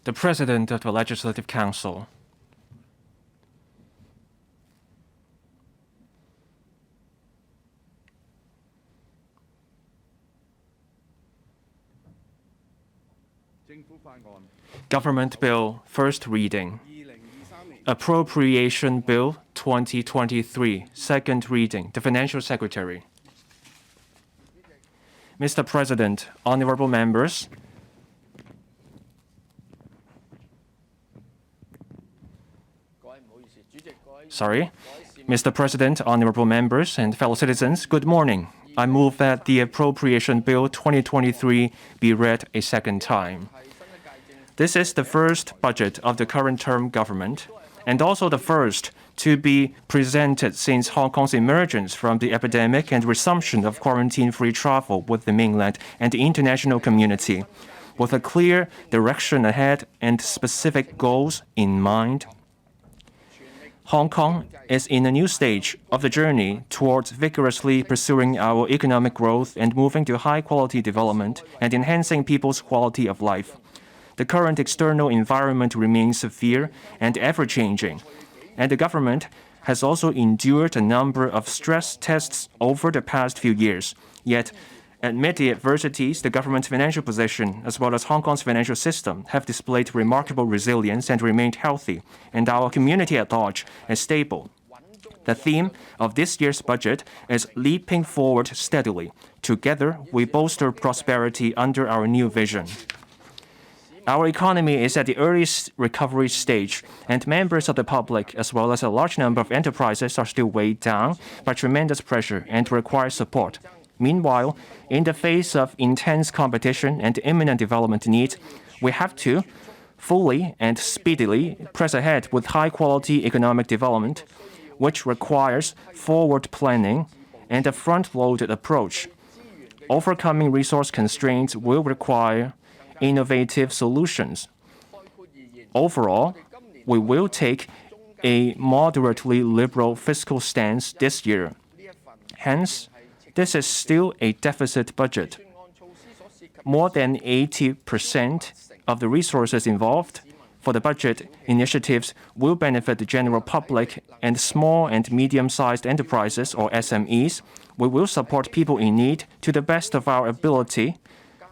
The President of the Legislative Council. Government Bill, first reading. Appropriation Bill 2023, second reading. The Financial Secretary. Mr. President, honorable members, Mr. President, honorable members, and fellow citizens, good morning. I move that the Appropriation Bill 2023 be read a second time. This is the first budget of the current term government, and also the first to be presented since Hong Kong's emergence from the epidemic and resumption of quarantine-free travel with the mainland and the international community. With a clear direction ahead and specific goals in mind, Hong Kong is in a new stage of the journey towards vigorously pursuing our economic growth and moving to high-quality development and enhancing people's quality of life. The current external environment remains severe and ever-changing, and the government has also endured a number of stress tests over the past few years. Yet, amid the adversities, the government's financial position, as well as Hong Kong's financial system, have displayed remarkable resilience and remained healthy, and our community at large is stable. The theme of this year's budget is leaping forward steadily. Together, we bolster prosperity under our new vision. Our economy is at the earliest recovery stage, and members of the public, as well as a large number of enterprises, are still weighed down by tremendous pressure and require support. Meanwhile, in the face of intense competition and imminent development needs, we have to fully and speedily press ahead with high-quality economic development, which requires forward planning and a front-loaded approach. Overcoming resource constraints will require innovative solutions. Overall, we will take a moderately liberal fiscal stance this year. Hence, this is still a deficit budget. More than 80% of the resources involved for the budget initiatives will benefit the general public and small and medium-sized enterprises, or SMEs. We will support people in need to the best of our ability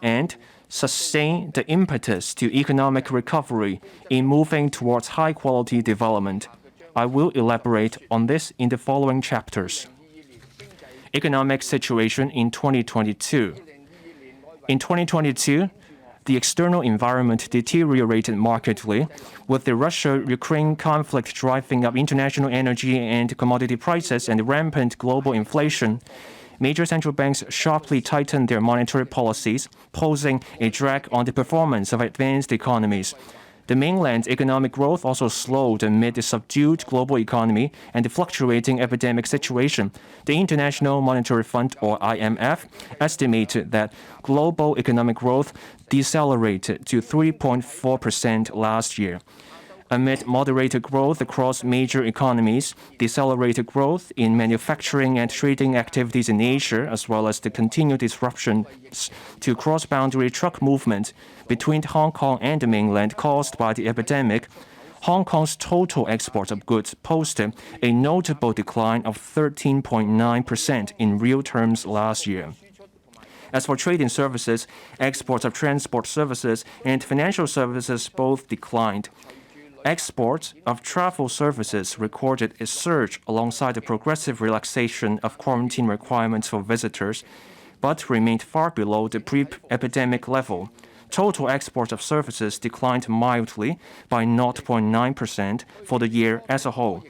and sustain the impetus to economic recovery in moving towards high-quality development. I will elaborate on this in the following chapters. Economic situation in 2022. In 2022, the external environment deteriorated markedly, with the Russia-Ukraine conflict driving up international energy and commodity prices and rampant global inflation. Major central banks sharply tightened their monetary policies, posing a drag on the performance of advanced economies. The mainland's economic growth also slowed amid the subdued global economy and the fluctuating epidemic situation. The International Monetary Fund, or IMF, estimated that global economic growth decelerated to 3.4% last year. Amid moderated growth across major economies, decelerated growth in manufacturing and trading activities in Asia, as well as the continued disruptions to cross-boundary truck movement between Hong Kong and the mainland caused by the epidemic, Hong Kong's total exports of goods posted a notable decline of 13.9% in real terms last year. As for trade in services, exports of transport services and financial services both declined. Exports of travel services recorded a surge alongside the progressive relaxation of quarantine requirements for visitors, but remained far below the pre-epidemic level. Total exports of services declined mildly by 0.9% for the year as a whole.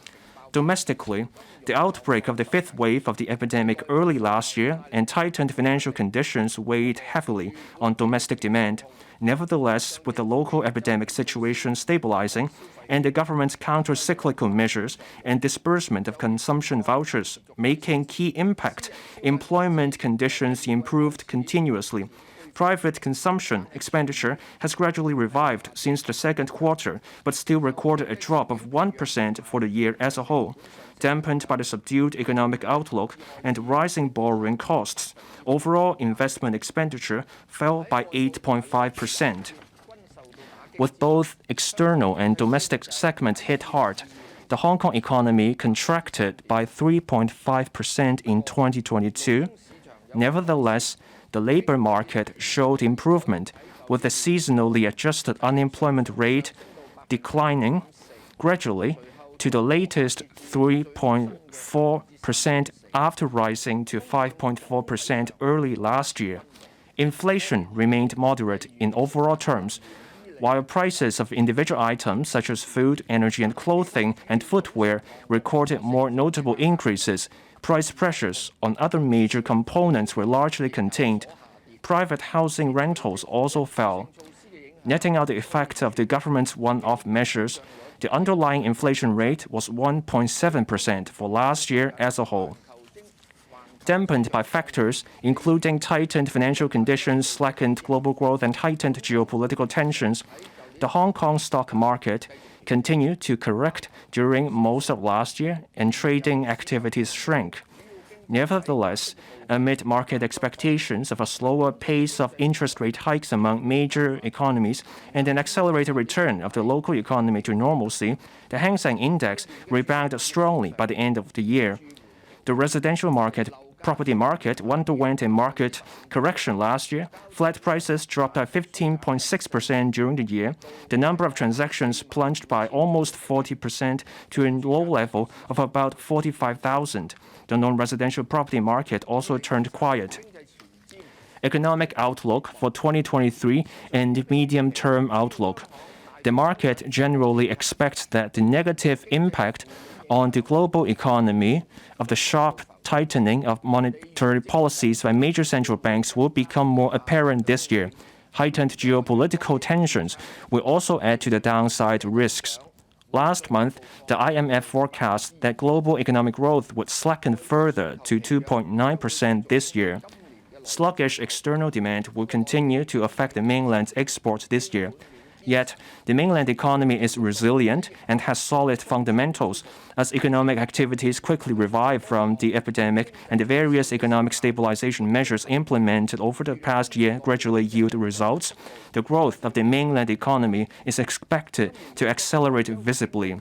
Domestically, the outbreak of the fifth wave of the epidemic early last year and tightened financial conditions weighed heavily on domestic demand. Nevertheless, with the local epidemic situation stabilizing and the government's counter-cyclical measures and disbursement of consumption vouchers making key impact, employment conditions improved continuously. Private consumption expenditure has gradually revived since the second quarter, but still recorded a drop of 1% for the year as a whole. Dampened by the subdued economic outlook and rising borrowing costs, overall investment expenditure fell by 8.5%. With both external and domestic segments hit hard, the Hong Kong economy contracted by 3.5% in 2022. Nevertheless, the labor market showed improvement, with the seasonally adjusted unemployment rate declining gradually to the latest 3.4% after rising to 5.4% early last year. Inflation remained moderate in overall terms, while prices of individual items such as food, energy, and clothing and footwear recorded more notable increases. Price pressures on other major components were largely contained. Private housing rentals also fell. Netting out the effect of the government's one-off measures, the underlying inflation rate was 1.7% for last year as a whole. Dampened by factors including tightened financial conditions, slackened global growth, and heightened geopolitical tensions, the Hong Kong stock market continued to correct during most of last year, and trading activities shrank. Nevertheless, amid market expectations of a slower pace of interest rate hikes among major economies and an accelerated return of the local economy to normalcy, the Hang Seng Index rebounded strongly by the end of the year. The residential property market underwent a market correction last year. Flat prices dropped by 15.6% during the year. The number of transactions plunged by almost 40% to a low level of about 45,000. The non-residential property market also turned quiet. Economic outlook for 2023 and medium-term outlook. The market generally expects that the negative impact on the global economy of the sharp tightening of monetary policies by major central banks will become more apparent this year. Heightened geopolitical tensions will also add to the downside risks. Last month, the IMF forecast that global economic growth would slacken further to 2.9% this year. Sluggish external demand will continue to affect the mainland's exports this year. Yet, the mainland economy is resilient and has solid fundamentals as economic activities quickly revive from the epidemic, and the various economic stabilization measures implemented over the past year gradually yield results. The growth of the mainland economy is expected to accelerate visibly.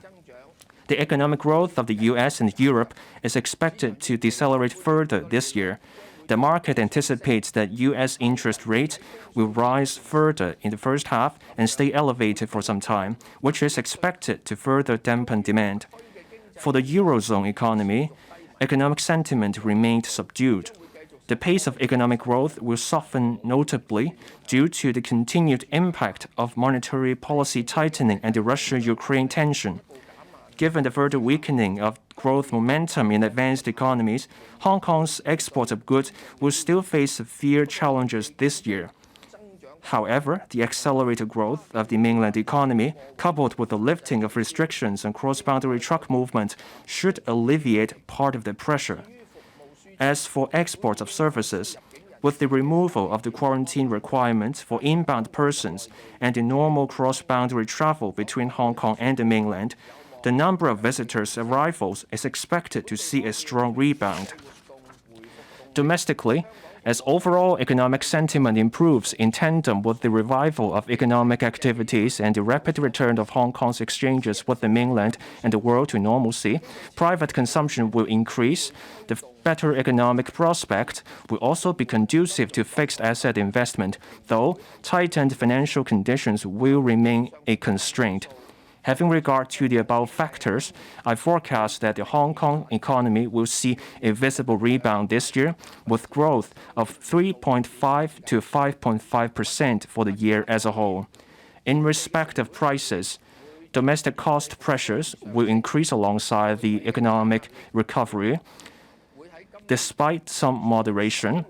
The economic growth of the US and Europe is expected to decelerate further this year. The market anticipates that U.S. interest rates will rise further in the first half and stay elevated for some time, which is expected to further dampen demand. For the Eurozone economy, economic sentiment remained subdued. The pace of economic growth will soften notably due to the continued impact of monetary policy tightening and the Russia-Ukraine tension. Given the further weakening of growth momentum in advanced economies, Hong Kong's exports of goods will still face severe challenges this year. However, the accelerated growth of the mainland economy, coupled with the lifting of restrictions on cross-boundary truck movement, should alleviate part of the pressure. As for exports of services, with the removal of the quarantine requirements for inbound persons and the normal cross-boundary travel between Hong Kong and the mainland, the number of visitors' arrivals is expected to see a strong rebound. Domestically, as overall economic sentiment improves in tandem with the revival of economic activities and the rapid return of Hong Kong's exchanges with the mainland and the world to normalcy, private consumption will increase. The better economic prospect will also be conducive to fixed asset investment, though tightened financial conditions will remain a constraint. Having regard to the above factors, I forecast that the Hong Kong economy will see a visible rebound this year, with growth of 3.5 to 5.5% for the year as a whole. In respect of prices, domestic cost pressures will increase alongside the economic recovery. Despite some moderation,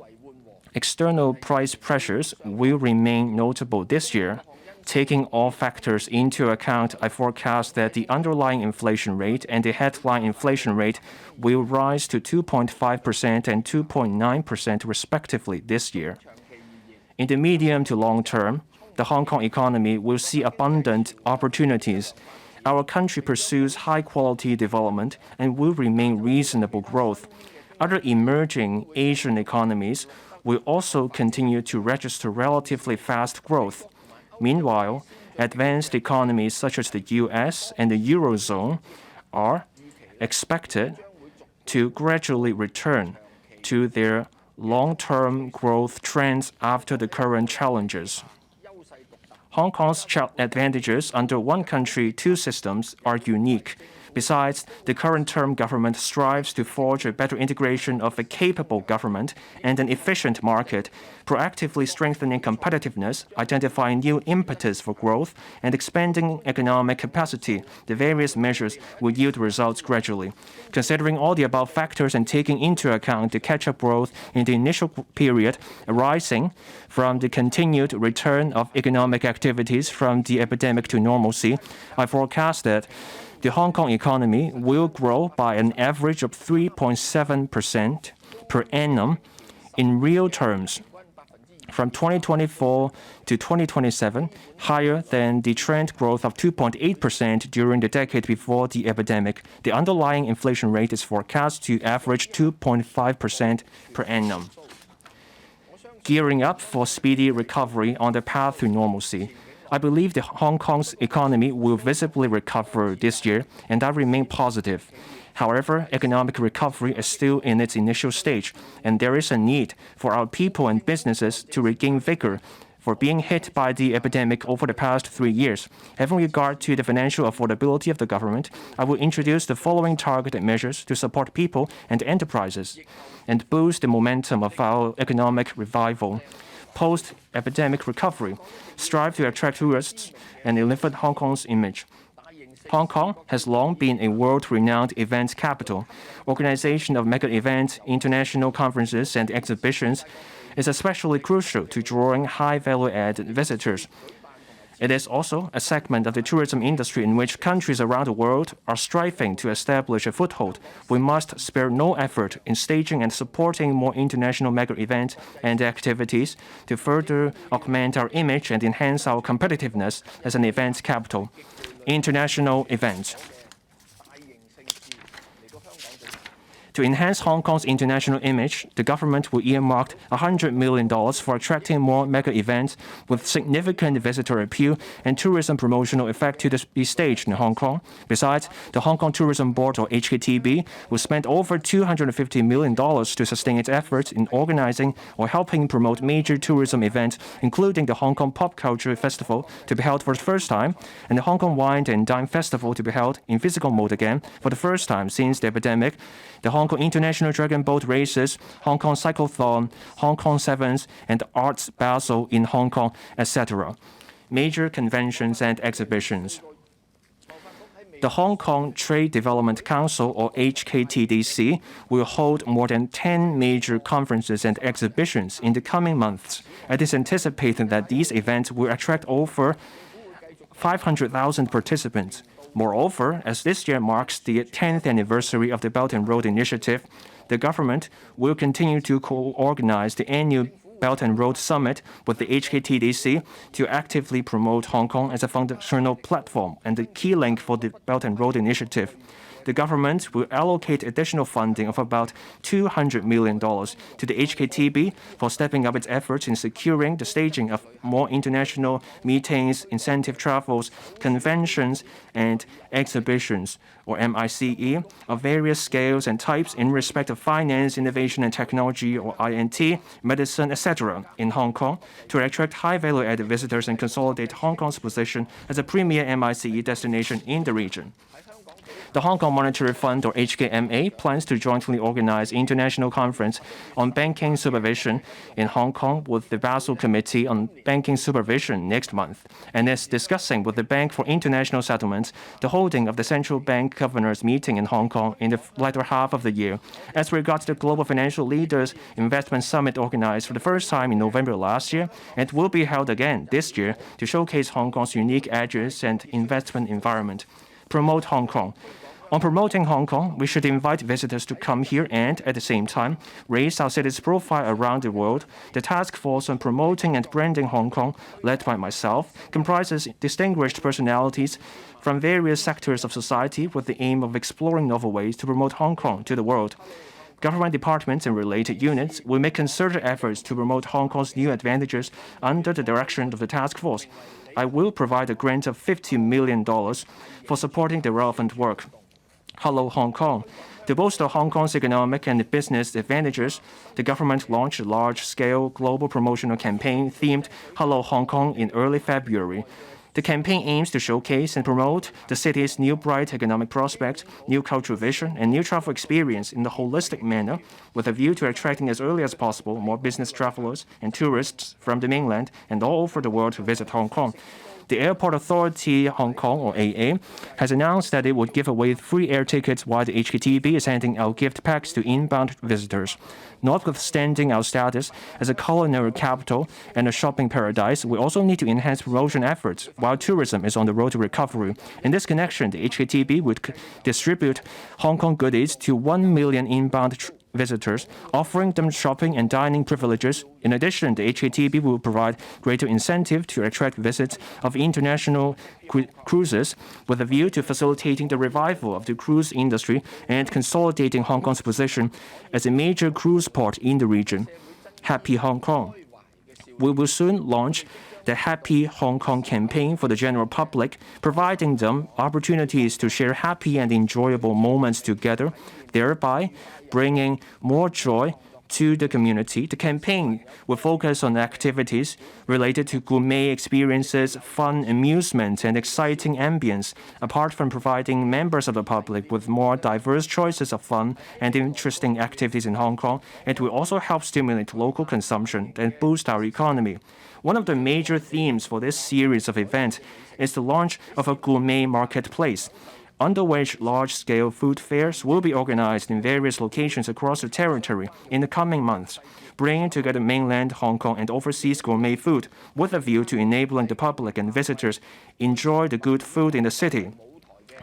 external price pressures will remain notable this year. Taking all factors into account, I forecast that the underlying inflation rate and the headline inflation rate will rise to 2.5% and 2.9% respectively this year. In the medium to long term, the Hong Kong economy will see abundant opportunities. Our country pursues high-quality development and will remain reasonable growth. Other emerging Asian economies will also continue to register relatively fast growth. Meanwhile, advanced economies such as the US and the Eurozone are expected to gradually return to their long-term growth trends after the current challenges. Hong Kong's advantages under one country, two systems are unique. Besides, the current term government strives to forge a better integration of a capable government and an efficient market, proactively strengthening competitiveness, identifying new impetus for growth, and expanding economic capacity. The various measures will yield results gradually. Considering all the above factors and taking into account the catch-up growth in the initial period arising from the continued return of economic activities from the epidemic to normalcy, I forecast that the Hong Kong economy will grow by an average of 3.7% per annum in real terms from 2024 to 2027, higher than the trend growth of 2.8% during the decade before the epidemic. The underlying inflation rate is forecast to average 2.5% per annum. Gearing up for speedy recovery on the path to normalcy, I believe the Hong Kong's economy will visibly recover this year, and I remain positive. However, economic recovery is still in its initial stage, and there is a need for our people and businesses to regain vigor for being hit by the epidemic over the past 3 years. Having regard to the financial affordability of the government, I will introduce the following targeted measures to support people and enterprises and boost the momentum of our economic revival. Post-epidemic recovery, strive to attract tourists and elevate Hong Kong's image. Hong Kong has long been a world-renowned events capital. Organization of mega events, international conferences, and exhibitions is especially crucial to drawing high-value-added visitors. It is also a segment of the tourism industry in which countries around the world are striving to establish a foothold. We must spare no effort in staging and supporting more international mega events and activities to further augment our image and enhance our competitiveness as an events capital. International events. To enhance Hong Kong's international image, the government will earmark $100 million for attracting more mega events with significant visitor appeal and tourism promotional effect to be staged in Hong Kong. Besides, the Hong Kong Tourism Board, or HKTB, will spend over $250 million to sustain its efforts in organizing or helping promote major tourism events, including the Hong Kong Pop Culture Festival to be held for the first time, and the Hong Kong Wine and Dine Festival to be held in physical mode again for the first time since the epidemic, the Hong Kong International Dragon Boat Races, Hong Kong Cyclothon, Hong Kong Sevens, and Arts Basel in Hong Kong, etc. Major conventions and exhibitions. The Hong Kong Trade Development Council, or HKTDC, will hold more than 10 major conferences and exhibitions in the coming months. It is anticipated that these events will attract over 500,000 participants. Moreover, as this year marks the 10th anniversary of the Belt and Road Initiative, the government will continue to co-organize the annual Belt and Road Summit with the HKTDC to actively promote Hong Kong as a foundational platform and the key link for the Belt and Road Initiative. The government will allocate additional funding of about $200 million to the HKTB for stepping up its efforts in securing the staging of more international meetings, incentive travels, conventions, and exhibitions, or MICE, of various scales and types in respect of finance, innovation and technology, or INT, medicine, etc., in Hong Kong to attract high-value-added visitors and consolidate Hong Kong's position as a premier MICE destination in the region. The Hong Kong Monetary Fund, or HKMA, plans to jointly organize an international conference on banking supervision in Hong Kong with the Basel Committee on Banking Supervision next month, and is discussing with the Bank for International Settlements the holding of the Central Bank Governors Meeting in Hong Kong in the latter half of the year. As regards the Global Financial Leaders Investment Summit organized for the first time in November last year, it will be held again this year to showcase Hong Kong's unique edges and investment environment. Promote Hong Kong. On promoting Hong Kong, we should invite visitors to come here and, at the same time, raise our city's profile around the world. The task force on promoting and branding Hong Kong, led by myself, comprises distinguished personalities from various sectors of society with the aim of exploring novel ways to promote Hong Kong to the world. Government departments and related units will make concerted efforts to promote Hong Kong's new advantages under the direction of the task force. I will provide a grant of $50 million for supporting the relevant work. Hello, Hong Kong. To bolster Hong Kong's economic and business advantages, the government launched a large-scale global promotional campaign themed Hello, Hong Kong in early February. The campaign aims to showcase and promote the city's new bright economic prospects, new cultural vision, and new travel experience in a holistic manner, with a view to attracting as early as possible more business travelers and tourists from the mainland and all over the world to visit Hong Kong. The Airport Authority Hong Kong, or AA, has announced that it would give away free air tickets while the HKTB is handing out gift packs to inbound visitors. Notwithstanding our status as a culinary capital and a shopping paradise, we also need to enhance promotion efforts while tourism is on the road to recovery. In this connection, the HKTB would distribute Hong Kong goodies to 1 million inbound visitors, offering them shopping and dining privileges. In addition, the HKTB will provide greater incentive to attract visits of international cruises, with a view to facilitating the revival of the cruise industry and consolidating Hong Kong's position as a major cruise port in the region. Happy Hong Kong. We will soon launch the Happy Hong Kong campaign for the general public, providing them opportunities to share happy and enjoyable moments together, thereby bringing more joy to the community. The campaign will focus on activities related to gourmet experiences, fun, amusement, and exciting ambience. Apart from providing members of the public with more diverse choices of fun and interesting activities in Hong Kong, it will also help stimulate local consumption and boost our economy. One of the major themes for this series of events is the launch of a gourmet marketplace, under which large-scale food fairs will be organized in various locations across the territory in the coming months, bringing together mainland Hong Kong and overseas gourmet food with a view to enabling the public and visitors enjoy the good food in the city.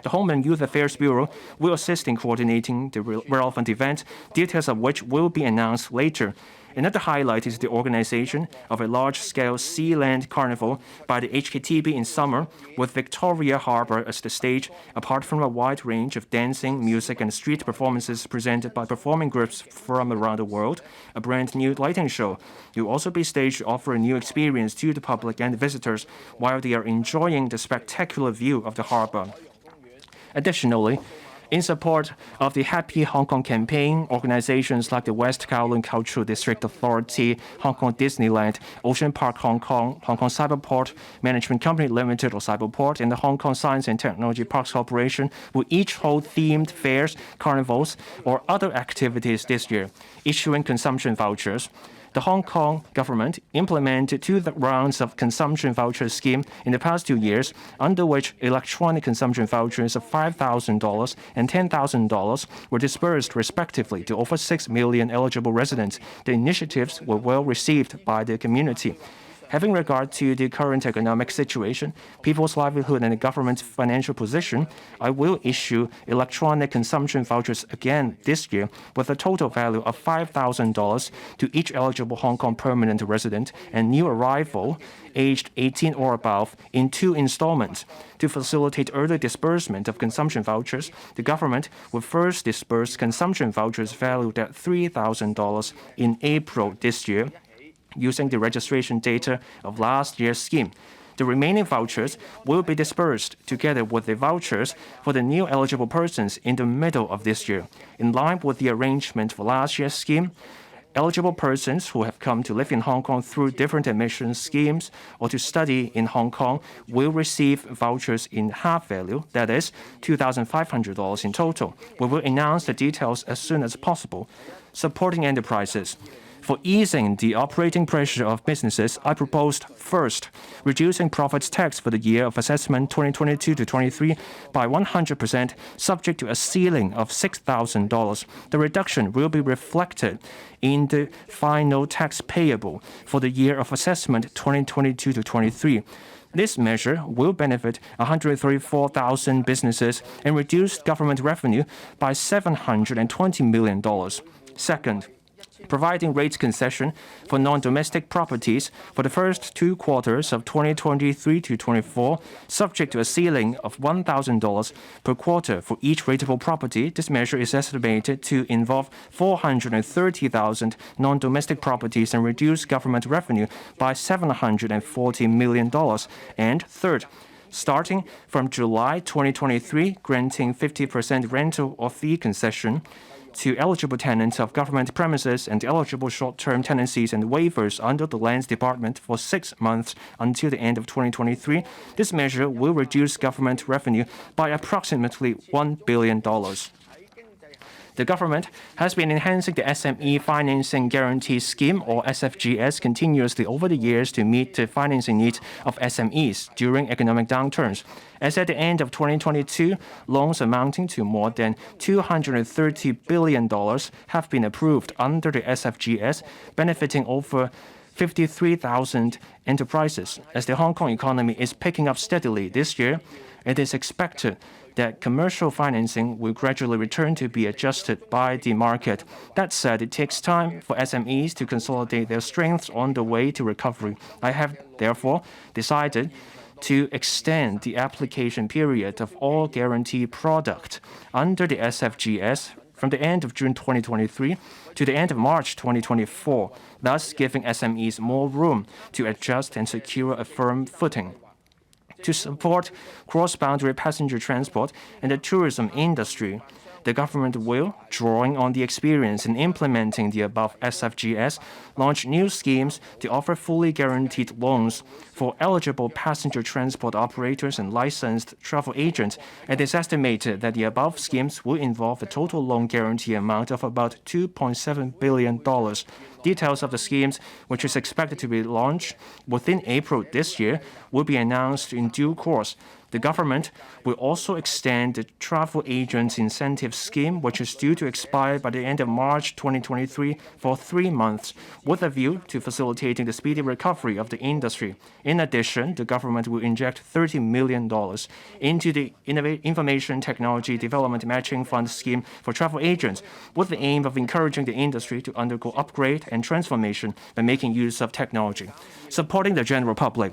The Home and Youth Affairs Bureau will assist in coordinating the relevant events, details of which will be announced later. Another highlight is the organization of a large-scale Sealand Carnival by the HKTB in summer, with Victoria Harbour as the stage, apart from a wide range of dancing, music, and street performances presented by performing groups from around the world. A brand new lighting show will also be staged to offer a new experience to the public and visitors while they are enjoying the spectacular view of the harbour. Additionally, in support of the Happy Hong Kong campaign, organizations like the West Kowloon Cultural District Authority, Hong Kong Disneyland, Ocean Park Hong Kong, Hong Kong Cyberport Management Company Limited or Cyberport, and the Hong Kong Science and Technology Parks Corporation will each hold themed fairs, carnivals, or other activities this year, issuing consumption vouchers. The Hong Kong government implemented 2 rounds of consumption voucher scheme in the past 2 years, under which electronic consumption vouchers of $5,000 and $10,000 were dispersed respectively to over 6 million eligible residents. The initiatives were well received by the community. Having regard to the current economic situation, people's livelihood, and the government's financial position, I will issue electronic consumption vouchers again this year with a total value of $5,000 to each eligible Hong Kong permanent resident and new arrival aged 18 or above in 2 installments. To facilitate early disbursement of consumption vouchers, the government will first disburse consumption vouchers valued at $3,000 in April this year, using the registration data of last year's scheme. The remaining vouchers will be dispersed together with the vouchers for the new eligible persons in the middle of this year. In line with the arrangement for last year's scheme, eligible persons who have come to live in Hong Kong through different admission schemes or to study in Hong Kong will receive vouchers in half value, that is, $2,500 in total. We will announce the details as soon as possible. Supporting enterprises. For easing the operating pressure of businesses, I proposed, first, reducing profits tax for the year of assessment 2022-23 by 100%, subject to a ceiling of $6,000. The reduction will be reflected in the final tax payable for the year of assessment 2022-23. This measure will benefit 134,000 businesses and reduce government revenue by $720 million. Second, providing rate concession for non-domestic properties for the first 2 quarters of 2023 to 24, subject to a ceiling of $1,000 per quarter for each rateable property. This measure is estimated to involve 430,000 non-domestic properties and reduce government revenue by $740 million. And third, starting from July 2023, granting 50% rental or fee concession to eligible tenants of government premises and eligible short-term tenancies and waivers under the Lands Department for 6 months until the end of 2023. This measure will reduce government revenue by approximately $1 billion. The government has been enhancing the SME Financing Guarantee Scheme, or SFGS, continuously over the years to meet the financing needs of SMEs during economic downturns. As at the end of 2022, loans amounting to more than $230 billion have been approved under the SFGS, benefiting over 53,000 enterprises. As the Hong Kong economy is picking up steadily this year, it is expected that commercial financing will gradually return to be adjusted by the market. That said, it takes time for SMEs to consolidate their strengths on the way to recovery. I have therefore decided to extend the application period of all guarantee products under the SFGS from the end of June 2023 to the end of March 2024, thus giving SMEs more room to adjust and secure a firm footing. To support cross-boundary passenger transport and the tourism industry, the government will, drawing on the experience in implementing the above SFGS, launch new schemes to offer fully guaranteed loans for eligible passenger transport operators and licensed travel agents. It is estimated that the above schemes will involve a total loan guarantee amount of about $2.7 billion. Details of the schemes, which is expected to be launched within April this year, will be announced in due course. The government will also extend the travel agents incentive scheme, which is due to expire by the end of March 2023 for 3 months, with a view to facilitating the speedy recovery of the industry. In addition, the government will inject $30 million into the Information Technology Development Matching Fund scheme for travel agents, with the aim of encouraging the industry to undergo upgrade and transformation by making use of technology. Supporting the general public,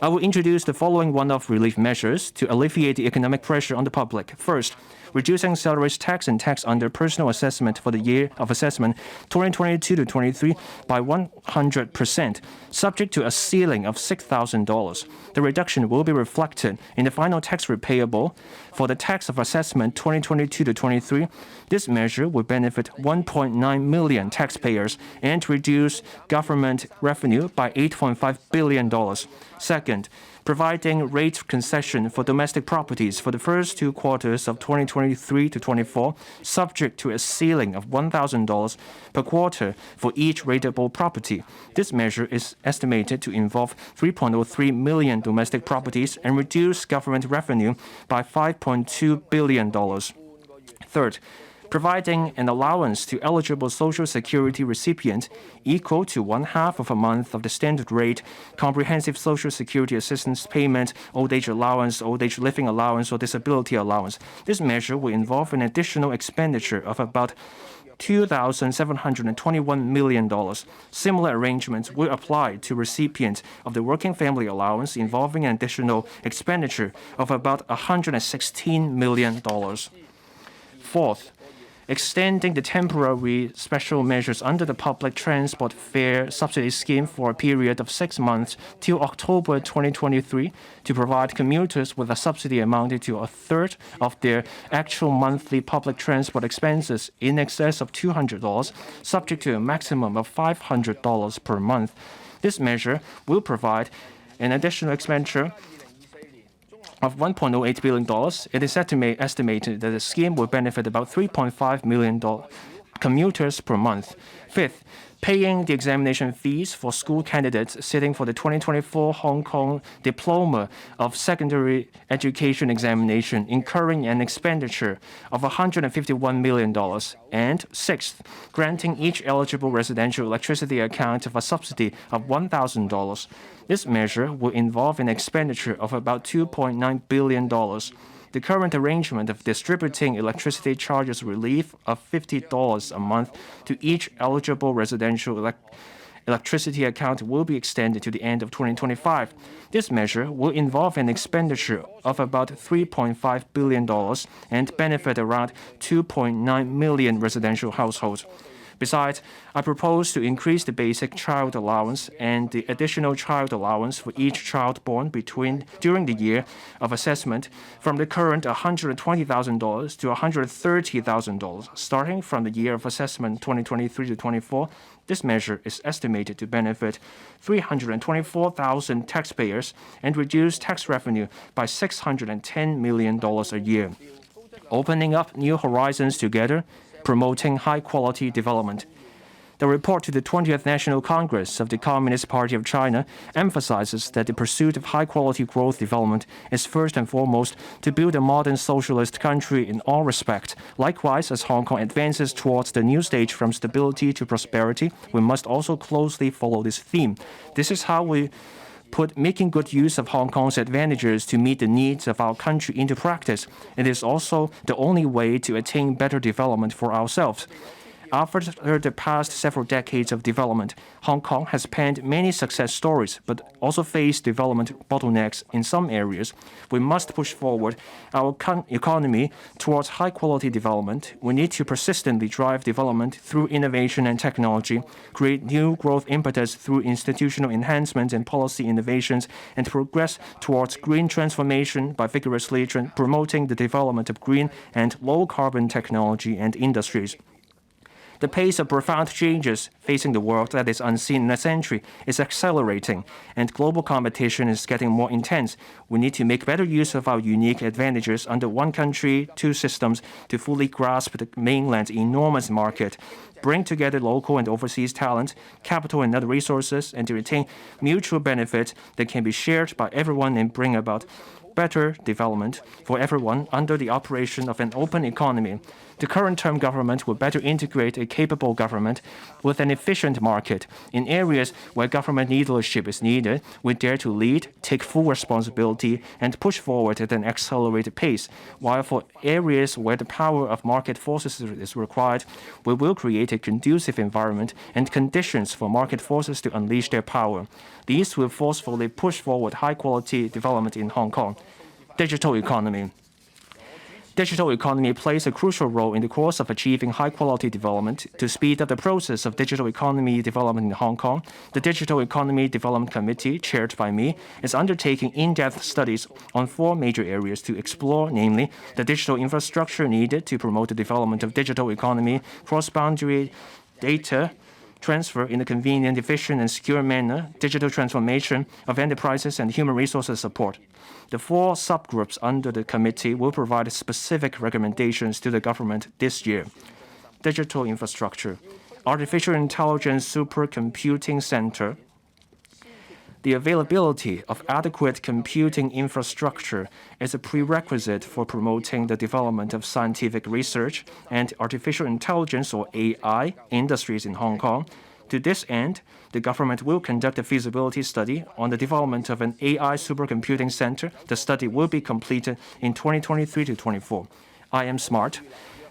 I will introduce the following one-off relief measures to alleviate the economic pressure on the public. First, reducing salaries tax and tax under personal assessment for the year of assessment 2022 to 23 by 100%, subject to a ceiling of $6,000. The reduction will be reflected in the final tax repayable for the tax of assessment 2022 to 23. This measure will benefit 1.9 million taxpayers and reduce government revenue by $8.5 billion. Second, providing rate concession for domestic properties for the first 2 quarters of 2023 to 24, subject to a ceiling of $1,000 per quarter for each rateable property. This measure is estimated to involve 3.03 million domestic properties and reduce government revenue by $5.2 billion. Third, providing an allowance to eligible Social Security recipients equal to 1/2 of a month of the standard rate, comprehensive Social Security assistance payment, old age allowance, old age living allowance, or disability allowance. This measure will involve an additional expenditure of about $2,721 million. Similar arrangements will apply to recipients of the Working Family Allowance, involving an additional expenditure of about $116 million. Fourth, extending the temporary special measures under the public transport fare subsidy scheme for a period of 6 months till October 2023 to provide commuters with a subsidy amounting to 1/3 of their actual monthly public transport expenses in excess of $200, subject to a maximum of $500 per month. This measure will provide an additional expenditure of $1.08 billion. It is estimated that the scheme will benefit about 3.5 million commuters per month. Fifth, paying the examination fees for school candidates sitting for the 2024 Hong Kong Diploma of Secondary Education examination, incurring an expenditure of $151 million. And sixth, granting each eligible residential electricity account of a subsidy of $1,000. This measure will involve an expenditure of about $2.9 billion. The current arrangement of distributing electricity charges relief of $50 a month to each eligible residential electricity account will be extended to the end of 2025. This measure will involve an expenditure of about $3.5 billion and benefit around 2.9 million residential households. Besides, I propose to increase the basic child allowance and the additional child allowance for each child born during the year of assessment from the current $120,000 to $130,000, starting from the year of assessment 2023 to 24. This measure is estimated to benefit 324,000 taxpayers and reduce tax revenue by $610 million a year. Opening up new horizons together, promoting high-quality development. The report to the 20th National Congress of the Communist Party of China emphasizes that the pursuit of high-quality growth development is first and foremost to build a modern socialist country in all respects. Likewise, as Hong Kong advances towards the new stage from stability to prosperity, we must also closely follow this theme. This is how we put making good use of Hong Kong's advantages to meet the needs of our country into practice. It is also the only way to attain better development for ourselves. After the past several decades of development, Hong Kong has penned many success stories, but also faced development bottlenecks in some areas. We must push forward our economy towards high-quality development. We need to persistently drive development through innovation and technology, create new growth impetus through institutional enhancements and policy innovations, and progress towards green transformation by vigorously promoting the development of green and low-carbon technology and industries. The pace of profound changes facing the world that is unseen in a century is accelerating, and global competition is getting more intense. We need to make better use of our unique advantages under one country, two systems to fully grasp the mainland's enormous market, bring together local and overseas talent, capital and other resources, and to retain mutual benefits that can be shared by everyone and bring about better development for everyone under the operation of an open economy. The current term government will better integrate a capable government with an efficient market. In areas where government leadership is needed, we dare to lead, take full responsibility, and push forward at an accelerated pace. While for areas where the power of market forces is required, we will create a conducive environment and conditions for market forces to unleash their power. These will forcefully push forward high-quality development in Hong Kong. Digital economy. Digital economy plays a crucial role in the course of achieving high-quality development. To speed up the process of digital economy development in Hong Kong, the Digital Economy Development Committee, chaired by me, is undertaking in-depth studies on four major areas to explore, namely, the digital infrastructure needed to promote the development of digital economy, cross-boundary data transfer in a convenient, efficient, and secure manner, digital transformation of enterprises, and human resources support. The four subgroups under the committee will provide specific recommendations to the government this year. Digital infrastructure, artificial intelligence supercomputing center. The availability of adequate computing infrastructure is a prerequisite for promoting the development of scientific research and artificial intelligence or AI industries in Hong Kong. To this end, the government will conduct a feasibility study on the development of an AI supercomputing center. The study will be completed in 2023 to 24. I am smart.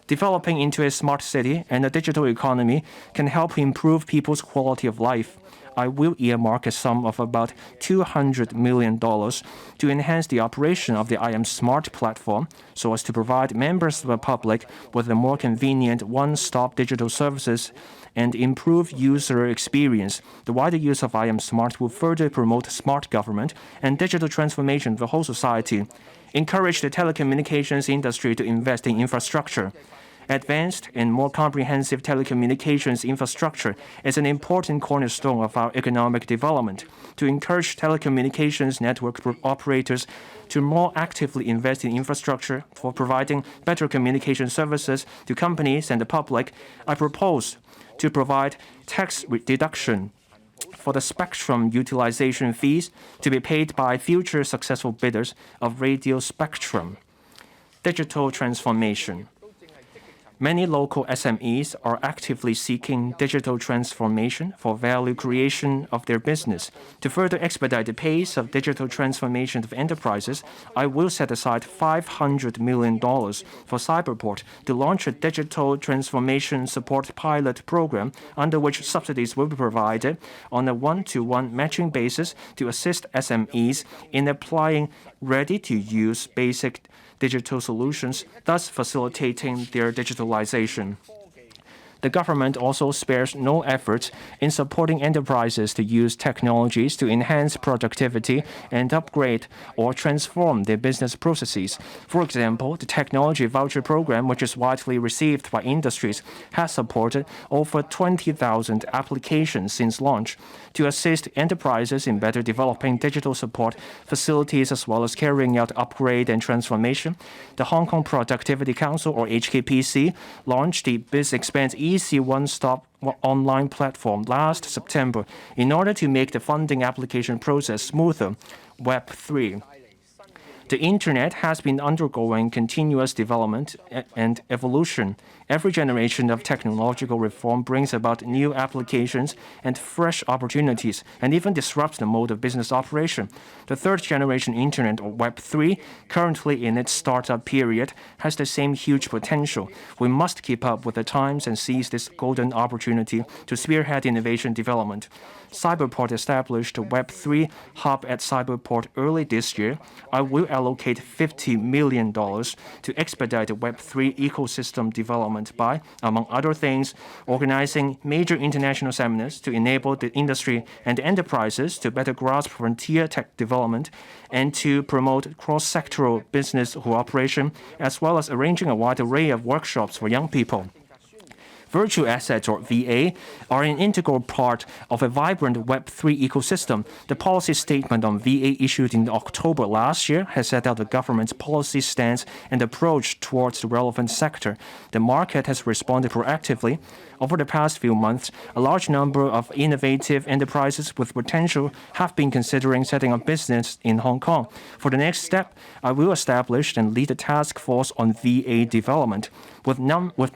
Developing into a smart city and a digital economy can help improve people's quality of life. I will earmark a sum of about $200 million to enhance the operation of the I Am Smart platform so as to provide members of the public with a more convenient one-stop digital services and improve user experience. The wider use of I Am Smart will further promote smart government and digital transformation of the whole society, encourage the telecommunications industry to invest in infrastructure, Advanced and more comprehensive telecommunications infrastructure is an important cornerstone of our economic development. To encourage telecommunications network operators to more actively invest in infrastructure for providing better communication services to companies and the public, I propose to provide tax deduction for the spectrum utilization fees to be paid by future successful bidders of radio spectrum. Digital transformation. Many local SMEs are actively seeking digital transformation for value creation of their business. To further expedite the pace of digital transformation of enterprises, I will set aside $500 million for Cyberport to launch a digital transformation support pilot program under which subsidies will be provided on a one-to-one matching basis to assist SMEs in applying ready-to-use basic digital solutions, thus facilitating their digitalization. The government also spares no effort in supporting enterprises to use technologies to enhance productivity and upgrade or transform their business processes. For example, the technology voucher program, which is widely received by industries, has supported over 20,000 applications since launch to assist enterprises in better developing digital support facilities as well as carrying out upgrade and transformation. The Hong Kong Productivity Council, or HKPC, launched the BizExpense Easy One-Stop online platform last September in order to make the funding application process smoother. Web3. The Internet has been undergoing continuous development and evolution. Every generation of technological reform brings about new applications and fresh opportunities, and even disrupts the mode of business operation. The third-generation Internet, or Web3, currently in its startup period, has the same huge potential. We must keep up with the times and seize this golden opportunity to spearhead innovation development. Cyberport established a Web3 hub at Cyberport early this year. I will allocate $50 million to expedite the Web3 ecosystem development by, among other things, organizing major international seminars to enable the industry and enterprises to better grasp frontier tech development and to promote cross-sectoral business cooperation, as well as arranging a wide array of workshops for young people. Virtual assets, or VA, are an integral part of a vibrant Web3 ecosystem. The policy statement on VA issued in October last year has set out the government's policy stance and approach towards the relevant sector. The market has responded proactively. Over the past few months, a large number of innovative enterprises with potential have been considering setting up business in Hong Kong. For the next step, I will establish and lead a task force on VA development with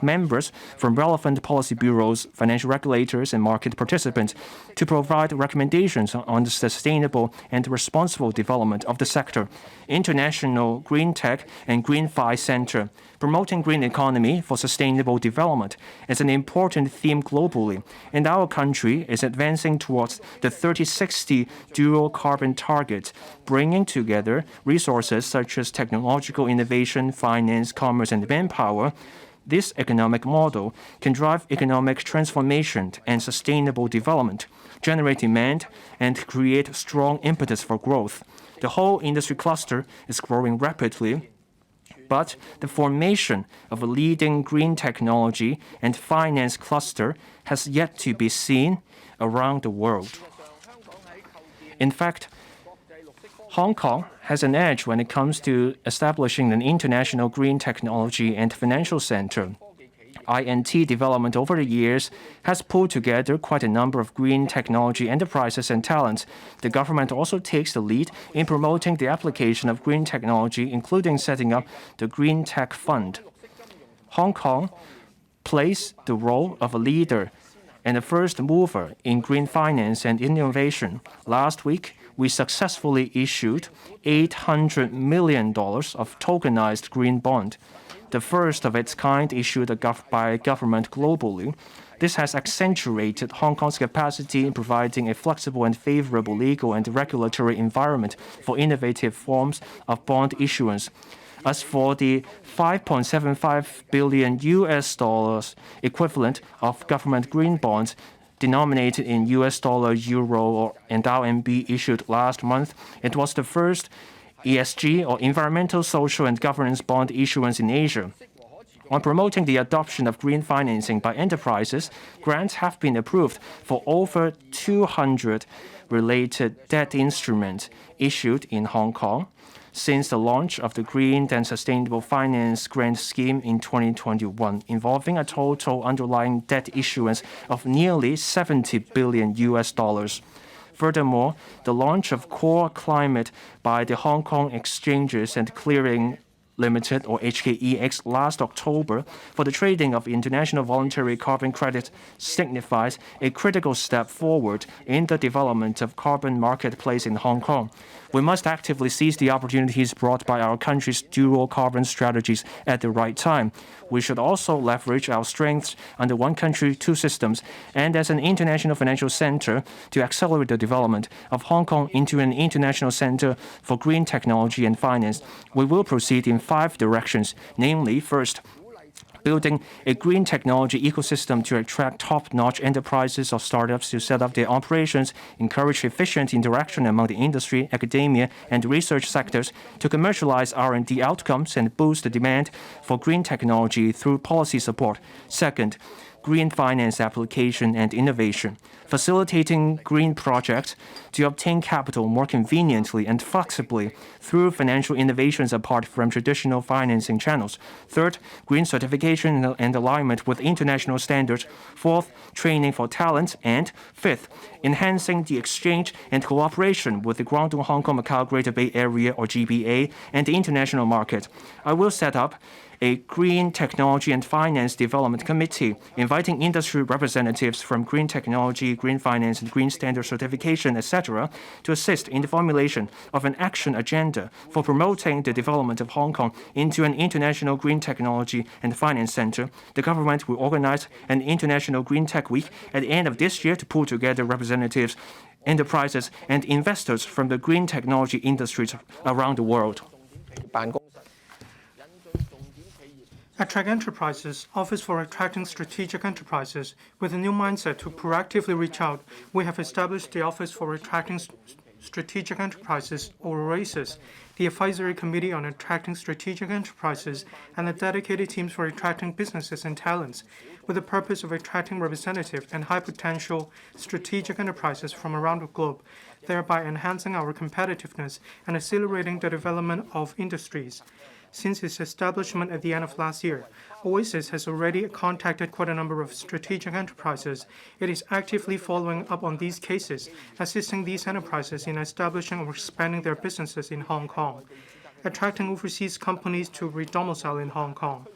members from relevant policy bureaus, financial regulators, and market participants to provide recommendations on the sustainable and responsible development of the sector. International Green Tech and Green Fi Center. Promoting green economy for sustainable development is an important theme globally, and our country is advancing towards the 3060 dual carbon target, bringing together resources such as technological innovation, finance, commerce, and manpower. This economic model can drive economic transformation and sustainable development, generate demand, and create strong impetus for growth. The whole industry cluster is growing rapidly, but the formation of a leading green technology and finance cluster has yet to be seen around the world. In fact, Hong Kong has an edge when it comes to establishing an international green technology and financial center. INT development over the years has pulled together quite a number of green technology enterprises and talents. The government also takes the lead in promoting the application of green technology, including setting up the Green Tech Fund. Hong Kong plays the role of a leader and a first mover in green finance and innovation. Last week, we successfully issued $800 million of tokenized green bond, the first of its kind issued by government globally. This has accentuated Hong Kong's capacity in providing a flexible and favorable legal and regulatory environment for innovative forms of bond issuance. As for the $5.75 billion equivalent of government green bonds denominated in US dollar, euro, and RMB issued last month, it was the first ESG, or environmental, social, and governance bond issuance in Asia. On promoting the adoption of green financing by enterprises, grants have been approved for over 200 related debt instruments issued in Hong Kong since the launch of the Green and Sustainable Finance Grant Scheme in 2021, involving a total underlying debt issuance of nearly $70 billion. Furthermore, the launch of Core Climate by the Hong Kong Exchanges and Clearing Limited, or HKEX, last October for the trading of international voluntary carbon credit signifies a critical step forward in the development of carbon marketplace in Hong Kong. We must actively seize the opportunities brought by our country's dual carbon strategies at the right time. We should also leverage our strengths under one country, two systems, and as an international financial center to accelerate the development of Hong Kong into an international center for green technology and finance. We will proceed in 5 directions, namely, first, building a green technology ecosystem to attract top-notch enterprises or startups to set up their operations, encourage efficient interaction among the industry, academia, and research sectors to commercialize R&D outcomes and boost the demand for green technology through policy support. Second, green finance application and innovation, facilitating green projects to obtain capital more conveniently and flexibly through financial innovations apart from traditional financing channels. Third, green certification and alignment with international standards. Fourth, training for talent. And fifth, enhancing the exchange and cooperation with the Guangdong, Hong Kong, Macau, Greater Bay Area, or GBA, and the international market. I will set up a Green Technology and Finance Development Committee, inviting industry representatives from green technology, green finance, and green standard certification, etc., to assist in the formulation of an action agenda for promoting the development of Hong Kong into an international green technology and finance center. The government will organize an international Green Tech Week at the end of this year to pull together representatives, enterprises, and investors from the green technology industries around the world. Attract Enterprises, Office for Attracting Strategic Enterprises. With a new mindset to proactively reach out, we have established the Office for Attracting Strategic Enterprises, or OASIS, the Advisory Committee on Attracting Strategic Enterprises, and the dedicated teams for attracting businesses and talents, with the purpose of attracting representative and high-potential strategic enterprises from around the globe, thereby enhancing our competitiveness and accelerating the development of industries. Since its establishment at the end of last year, OASIS has already contacted quite a number of strategic enterprises. It is actively following up on these cases, assisting these enterprises in establishing or expanding their businesses in Hong Kong, attracting overseas companies to redomicile in Hong Kong.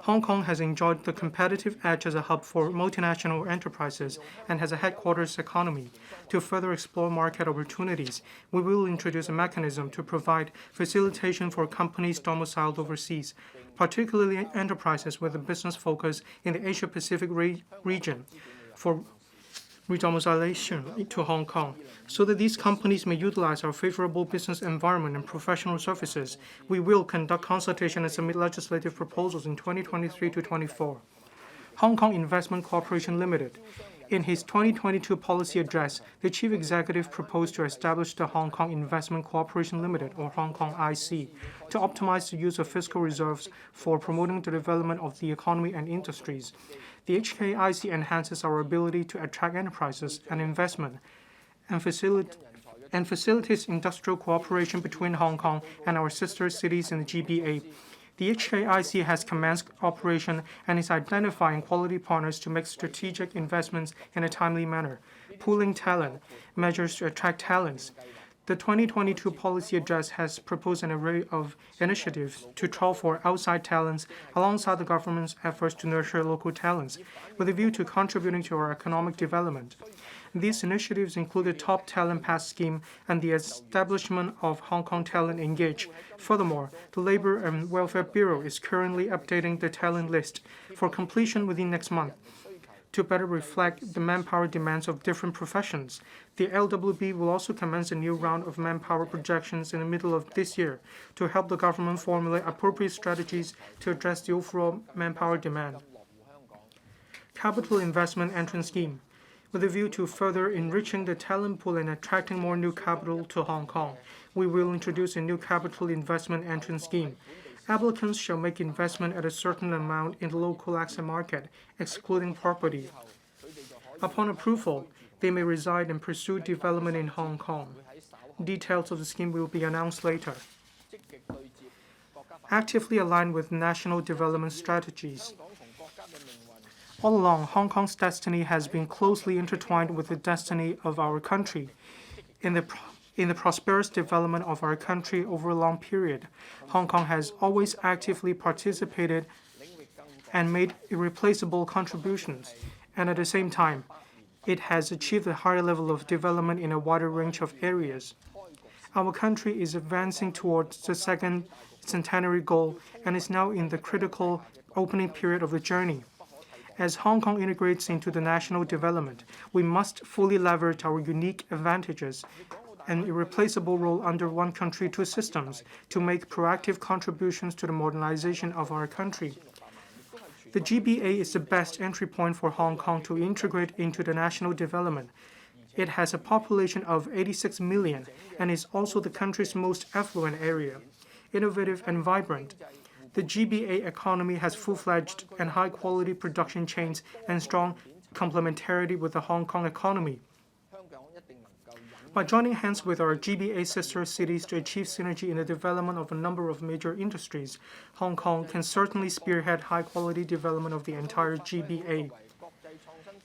Hong Kong has enjoyed the competitive edge as a hub for multinational enterprises and has a headquarters economy. To further explore market opportunities, we will introduce a mechanism to provide facilitation for companies domiciled overseas, particularly enterprises with a business focus in the Asia-Pacific region, for redomiciliation to Hong Kong, so that these companies may utilize our favorable business environment and professional services. We will conduct consultation and submit legislative proposals in 2023 to 24. Hong Kong Investment Corporation Limited. In his 2022 policy address, the Chief Executive proposed to establish the Hong Kong Investment Corporation Limited, or Hong Kong IC, to optimize the use of fiscal reserves for promoting the development of the economy and industries. The HKIC enhances our ability to attract enterprises and investment and facilitates industrial cooperation between Hong Kong and our sister cities in the GBA. The HKIC has commenced operation and is identifying quality partners to make strategic investments in a timely manner, pooling talent, measures to attract talents. The 2022 policy address has proposed an array of initiatives to troll for outside talents alongside the government's efforts to nurture local talents, with a view to contributing to our economic development. These initiatives include the Top Talent Pass scheme and the establishment of Hong Kong Talent Engage. Furthermore, the Labour and Welfare Bureau is currently updating the talent list for completion within next month to better reflect the manpower demands of different professions. The LWB will also commence a new round of manpower projections in the middle of this year to help the government formulate appropriate strategies to address the overall manpower demand. Capital Investment Entrance Scheme. With a view to further enriching the talent pool and attracting more new capital to Hong Kong, we will introduce a new capital investment entrance scheme. Applicants shall make investment at a certain amount in the local asset market, excluding property. Upon approval, they may reside and pursue development in Hong Kong. Details of the scheme will be announced later. Actively aligned with national development strategies. All along, Hong Kong's destiny has been closely intertwined with the destiny of our country. In the prosperous development of our country over a long period, Hong Kong has always actively participated and made irreplaceable contributions, and at the same time, it has achieved a higher level of development in a wider range of areas. Our country is advancing towards the second centenary goal and is now in the critical opening period of the journey. As Hong Kong integrates into the national development, we must fully leverage our unique advantages and irreplaceable role under one country, two systems to make proactive contributions to the modernization of our country. The GBA is the best entry point for Hong Kong to integrate into the national development. It has a population of 86 million and is also the country's most affluent area. Innovative and vibrant, the GBA economy has full-fledged and high-quality production chains and strong complementarity with the Hong Kong economy. By joining hands with our GBA sister cities to achieve synergy in the development of a number of major industries, Hong Kong can certainly spearhead high-quality development of the entire GBA.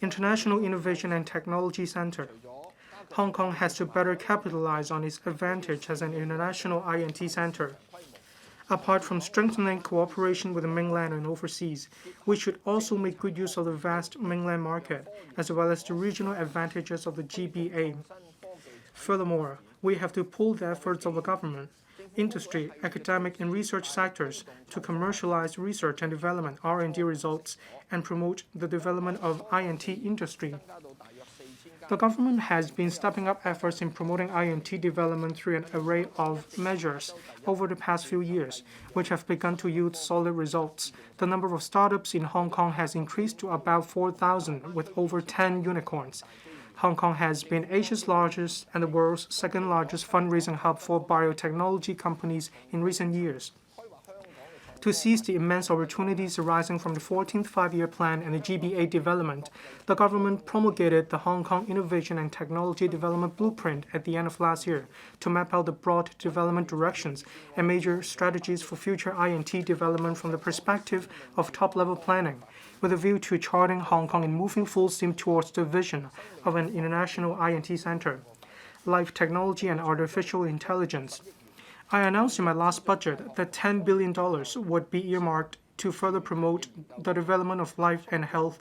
International Innovation and Technology Center. Hong Kong has to better capitalize on its advantage as an international I&T center. Apart from strengthening cooperation with the mainland and overseas, we should also make good use of the vast mainland market, as well as the regional advantages of the GBA. Furthermore, we have to pool the efforts of the government, industry, academic, and research sectors to commercialize research and development R&D results and promote the development of I&T industry. The government has been stepping up efforts in promoting I&T development through an array of measures over the past few years, which have begun to yield solid results. The number of startups in Hong Kong has increased to about 4,000, with over 10 unicorns. Hong Kong has been Asia's largest and the world's second-largest fundraising hub for biotechnology companies in recent years. To seize the immense opportunities arising from the 14th Five-Year Plan and the GBA development, the government promulgated the Hong Kong Innovation and Technology Development Blueprint at the end of last year to map out the broad development directions and major strategies for future I&T development from the perspective of top-level planning, with a view to charting Hong Kong and moving full steam towards the vision of an international I&T center, life technology and artificial intelligence. I announced in my last budget that $10 billion would be earmarked to further promote the development of life and health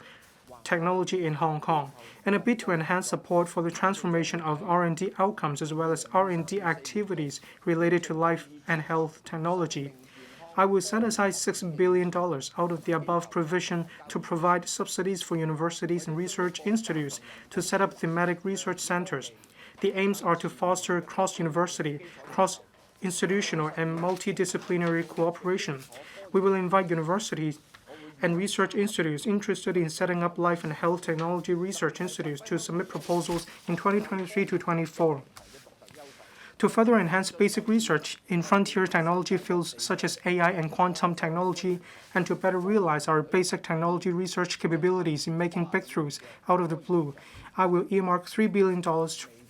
technology in Hong Kong, and a bid to enhance support for the transformation of R&D outcomes as well as R&D activities related to life and health technology. I will set aside $6 billion out of the above provision to provide subsidies for universities and research institutes to set up thematic research centers. The aims are to foster cross-university, cross-institutional, and multidisciplinary cooperation. We will invite universities and research institutes interested in setting up life and health technology research institutes to submit proposals in 2023 to 24. To further enhance basic research in frontier technology fields such as AI and quantum technology, and to better realize our basic technology research capabilities in making breakthroughs out of the blue, I will earmark $3 billion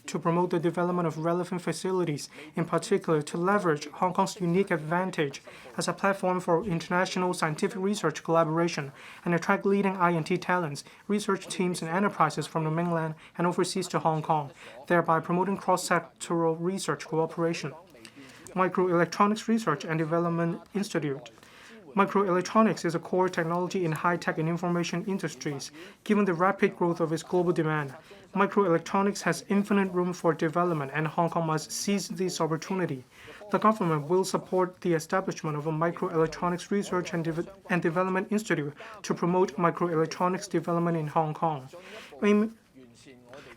to promote the development of relevant facilities, in particular to leverage Hong Kong's unique advantage as a platform for international scientific research collaboration and attract leading I&T talents, research teams, and enterprises from the mainland and overseas to Hong Kong, thereby promoting cross-sectoral research cooperation. Microelectronics Research and Development Institute. Microelectronics is a core technology in high-tech and information industries. Given the rapid growth of its global demand, microelectronics has infinite room for development, and Hong Kong must seize this opportunity. The government will support the establishment of a Microelectronics Research and Development Institute to promote microelectronics development in Hong Kong,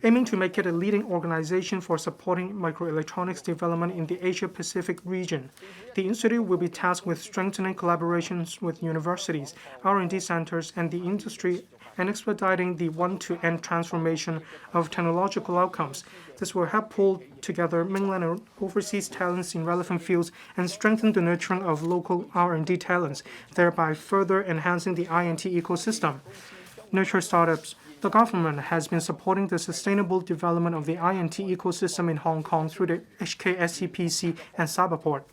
aiming to make it a leading organization for supporting microelectronics development in the Asia-Pacific region. The institute will be tasked with strengthening collaborations with universities, R&D centers, and the industry and expediting the one-to-end transformation of technological outcomes. This will help pull together mainland and overseas talents in relevant fields and strengthen the nurturing of local R&D talents, thereby further enhancing the I&T ecosystem. Nurture startups. The government has been supporting the sustainable development of the I&T ecosystem in Hong Kong through the HKSTPC and Cyberport.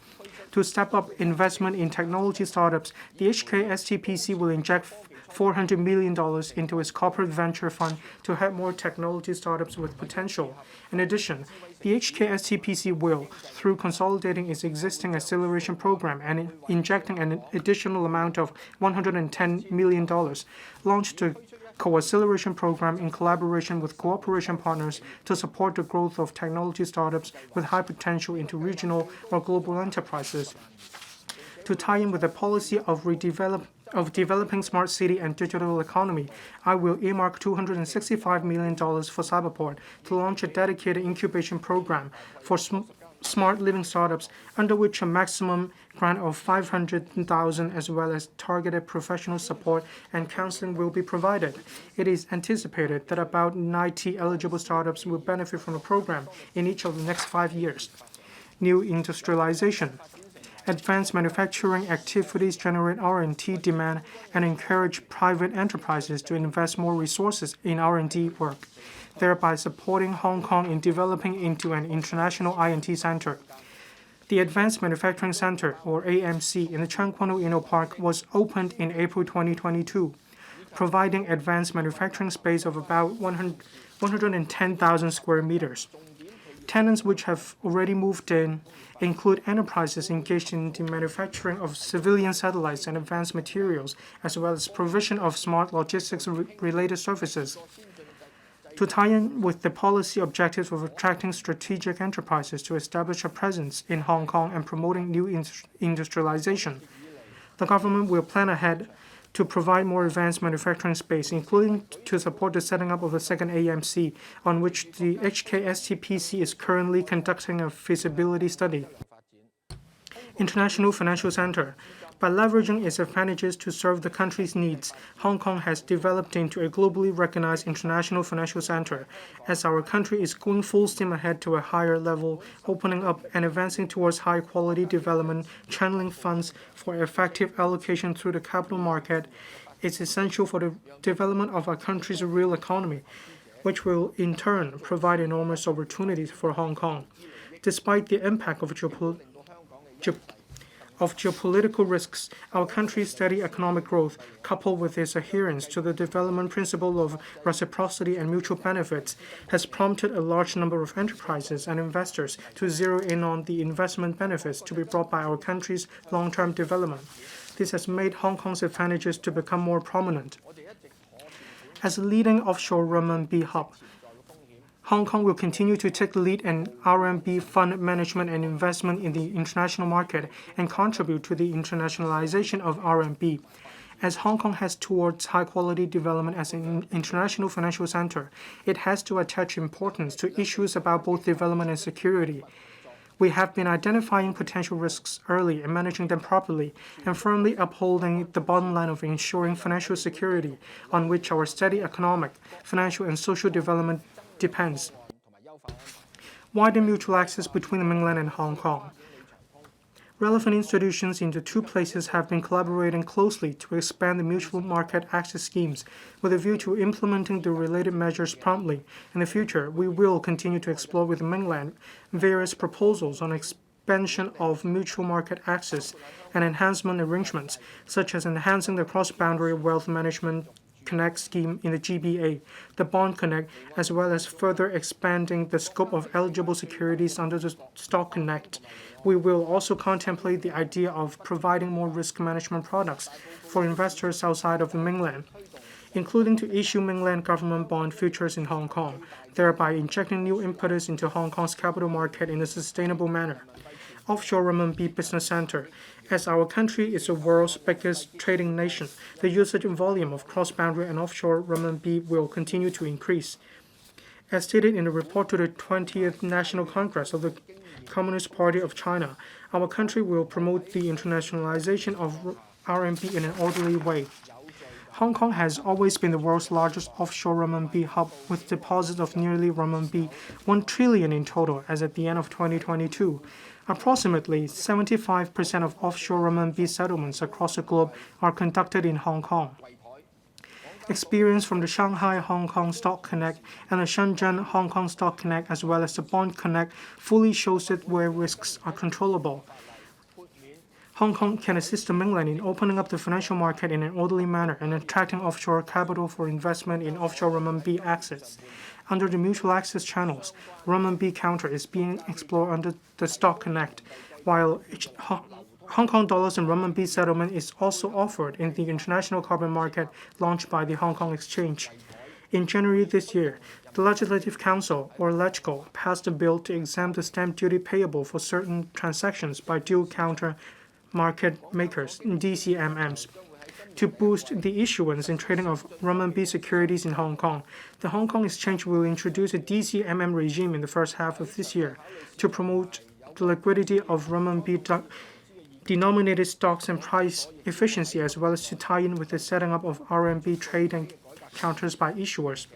To step up investment in technology startups, the HKSTPC will inject $400 million into its corporate venture fund to help more technology startups with potential. In addition, the HKSTPC will, through consolidating its existing acceleration program and injecting an additional amount of $110 million, launch the co-acceleration program in collaboration with cooperation partners to support the growth of technology startups with high potential into regional or global enterprises. To tie in with the policy of developing smart city and digital economy, I will earmark $265 million for Cyberport to launch a dedicated incubation program for smart living startups, under which a maximum grant of $500,000 as well as targeted professional support and counseling will be provided. It is anticipated that about 90 eligible startups will benefit from the program in each of the next 5 years. New industrialization. Advanced manufacturing activities generate R&D demand and encourage private enterprises to invest more resources in R&D work, thereby supporting Hong Kong in developing into an international I&T center. The Advanced Manufacturing Center, or AMC, in the Tseung Kwan O Inno Park was opened in April 2022, providing advanced manufacturing space of about 110,000 square meters. Tenants which have already moved in include enterprises engaged in the manufacturing of civilian satellites and advanced materials, as well as provision of smart logistics-related services. To tie in with the policy objectives of attracting strategic enterprises to establish a presence in Hong Kong and promoting new industrialization, the government will plan ahead to provide more advanced manufacturing space, including to support the setting up of a second AMC, on which the HKSTPC is currently conducting a feasibility study. International Financial Center. By leveraging its advantages to serve the country's needs, Hong Kong has developed into a globally recognized international financial center. As our country is going full steam ahead to a higher level, opening up and advancing towards high-quality development, channeling funds for effective allocation through the capital market, it's essential for the development of our country's real economy, which will in turn provide enormous opportunities for Hong Kong. Despite the impact of geopolitical risks, our country's steady economic growth, coupled with its adherence to the development principle of reciprocity and mutual benefits, has prompted a large number of enterprises and investors to zero in on the investment benefits to be brought by our country's long-term development. This has made Hong Kong's advantages to become more prominent. As a leading offshore renminbi hub, Hong Kong will continue to take the lead in RMB fund management and investment in the international market and contribute to the internationalization of RMB. As Hong Kong heads towards high-quality development as an international financial center, it has to attach importance to issues about both development and security. We have been identifying potential risks early and managing them properly, and firmly upholding the bottom line of ensuring financial security, on which our steady economic, financial, and social development depends. Widen mutual access between the mainland and Hong Kong. Relevant institutions in the two places have been collaborating closely to expand the mutual market access schemes with a view to implementing the related measures promptly. In the future, we will continue to explore with the mainland various proposals on expansion of mutual market access and enhancement arrangements, such as enhancing the cross-boundary wealth management Connect scheme in the GBA, the Bond Connect, as well as further expanding the scope of eligible securities under the Stock Connect. We will also contemplate the idea of providing more risk management products for investors outside of the mainland, including to issue mainland government bond futures in Hong Kong, thereby injecting new impetus into Hong Kong's capital market in a sustainable manner. Offshore renminbi business center. As our country is the world's biggest trading nation, the usage and volume of cross-boundary and offshore renminbi will continue to increase. As stated in the report to the 20th National Congress of the Communist Party of China, our country will promote the internationalization of RMB in an orderly way. Hong Kong has always been the world's largest offshore renminbi hub with deposits of nearly renminbi 1 trillion in total as at the end of 2022. Approximately 75% of offshore renminbi settlements across the globe are conducted in Hong Kong. Experience from the Shanghai Hong Kong Stock Connect and the Shenzhen Hong Kong Stock Connect, as well as the Bond Connect, fully shows that where risks are controllable, Hong Kong can assist the mainland in opening up the financial market in an orderly manner and attracting offshore capital for investment in offshore renminbi assets. Under the mutual access channels, renminbi counter is being explored under the Stock Connect, while Hong Kong dollars and renminbi settlement is also offered in the international carbon market launched by the Hong Kong Exchange. In January this year, the Legislative Council, or LegCo, passed a bill to exempt the stamp duty payable for certain transactions by dual counter market makers, DCMMs, to boost the issuance and trading of renminbi securities in Hong Kong. The Hong Kong Exchange will introduce a DCMM regime in the first half of this year to promote the liquidity of renminbi denominated stocks and price efficiency, as well as to tie in with the setting up of RMB trading counters by issuers.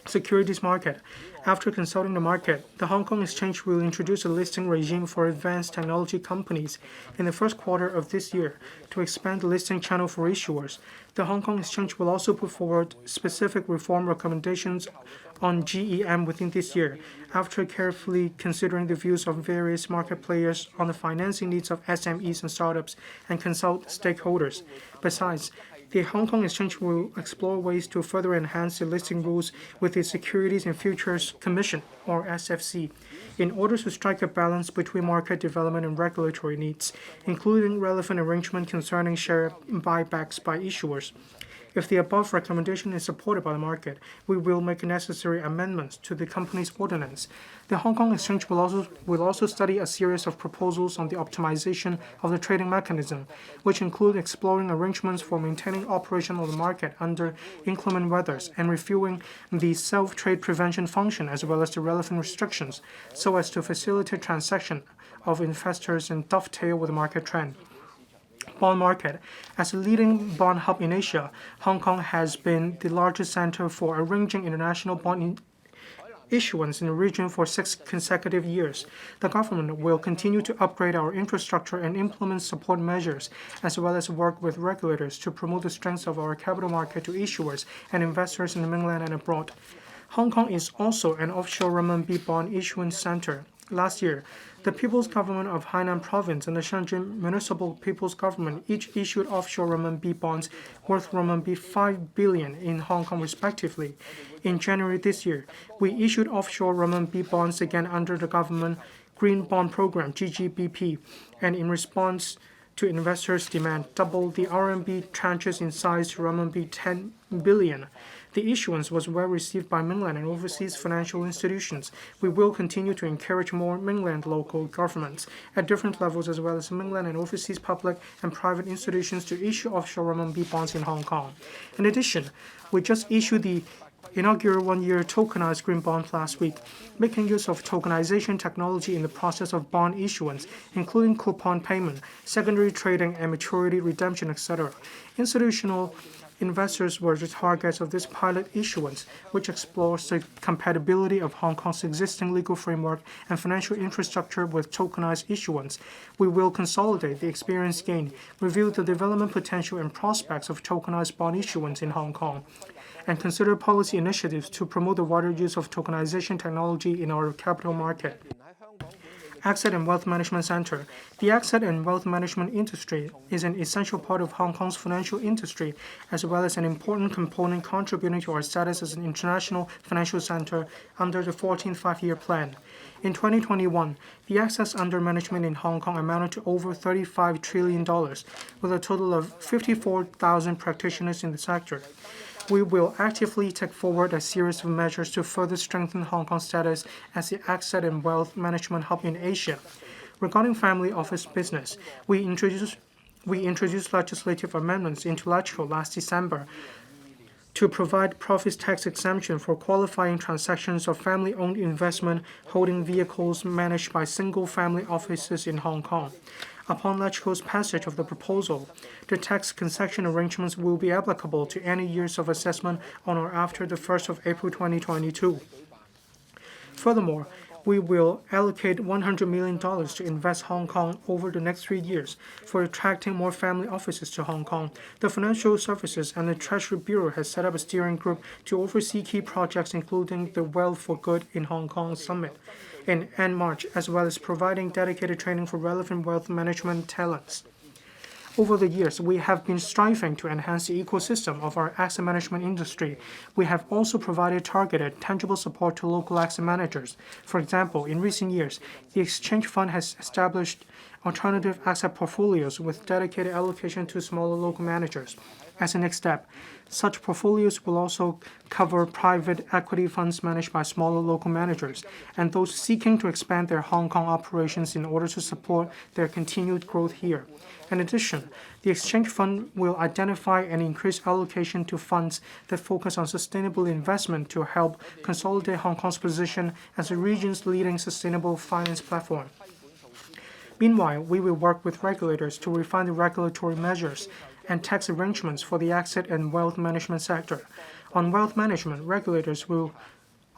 Securities market. After consulting the market, the Hong Kong Exchange will introduce a listing regime for advanced technology companies in the first quarter of this year to expand the listing channel for issuers. The Hong Kong Exchange will also put forward specific reform recommendations on GEM within this year, after carefully considering the views of various market players on the financing needs of SMEs and startups and consult stakeholders. Besides, the Hong Kong Exchange will explore ways to further enhance the listing rules with the Securities and Futures Commission, or SFC, in order to strike a balance between market development and regulatory needs, including relevant arrangement concerning share buybacks by issuers. If the above recommendation is supported by the market, we will make necessary amendments to the company's ordinance. The Hong Kong Exchange will also study a series of proposals on the optimization of the trading mechanism, which include exploring arrangements for maintaining operation of the market under inclement weathers and reviewing the self-trade prevention function as well as the relevant restrictions, so as to facilitate transaction of investors and dovetail with the market trend. Bond market. As a leading bond hub in Asia, Hong Kong has been the largest center for arranging international bond issuance in the region for 6 consecutive years. The government will continue to upgrade our infrastructure and implement support measures, as well as work with regulators to promote the strengths of our capital market to issuers and investors in the mainland and abroad. Hong Kong is also an offshore renminbi bond issuance center. Last year, the People's Government of Hainan Province and the Shenzhen Municipal People's Government each issued offshore renminbi bonds worth renminbi 5 billion in Hong Kong respectively. In January this year, we issued offshore renminbi bonds again under the government Green Bond Program, GGBP, and in response to investors' demand, doubled the RMB tranches in size to renminbi 10 billion. The issuance was well received by mainland and overseas financial institutions. We will continue to encourage more mainland local governments at different levels, as well as mainland and overseas public and private institutions, to issue offshore renminbi bonds in Hong Kong. In addition, we just issued the inaugural one-year tokenized green bond last week, making use of tokenization technology in the process of bond issuance, including coupon payment, secondary trading, and maturity redemption, etc. Institutional investors were the targets of this pilot issuance, which explores the compatibility of Hong Kong's existing legal framework and financial infrastructure with tokenized issuance. We will consolidate the experience gained, review the development potential and prospects of tokenized bond issuance in Hong Kong, and consider policy initiatives to promote the wider use of tokenization technology in our capital market. Asset and Wealth Management Center. The asset and wealth management industry is an essential part of Hong Kong's financial industry, as well as an important component contributing to our status as an international financial center under the 14th Five-Year Plan. In 2021, the assets under management in Hong Kong amounted to over $35 trillion, with a total of 54,000 practitioners in the sector. We will actively take forward a series of measures to further strengthen Hong Kong's status as the asset and wealth management hub in Asia. Regarding family office business, we introduced legislative amendments into LegCo last December to provide profits tax exemption for qualifying transactions of family-owned investment holding vehicles managed by single-family offices in Hong Kong. Upon LegCo's passage of the proposal, the tax concession arrangements will be applicable to any years of assessment on or after the 1st of April 2022. Furthermore, we will allocate $100 million to invest Hong Kong over the next 3 years for attracting more family offices to Hong Kong. The Financial Services and the Treasury Bureau has set up a steering group to oversee key projects including the Wealth for Good in Hong Kong Summit in end March, as well as providing dedicated training for relevant wealth management talents. Over the years, we have been striving to enhance the ecosystem of our asset management industry. We have also provided targeted, tangible support to local asset managers. For example, in recent years, the Exchange Fund has established alternative asset portfolios with dedicated allocation to smaller local managers. As a next step, such portfolios will also cover private equity funds managed by smaller local managers and those seeking to expand their Hong Kong operations in order to support their continued growth here. In addition, the Exchange Fund will identify and increase allocation to funds that focus on sustainable investment to help consolidate Hong Kong's position as the region's leading sustainable finance platform. Meanwhile, we will work with regulators to refine the regulatory measures and tax arrangements for the asset and wealth management sector. On wealth management, regulators will,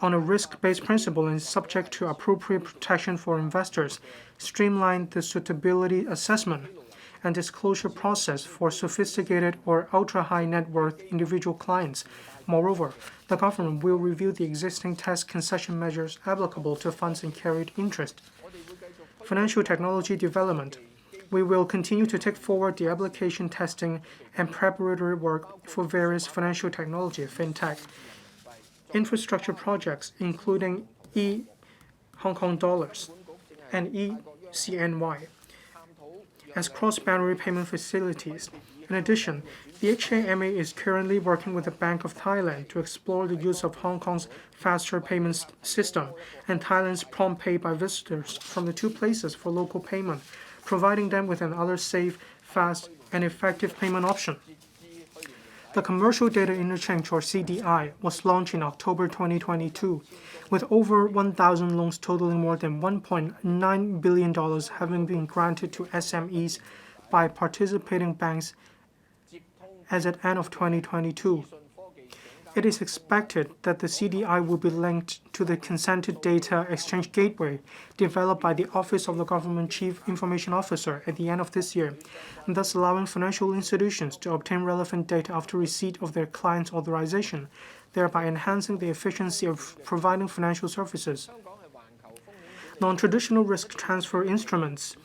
on a risk-based principle and subject to appropriate protection for investors, streamline the suitability assessment and disclosure process for sophisticated or ultra-high net worth individual clients. Moreover, the government will review the existing tax concession measures applicable to funds in carried interest. Financial technology development. We will continue to take forward the application testing and preparatory work for various financial technology (fintech) infrastructure projects, including e-Hong Kong dollars and e-CNY as cross-boundary payment facilities. In addition, the HKMA is currently working with the Bank of Thailand to explore the use of Hong Kong's faster payments system and Thailand's prompt pay by visitors from the two places for local payment, providing them with another safe, fast, and effective payment option. The Commercial Data Interchange, or CDI, was launched in October 2022, with over 1,000 loans totaling more than $1.9 billion having been granted to SMEs by participating banks as at end of 2022. It is expected that the CDI will be linked to the Consented Data Exchange Gateway developed by the Office of the Government Chief Information Officer at the end of this year, thus allowing financial institutions to obtain relevant data after receipt of their client's authorization, thereby enhancing the efficiency of providing financial services. Non-traditional risk transfer instruments.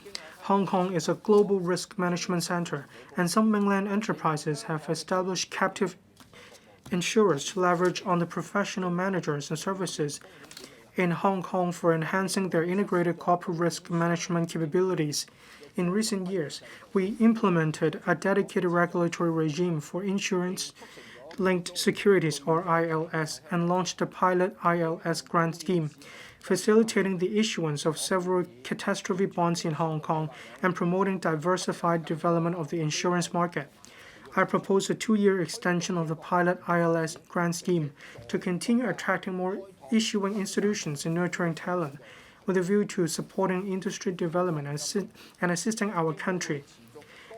Hong Kong is a global risk management center, and some mainland enterprises have established captive insurers to leverage on the professional managers and services in Hong Kong for enhancing their integrated corporate risk management capabilities. In recent years, we implemented a dedicated regulatory regime for insurance-linked securities, or ILS, and launched the pilot ILS grant scheme, facilitating the issuance of several catastrophe bonds in Hong Kong and promoting diversified development of the insurance market. I propose a 2-year extension of the pilot ILS grant scheme to continue attracting more issuing institutions and nurturing talent, with a view to supporting industry development and assisting our country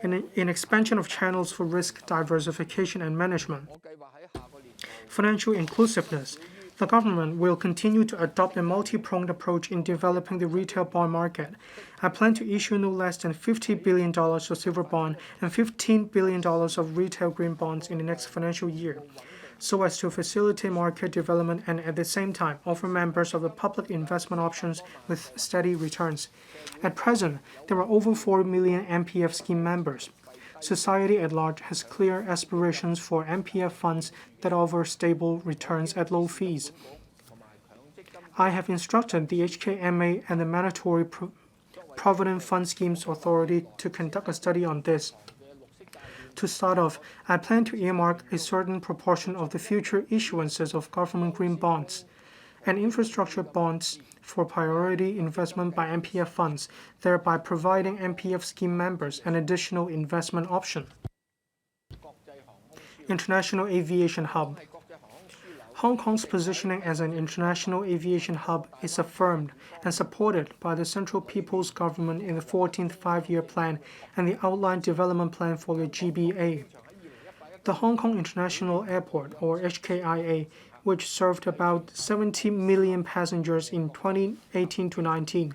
in expansion of channels for risk diversification and management. Financial inclusiveness. The government will continue to adopt a multi-pronged approach in developing the retail bond market. I plan to issue no less than $50 billion of silver bond and $15 billion of retail green bonds in the next financial year, so as to facilitate market development and at the same time offer members of the public investment options with steady returns. At present, there are over 4 million MPF scheme members. Society at large has clear aspirations for MPF funds that offer stable returns at low fees. I have instructed the HKMA and the Mandatory Provident Fund Schemes Authority to conduct a study on this. To start off, I plan to earmark a certain proportion of the future issuances of government green bonds and infrastructure bonds for priority investment by MPF funds, thereby providing MPF scheme members an additional investment option. International Aviation Hub. Hong Kong's positioning as an international aviation hub is affirmed and supported by the Central People's Government in the 14th Five-Year Plan and the Outline Development Plan for the GBA. The Hong Kong International Airport, or HKIA, which served about 70 million passengers in 2018-19,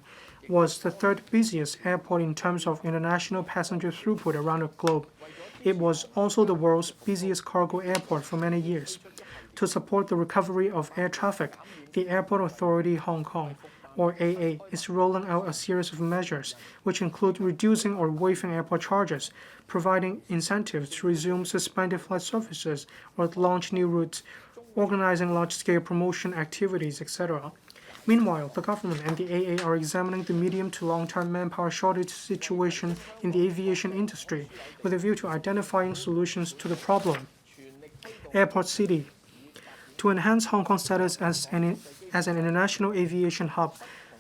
was the third busiest airport in terms of international passenger throughput around the globe. It was also the world's busiest cargo airport for many years. To support the recovery of air traffic, the Airport Authority Hong Kong, or AA, is rolling out a series of measures, which include reducing or waiving airport charges, providing incentives to resume suspended flight services or launch new routes, organizing large-scale promotion activities, etc. Meanwhile, the government and the AA are examining the medium to long-term manpower shortage situation in the aviation industry with a view to identifying solutions to the problem. Airport City. To enhance Hong Kong's status as an international aviation hub,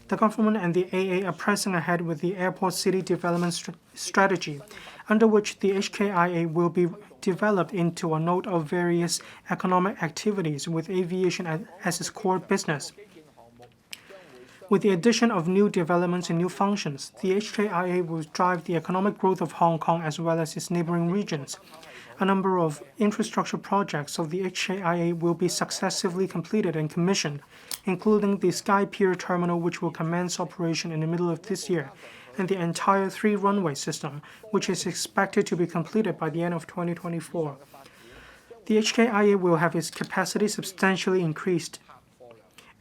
the government and the AA are pressing ahead with the Airport City Development Strategy, under which the HKIA will be developed into a node of various economic activities with aviation as its core business. With the addition of new developments and new functions, the HKIA will drive the economic growth of Hong Kong as well as its neighboring regions. A number of infrastructure projects of the HKIA will be successively completed and commissioned, including the Sky Pier Terminal, which will commence operation in the middle of this year, and the entire three-runway system, which is expected to be completed by the end of 2024. The HKIA will have its capacity substantially increased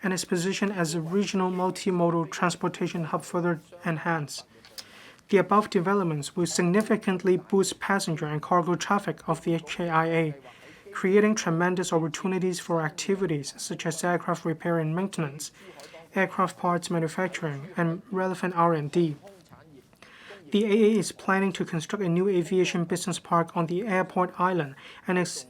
and its position as a regional multimodal transportation hub further enhanced. The above developments will significantly boost passenger and cargo traffic of the HKIA, creating tremendous opportunities for activities such as aircraft repair and maintenance, aircraft parts manufacturing, and relevant R&D. The AA is planning to construct a new aviation business park on the airport island and is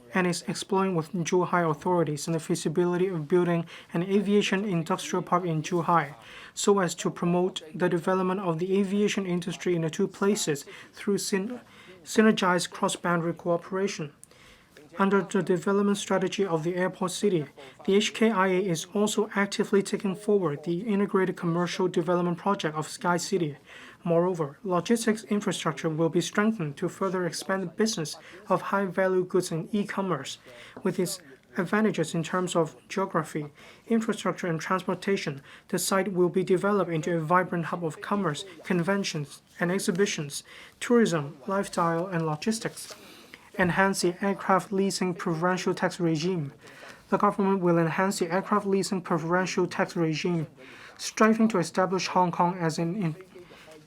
exploring with Zhuhai authorities the feasibility of building an aviation industrial park in Zhuhai, so as to promote the development of the aviation industry in the two places through synergized cross-boundary cooperation. Under the development strategy of the Airport City, the HKIA is also actively taking forward the integrated commercial development project of Sky City. Moreover, logistics infrastructure will be strengthened to further expand the business of high-value goods and e-commerce. With its advantages in terms of geography, infrastructure, and transportation, the site will be developed into a vibrant hub of commerce, conventions and exhibitions, tourism, lifestyle, and logistics. Enhance the aircraft leasing preferential tax regime. The government will enhance the aircraft leasing preferential tax regime, striving to establish Hong Kong as an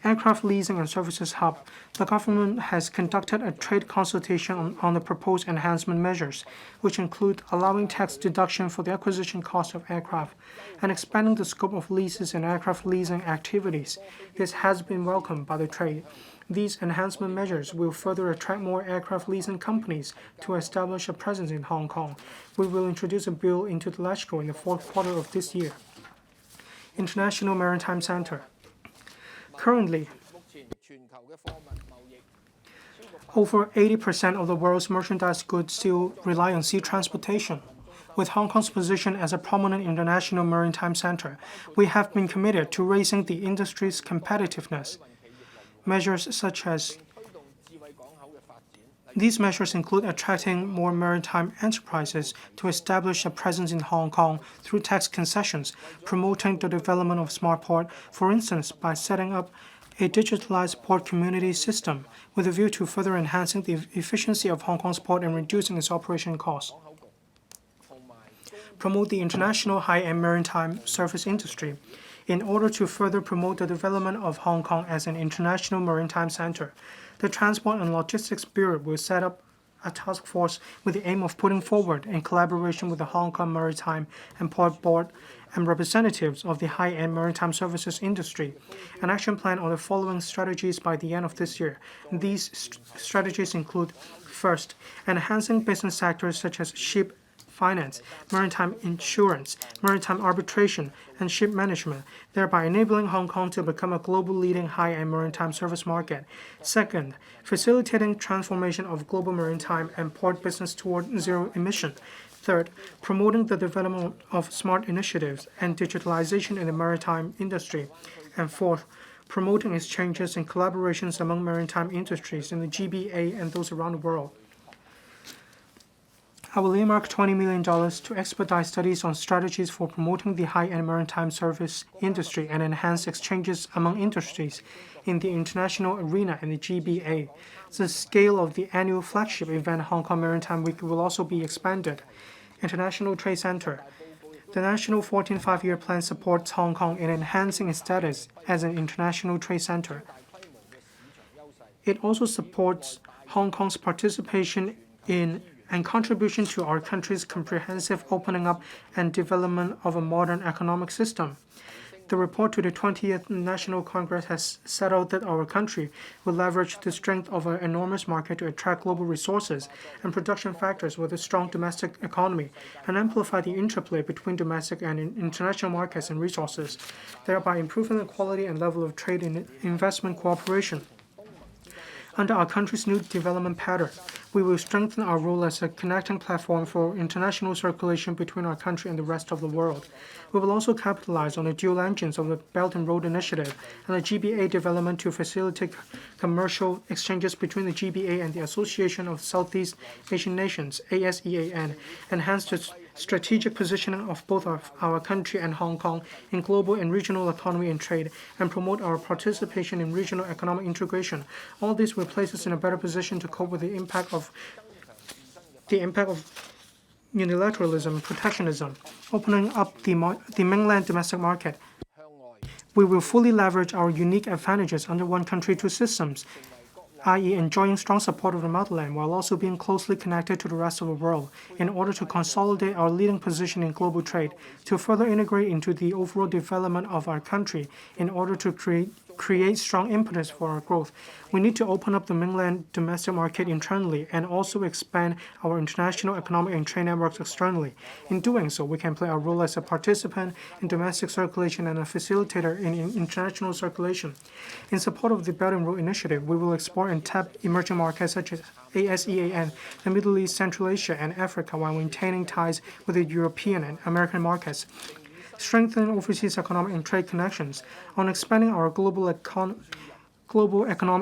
aircraft leasing and services hub. The government has conducted a trade consultation on the proposed enhancement measures, which include allowing tax deduction for the acquisition cost of aircraft and expanding the scope of leases and aircraft leasing activities. This has been welcomed by the trade. These enhancement measures will further attract more aircraft leasing companies to establish a presence in Hong Kong. We will introduce a bill into the LegCo in the fourth quarter of this year. International Maritime Center. Currently, over 80% of the world's merchandise goods still rely on sea transportation. With Hong Kong's position as a prominent international maritime center, we have been committed to raising the industry's competitiveness. These measures include attracting more maritime enterprises to establish a presence in Hong Kong through tax concessions, promoting the development of smart port, for instance, by setting up a digitalized port community system with a view to further enhancing the efficiency of Hong Kong's port and reducing its operation costs. Promote the international high-end maritime service industry. In order to further promote the development of Hong Kong as an international maritime center, the Transport and Logistics Bureau will set up a task force with the aim of putting forward, in collaboration with the Hong Kong Maritime and Port Board and representatives of the high-end maritime services industry, an action plan on the following strategies by the end of this year. These strategies include, first, enhancing business sectors such as ship finance, maritime insurance, maritime arbitration, and ship management, thereby enabling Hong Kong to become a global leading high-end maritime service market. Second, facilitating transformation of global maritime and port business toward zero emission. Third, promoting the development of smart initiatives and digitalization in the maritime industry. And fourth, promoting exchanges and collaborations among maritime industries in the GBA and those around the world. I will earmark $20 million to expedite studies on strategies for promoting the high-end maritime service industry and enhance exchanges among industries in the international arena and the GBA. The scale of the annual flagship event, Hong Kong Maritime Week, will also be expanded. International Trade Center. The National 14th Five-Year Plan supports Hong Kong in enhancing its status as an international trade center. It also supports Hong Kong's participation in and contribution to our country's comprehensive opening up and development of a modern economic system. The report to the 20th National Congress has set out that our country will leverage the strength of our enormous market to attract global resources and production factors with a strong domestic economy and amplify the interplay between domestic and international markets and resources, thereby improving the quality and level of trade and investment cooperation. Under our country's new development pattern, we will strengthen our role as a connecting platform for international circulation between our country and the rest of the world. We will also capitalize on the dual engines of the Belt and Road Initiative and the GBA development to facilitate commercial exchanges between the GBA and the Association of Southeast Asian Nations, ASEAN, enhance the strategic positioning of both our country and Hong Kong in global and regional economy and trade, and promote our participation in regional economic integration. All this will place us in a better position to cope with the impact of unilateralism, protectionism, opening up the mainland domestic market. We will fully leverage our unique advantages under one country, two systems, i.e. enjoying strong support of the motherland while also being closely connected to the rest of the world in order to consolidate our leading position in global trade, to further integrate into the overall development of our country in order to create strong impetus for our growth. We need to open up the mainland domestic market internally and also expand our international economic and trade networks externally. In doing so, we can play our role as a participant in domestic circulation and a facilitator in international circulation. In support of the Belt and Road Initiative, we will explore and tap emerging markets such as ASEAN, the Middle East, Central Asia, and Africa while maintaining ties with the European and American markets. Strengthen overseas economic and trade connections. On expanding our global economic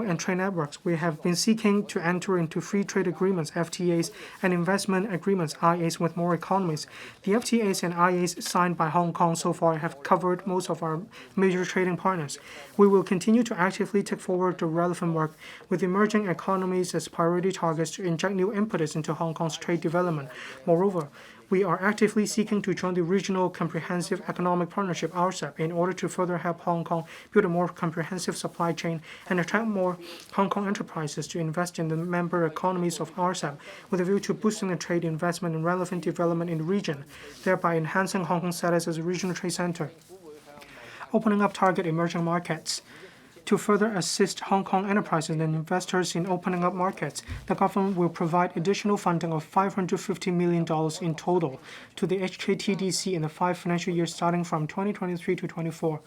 and trade networks, we have been seeking to enter into free trade agreements, FTAs, and investment agreements, IAs, with more economies. The FTAs and IAs signed by Hong Kong so far have covered most of our major trading partners. We will continue to actively take forward the relevant work with emerging economies as priority targets to inject new impetus into Hong Kong's trade development. Moreover, we are actively seeking to join the Regional Comprehensive Economic Partnership, RCEP, in order to further help Hong Kong build a more comprehensive supply chain and attract more Hong Kong enterprises to invest in the member economies of RCEP, with a view to boosting the trade, investment, and relevant development in the region, thereby enhancing Hong Kong's status as a regional trade center. Opening up target emerging markets. To further assist Hong Kong enterprises and investors in opening up markets, the government will provide additional funding of $550 million in total to the HKTDC in the 5 financial years starting from 2023 to 24.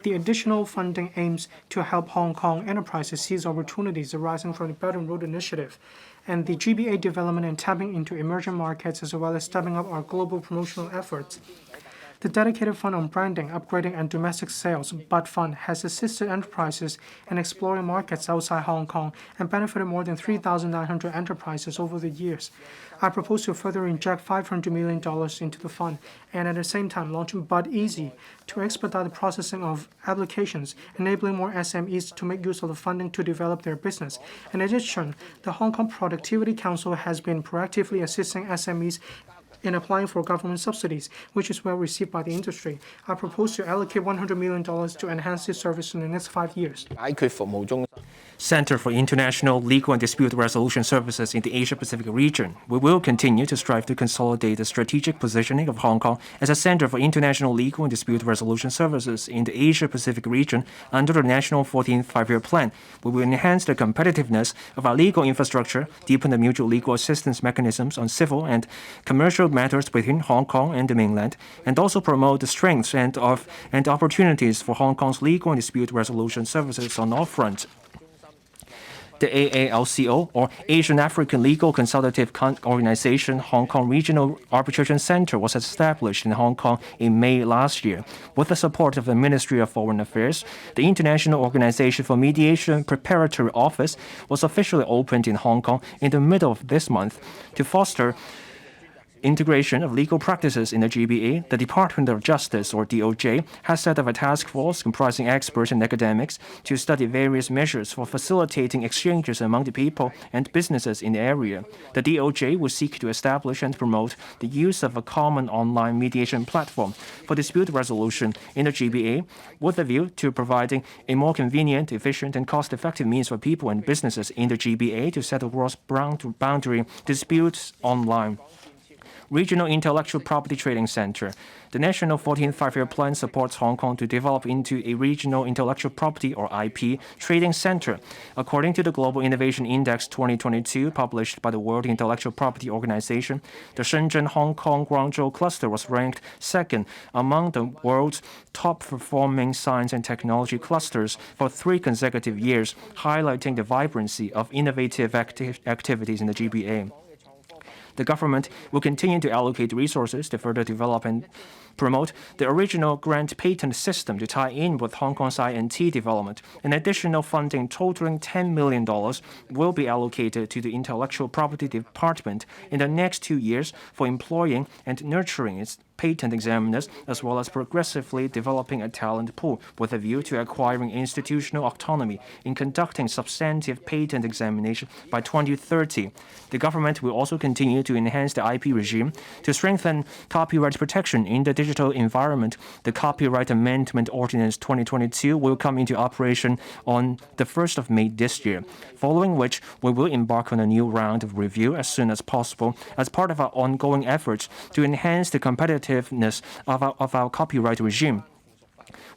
The additional funding aims to help Hong Kong enterprises seize opportunities arising from the Belt and Road Initiative and the GBA development and tapping into emerging markets, as well as stepping up our global promotional efforts. The dedicated fund on branding, upgrading, and domestic sales, BUD Fund, has assisted enterprises in exploring markets outside Hong Kong and benefited more than 3,900 enterprises over the years. I propose to further inject $500 million into the fund and at the same time launch BUD Easy to expedite the processing of applications, enabling more SMEs to make use of the funding to develop their business. In addition, the Hong Kong Productivity Council has been proactively assisting SMEs in applying for government subsidies, which is well received by the industry. I propose to allocate $100 million to enhance this service in the next 5 years. Center for International Legal and Dispute Resolution Services in the Asia-Pacific region. We will continue to strive to consolidate the strategic positioning of Hong Kong as a center for international legal and dispute resolution services in the Asia-Pacific region under the National 14th Five-Year Plan. We will enhance the competitiveness of our legal infrastructure, deepen the mutual legal assistance mechanisms on civil and commercial matters between Hong Kong and the mainland, and also promote the strengths and opportunities for Hong Kong's legal and dispute resolution services on all fronts. The AALCO, or Asian African Legal Consultative Organization Hong Kong Regional Arbitration Center, was established in Hong Kong in May last year. With the support of the Ministry of Foreign Affairs, the International Organization for Mediation Preparatory Office was officially opened in Hong Kong in the middle of this month to foster integration of legal practices in the GBA. The Department of Justice, or DOJ, has set up a task force comprising experts and academics to study various measures for facilitating exchanges among the people and businesses in the area. The DOJ will seek to establish and promote the use of a common online mediation platform for dispute resolution in the GBA, with a view to providing a more convenient, efficient, and cost-effective means for people and businesses in the GBA to settle cross-boundary disputes online. Regional Intellectual Property Trading Center. The National 14th Five-Year Plan supports Hong Kong to develop into a regional intellectual property, or IP, trading center. According to the Global Innovation Index 2022, published by the World Intellectual Property Organization, the Shenzhen-Hong Kong-Guangzhou cluster was ranked second among the world's top-performing science and technology clusters for 3 consecutive years, highlighting the vibrancy of innovative activities in the GBA. The government will continue to allocate resources to further develop and promote the original grant patent system to tie in with Hong Kong's INT development. An additional funding totaling $10 million will be allocated to the Intellectual Property Department in the next 2 years for employing and nurturing its patent examiners, as well as progressively developing a talent pool with a view to acquiring institutional autonomy in conducting substantive patent examination by 2030. The government will also continue to enhance the IP regime to strengthen copyright protection in the digital environment. The Copyright Amendment Ordinance 2022 will come into operation on the 1st of May this year, following which we will embark on a new round of review as soon as possible as part of our ongoing efforts to enhance the competitiveness of our copyright regime.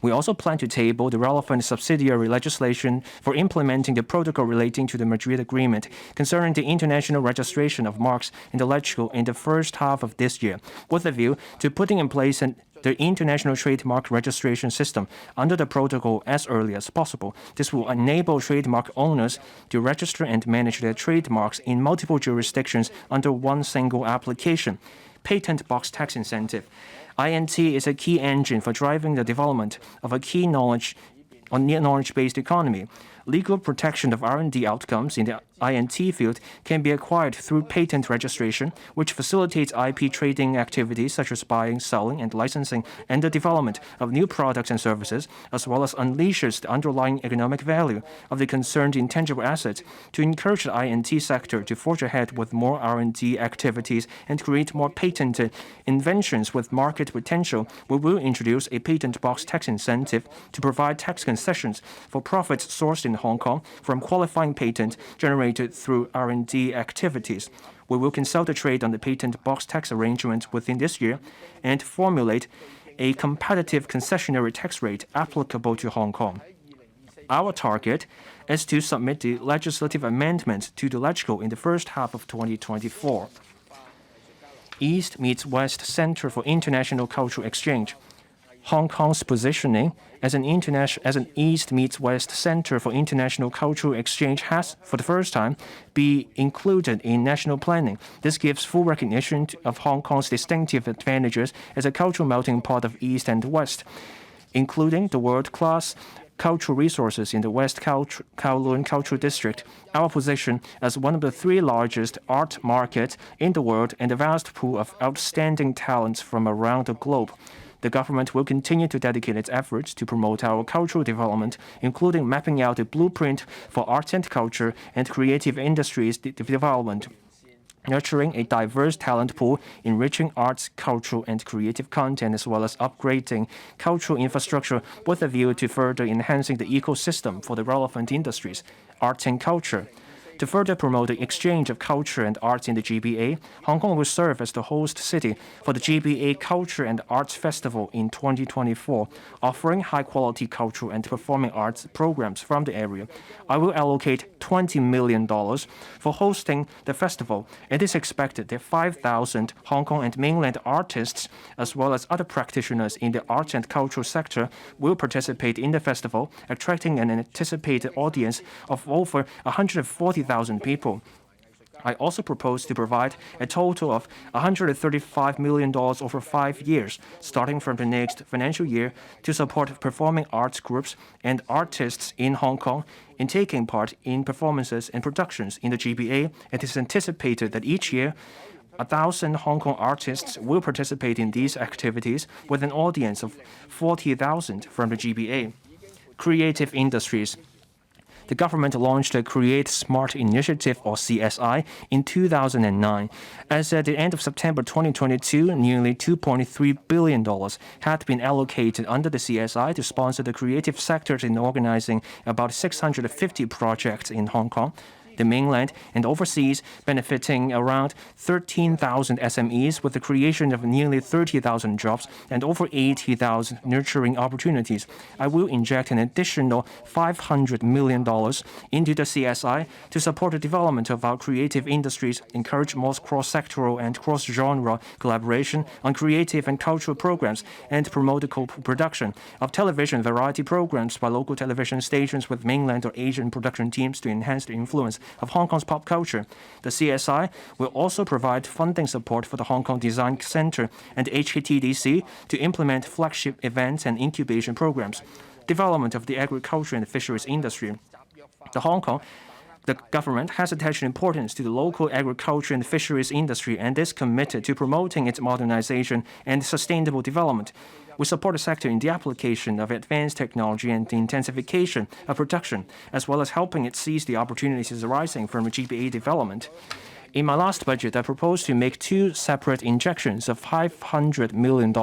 We also plan to table the relevant subsidiary legislation for implementing the protocol relating to the Madrid Agreement concerning the international registration of marks in the legislature in the first half of this year, with a view to putting in place the international trademark registration system under the protocol as early as possible. This will enable trademark owners to register and manage their trademarks in multiple jurisdictions under one single application. Patent box tax incentive. INT is a key engine for driving the development of a key knowledge-based economy. Legal protection of R&D outcomes in the INT field can be acquired through patent registration, which facilitates IP trading activities such as buying, selling, and licensing, and the development of new products and services, as well as unleashes the underlying economic value of the concerned intangible assets to encourage the INT sector to forge ahead with more R&D activities and create more patented inventions with market potential. We will introduce a patent box tax incentive to provide tax concessions for profits sourced in Hong Kong from qualifying patents generated through R&D activities. We will consult the trade on the patent box tax arrangement within this year and formulate a competitive concessionary tax rate applicable to Hong Kong. Our target is to submit the legislative amendment to the legislature in the first half of 2024. East meets West Center for International Cultural Exchange. Hong Kong's positioning as an East meets West Center for International Cultural Exchange has, for the first time, been included in national planning. This gives full recognition of Hong Kong's distinctive advantages as a cultural melting pot of East and West, including the world-class cultural resources in the West Kowloon Cultural District, our position as one of the 3 largest art markets in the world, and a vast pool of outstanding talents from around the globe. The government will continue to dedicate its efforts to promote our cultural development, including mapping out a blueprint for arts and culture and creative industries development, nurturing a diverse talent pool, enriching arts, cultural, and creative content, as well as upgrading cultural infrastructure with a view to further enhancing the ecosystem for the relevant industries, arts and culture. To further promote the exchange of culture and arts in the GBA, Hong Kong will serve as the host city for the GBA Culture and Arts Festival in 2024, offering high-quality cultural and performing arts programs from the area. I will allocate $20 million for hosting the festival. It is expected that 5,000 Hong Kong and mainland artists, as well as other practitioners in the arts and cultural sector, will participate in the festival, attracting an anticipated audience of over 140,000 people. I also propose to provide a total of $135 million over 5 years, starting from the next financial year, to support performing arts groups and artists in Hong Kong in taking part in performances and productions in the GBA. It is anticipated that each year, 1,000 Hong Kong artists will participate in these activities with an audience of 40,000 from the GBA. Creative industries. The government launched the Create Smart Initiative, or CSI, in 2009. As at the end of September 2022, nearly $2.3 billion had been allocated under the CSI to sponsor the creative sectors in organizing about 650 projects in Hong Kong, the mainland, and overseas, benefiting around 13,000 SMEs with the creation of nearly 30,000 jobs and over 80,000 nurturing opportunities. I will inject an additional $500 million into the CSI to support the development of our creative industries, encourage more cross-sectoral and cross-genre collaboration on creative and cultural programs, and promote the co-production of television variety programs by local television stations with mainland or Asian production teams to enhance the influence of Hong Kong's pop culture. The CSI will also provide funding support for the Hong Kong Design Center and HKTDC to implement flagship events and incubation programs. Development of the agriculture and fisheries industry. The government has attached importance to the local agriculture and fisheries industry and is committed to promoting its modernization and sustainable development. We support the sector in the application of advanced technology and the intensification of production, as well as helping it seize the opportunities arising from GBA development. In my last budget, I proposed to make 2 separate injections of $500 million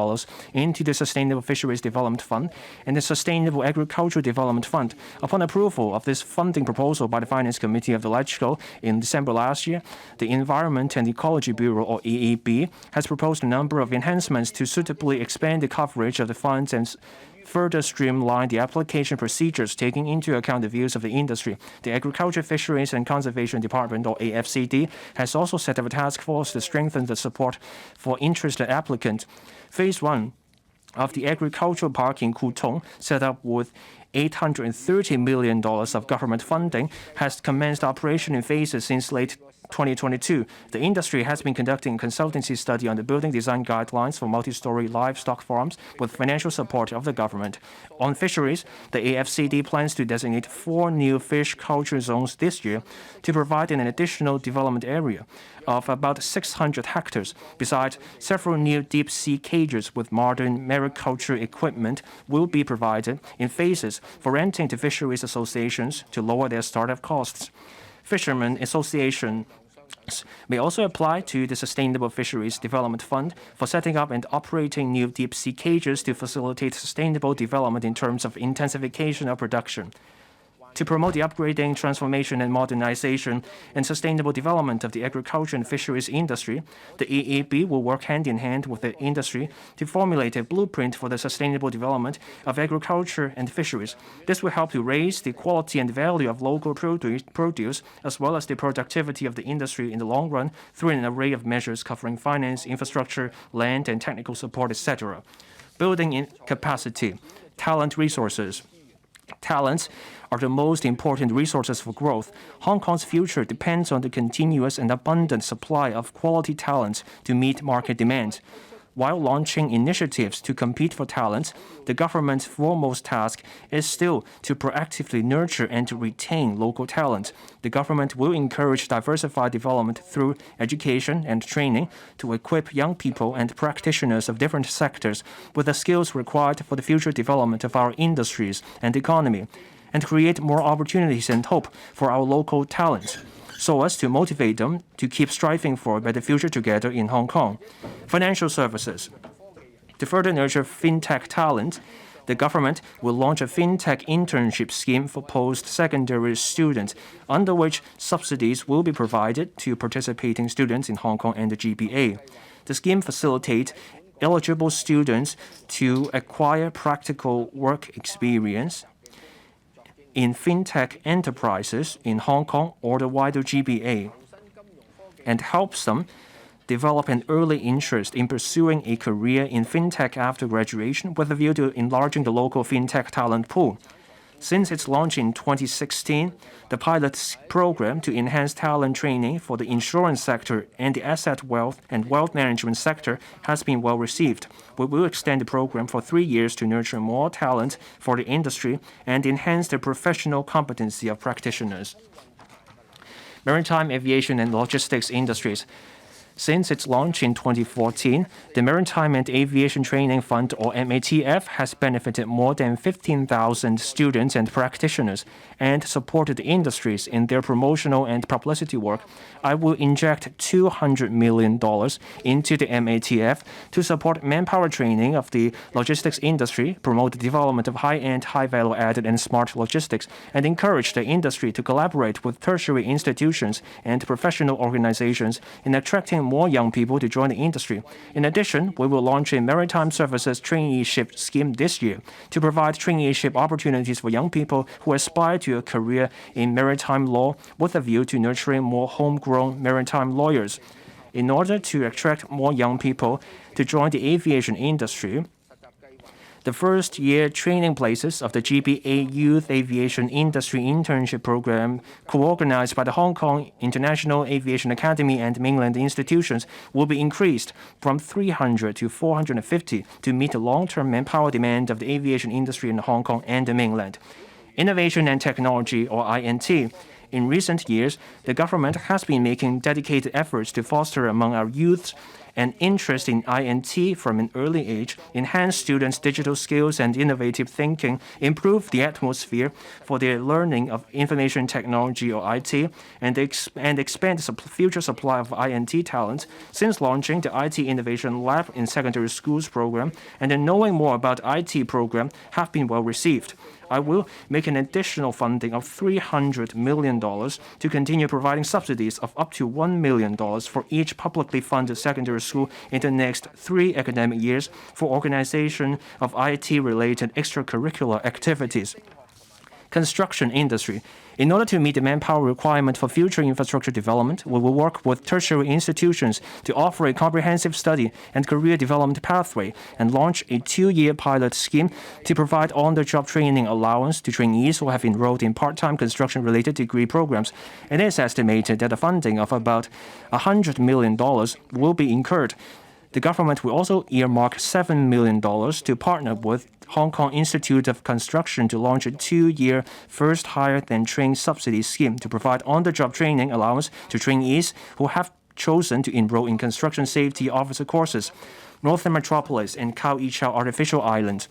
into the Sustainable Fisheries Development Fund and the Sustainable Agricultural Development Fund. Upon approval of this funding proposal by the Finance Committee of the LegCo in December last year, the Environment and Ecology Bureau, or EEB, has proposed a number of enhancements to suitably expand the coverage of the funds and further streamline the application procedures, taking into account the views of the industry. The Agriculture, Fisheries and Conservation Department, or AFCD, has also set up a task force to strengthen the support for interested applicants. Phase 1 of the agricultural park in Kutong, set up with $830 million of government funding, has commenced operation in phases since late 2022. The industry has been conducting a consultancy study on the building design guidelines for multi-story livestock farms with financial support of the government. On fisheries, the AFCD plans to designate 4 new fish culture zones this year to provide an additional development area of about 600 hectares. Besides, several new deep-sea cages with modern mariculture equipment will be provided in phases for renting to fisheries associations to lower their startup costs. Fishermen associations may also apply to the Sustainable Fisheries Development Fund for setting up and operating new deep-sea cages to facilitate sustainable development in terms of intensification of production. To promote the upgrading, transformation, and modernization and sustainable development of the agriculture and fisheries industry, the EEB will work hand in hand with the industry to formulate a blueprint for the sustainable development of agriculture and fisheries. This will help to raise the quality and value of local produce, as well as the productivity of the industry in the long run through an array of measures covering finance, infrastructure, land, and technical support, etc. Building in capacity, talent resources. Talents are the most important resources for growth. Hong Kong's future depends on the continuous and abundant supply of quality talents to meet market demands. While launching initiatives to compete for talents, the government's foremost task is still to proactively nurture and to retain local talent. The government will encourage diversified development through education and training to equip young people and practitioners of different sectors with the skills required for the future development of our industries and economy, and create more opportunities and hope for our local talents, so as to motivate them to keep striving for a better future together in Hong Kong. Financial services. To further nurture fintech talent, the government will launch a fintech internship scheme for post-secondary students, under which subsidies will be provided to participating students in Hong Kong and the GBA. The scheme facilitates eligible students to acquire practical work experience in fintech enterprises in Hong Kong or the wider GBA, and helps them develop an early interest in pursuing a career in fintech after graduation with a view to enlarging the local fintech talent pool. Since its launch in 2016, the pilot program to enhance talent training for the insurance sector and the asset wealth and wealth management sector has been well received. We will extend the program for 3 years to nurture more talent for the industry and enhance the professional competency of practitioners. Maritime, aviation, and logistics industries. Since its launch in 2014, the Maritime and Aviation Training Fund, or MATF, has benefited more than 15,000 students and practitioners and supported the industries in their promotional and publicity work. I will inject $200 million into the MATF to support manpower training of the logistics industry, promote the development of high-end, high-value added, and smart logistics, and encourage the industry to collaborate with tertiary institutions and professional organizations in attracting more young people to join the industry. In addition, we will launch a maritime services traineeship scheme this year to provide traineeship opportunities for young people who aspire to a career in maritime law with a view to nurturing more homegrown maritime lawyers. In order to attract more young people to join the aviation industry, the first-year training places of the GBA Youth Aviation Industry Internship Program, co-organized by the Hong Kong International Aviation Academy and mainland institutions, will be increased from 300 to 450 to meet the long-term manpower demand of the aviation industry in Hong Kong and the mainland. Innovation and Technology, or INT. In recent years, the government has been making dedicated efforts to foster among our youths an interest in INT from an early age, enhance students' digital skills and innovative thinking, improve the atmosphere for their learning of information technology or IT, and expand the future supply of INT talents. Since launching the IT Innovation Lab in secondary schools program and the Knowing More About IT program have been well received. I will make an additional funding of $300 million to continue providing subsidies of up to $1 million for each publicly funded secondary school in the next 3 academic years for organization of IT-related extracurricular activities. Construction industry. In order to meet the manpower requirement for future infrastructure development, we will work with tertiary institutions to offer a comprehensive study and career development pathway and launch a 2-year pilot scheme to provide on-the-job training allowance to trainees who have enrolled in part-time construction-related degree programs. It is estimated that the funding of about $100 million will be incurred. The government will also earmark $7 million to partner with Hong Kong Institute of Construction to launch a 2-year first hire then train subsidy scheme to provide on-the-job training allowance to trainees who have chosen to enroll in construction safety officer courses. Northern Metropolis and Kao Yichao Artificial Island.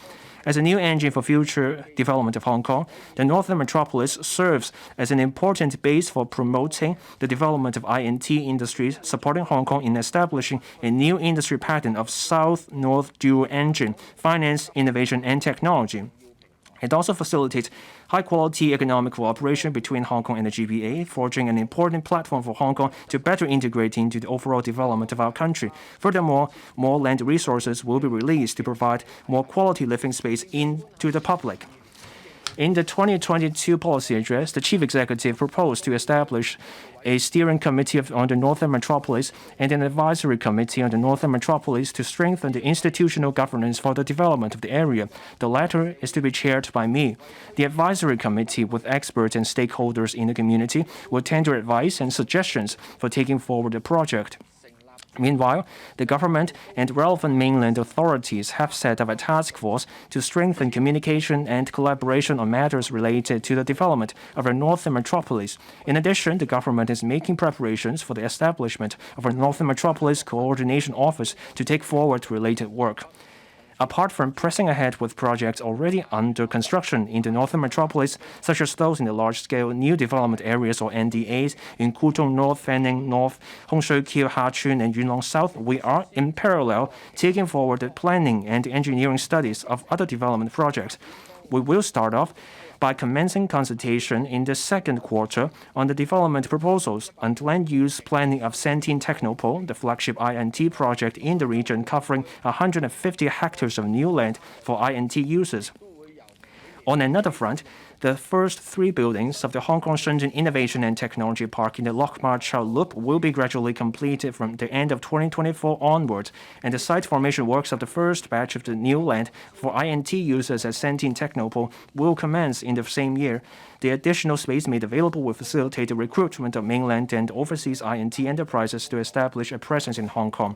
As a new engine for future development of Hong Kong, the Northern Metropolis serves as an important base for promoting the development of INT industries, supporting Hong Kong in establishing a new industry pattern of South-North dual engine, finance, innovation, and technology. It also facilitates high-quality economic cooperation between Hong Kong and the GBA, forging an important platform for Hong Kong to better integrate into the overall development of our country. Furthermore, more land resources will be released to provide more quality living space into the public. In the 2022 policy address, the chief executive proposed to establish a steering committee on the Northern Metropolis and an advisory committee on the Northern Metropolis to strengthen the institutional governance for the development of the area. The latter is to be chaired by me. The advisory committee, with experts and stakeholders in the community, will tender advice and suggestions for taking forward the project. Meanwhile, the government and relevant mainland authorities have set up a task force to strengthen communication and collaboration on matters related to the development of our Northern Metropolis. In addition, the government is making preparations for the establishment of a Northern Metropolis Coordination Office to take forward related work. Apart from pressing ahead with projects already under construction in the northern metropolis, such as those in the large-scale new development areas or NDAs in Kutong North, Fanning North, Hongshui-Kiu, Hachun, and Yunlong South, we are, in parallel, taking forward the planning and engineering studies of other development projects. We will start off by commencing consultation in the second quarter on the development proposals and land use planning of Santin Technopole, the flagship INT project in the region covering 150 hectares of new land for INT users. On another front, the first 3 buildings of the Hong Kong-Shenzhen Innovation and Technology Park in the Lok Ma Chau Loop will be gradually completed from the end of 2024 onwards, and the site formation works of the first batch of the new land for INT users at Santin Technopole will commence in the same year. The additional space made available will facilitate the recruitment of mainland and overseas INT enterprises to establish a presence in Hong Kong.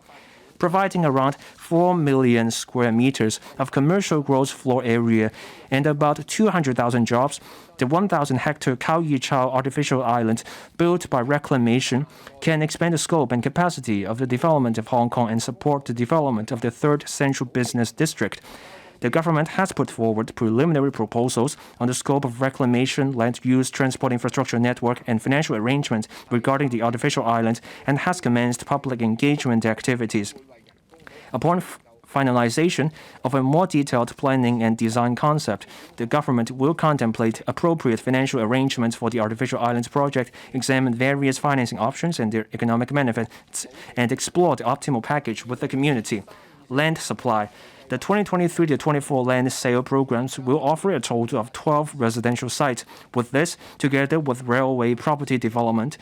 Providing around 4 million square meters of commercial gross floor area and about 200,000 jobs, the 1,000-hectare Kao Yi Chao artificial island built by reclamation can expand the scope and capacity of the development of Hong Kong and support the development of the third central business district. The government has put forward preliminary proposals on the scope of reclamation, land use, transport infrastructure network, and financial arrangements regarding the artificial island and has commenced public engagement activities. Upon finalization of a more detailed planning and design concept, the government will contemplate appropriate financial arrangements for the artificial islands project, examine various financing options and their economic benefits, and explore the optimal package with the community. Land supply. The 2023-24 land sale programs will offer a total of 12 residential sites. With this, together with railway property development,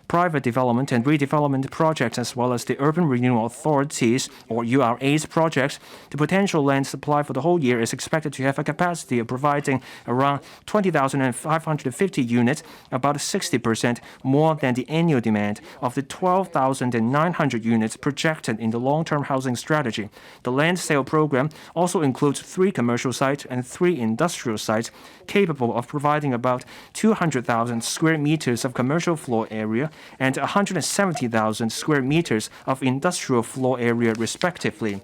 private development and redevelopment projects, as well as the Urban Renewal Authorities or URA's projects, the potential land supply for the whole year is expected to have a capacity of providing around 20,550 units, about 60% more than the annual demand of the 12,900 units projected in the long-term housing strategy. The land sale program also includes 3 commercial sites and 3 industrial sites, capable of providing about 200,000 square meters of commercial floor area and 170,000 square meters of industrial floor area, respectively.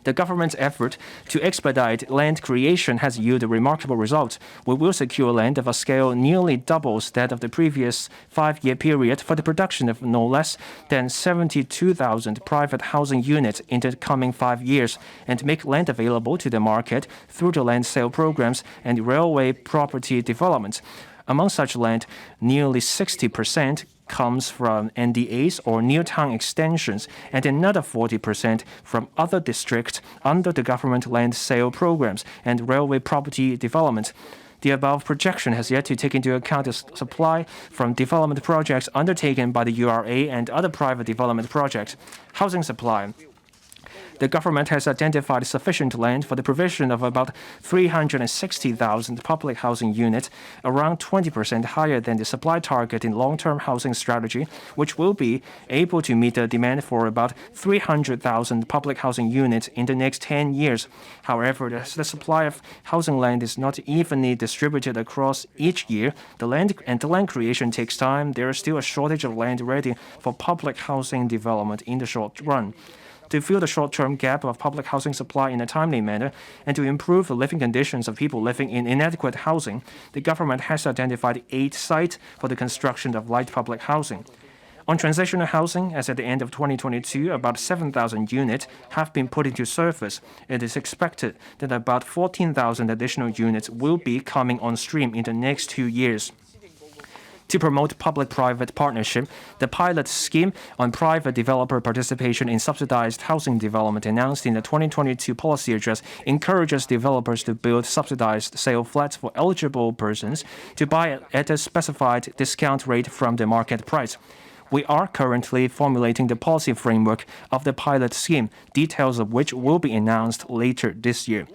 The government's effort to expedite land creation has yielded remarkable results. We will secure land of a scale nearly doubles that of the previous 5-year period for the production of no less than 72,000 private housing units in the coming 5 years, and make land available to the market through the land sale programs and railway property development. Among such land, nearly 60% comes from NDAs or new town extensions, and another 40% from other districts under the government land sale programs and railway property development. The above projection has yet to take into account the supply from development projects undertaken by the URA and other private development projects. Housing supply. The government has identified sufficient land for the provision of about 360,000 public housing units, around 20% higher than the supply target in long-term housing strategy, which will be able to meet the demand for about 300,000 public housing units in the next 10 years. However, the supply of housing land is not evenly distributed across each year. The land creation takes time. There is still a shortage of land ready for public housing development in the short run. To fill the short-term gap of public housing supply in a timely manner and to improve the living conditions of people living in inadequate housing, the government has identified 8 sites for the construction of light public housing. On transitional housing, as at the end of 2022, about 7,000 units have been put into service. It is expected that about 14,000 additional units will be coming on stream in the next 2 years. To promote public-private partnership, the pilot scheme on private developer participation in subsidized housing development announced in the 2022 policy address encourages developers to build subsidized sale flats for eligible persons to buy at a specified discount rate from the market price. We are currently formulating the policy framework of the pilot scheme, details of which will be announced later this year.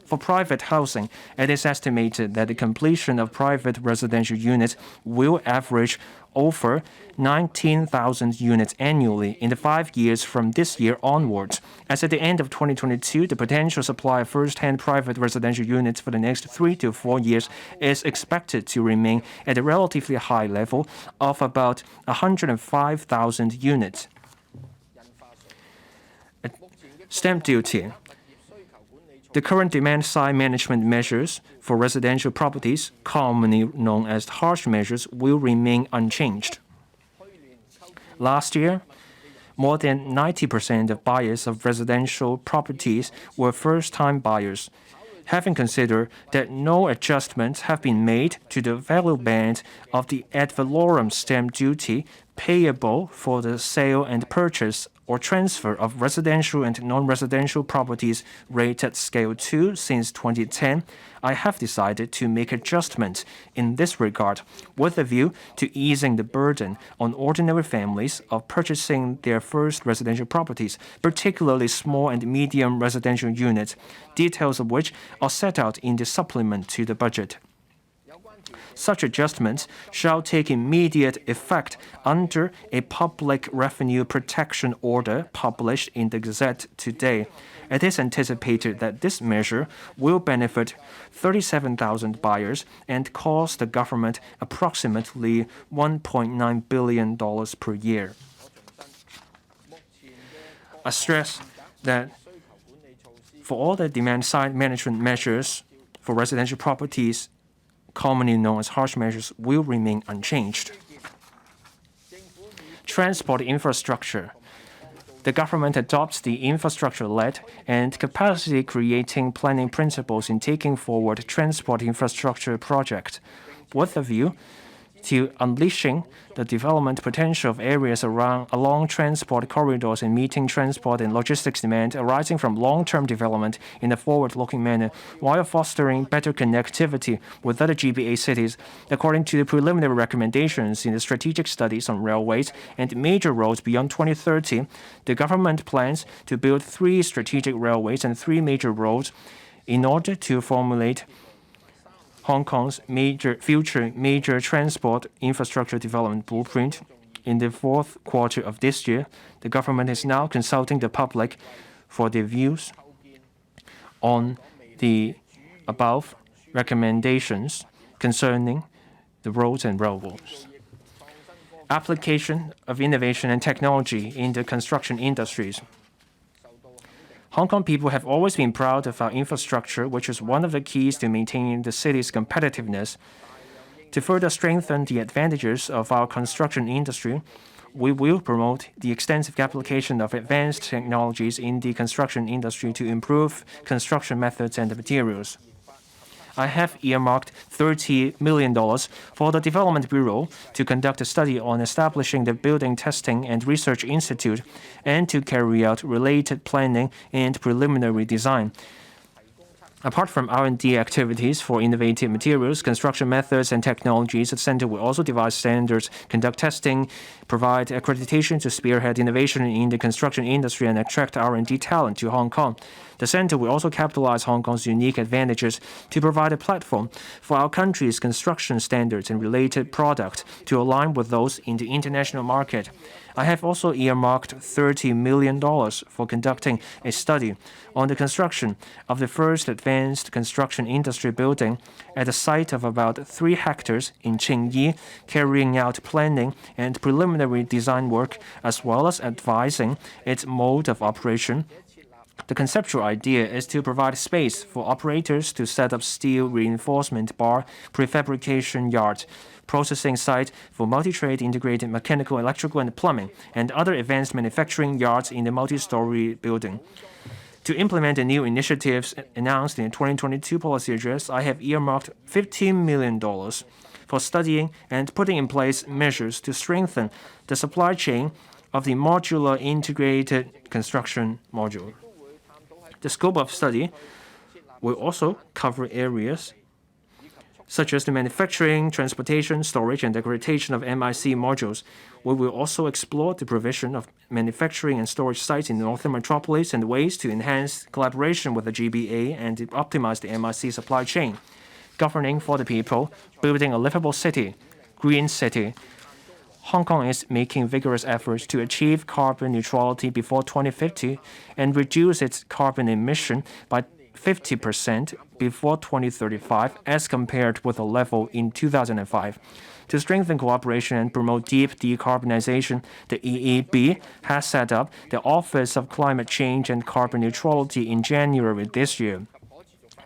For private housing, it is estimated that the completion of private residential units will average over 19,000 units annually in the 5 years from this year onwards. As at the end of 2022, the potential supply of first-hand private residential units for the next 3 to 4 years is expected to remain at a relatively high level of about 105,000 units. Stamp duty. The current demand-side management measures for residential properties, commonly known as harsh measures, will remain unchanged. Last year, more than 90% of buyers of residential properties were first-time buyers. Having considered that no adjustments have been made to the value band of the ad valorem stamp duty payable for the sale and purchase or transfer of residential and non-residential properties rated Scale 2 since 2010, I have decided to make adjustments in this regard with a view to easing the burden on ordinary families of purchasing their first residential properties, particularly small and medium residential units, details of which are set out in the supplement to the budget. Such adjustments shall take immediate effect under a public revenue protection order published in the Gazette today. It is anticipated that this measure will benefit 37,000 buyers and cost the government approximately $1.9 billion per year. I stress that for all the demand-side management measures for residential properties, commonly known as harsh measures, will remain unchanged. Transport infrastructure. The government adopts the infrastructure-led and capacity-creating planning principles in taking forward transport infrastructure projects, with a view to unleashing the development potential of areas along transport corridors and meeting transport and logistics demand arising from long-term development in a forward-looking manner, while fostering better connectivity with other GBA cities. According to the preliminary recommendations in the strategic studies on railways and major roads beyond 2030, the government plans to build 3 strategic railways and 3 major roads in order to formulate Hong Kong's future major transport infrastructure development blueprint. In the 4th quarter of this year, the government is now consulting the public for their views on the above recommendations concerning the roads and railroads. Application of innovation and technology in the construction industries. Hong Kong people have always been proud of our infrastructure, which is one of the keys to maintaining the city's competitiveness. To further strengthen the advantages of our construction industry, we will promote the extensive application of advanced technologies in the construction industry to improve construction methods and materials. I have earmarked $30 million for the Development Bureau to conduct a study on establishing the Building Testing and Research Institute and to carry out related planning and preliminary design. Apart from R&D activities for innovative materials, construction methods, and technologies, the Center will also devise standards, conduct testing, provide accreditation to spearhead innovation in the construction industry, and attract R&D talent to Hong Kong. The Center will also capitalize Hong Kong's unique advantages to provide a platform for our country's construction standards and related products to align with those in the international market. I have also earmarked $30 million for conducting a study on the construction of the first advanced construction industry building at a site of about 3 hectares in Qingyi, carrying out planning and preliminary design work, as well as advising its mode of operation. The conceptual idea is to provide space for operators to set up steel reinforcement bar prefabrication yards, processing site for multi-trade integrated mechanical, electrical, and plumbing, and other advanced manufacturing yards in the multi-story building. To implement the new initiatives announced in the 2022 policy address, I have earmarked $15 million for studying and putting in place measures to strengthen the supply chain of the modular integrated construction module. The scope of study will also cover areas such as the manufacturing, transportation, storage, and decoration of MIC modules. We will also explore the provision of manufacturing and storage sites in the Northern Metropolis and ways to enhance collaboration with the GBA and optimize the MIC supply chain. Governing for the people, building a livable city, green city. Hong Kong is making vigorous efforts to achieve carbon neutrality before 2050 and reduce its carbon emission by 50% before 2035 as compared with the level in 2005. To strengthen cooperation and promote deep decarbonization, the EEB has set up the Office of Climate Change and Carbon Neutrality in January this year.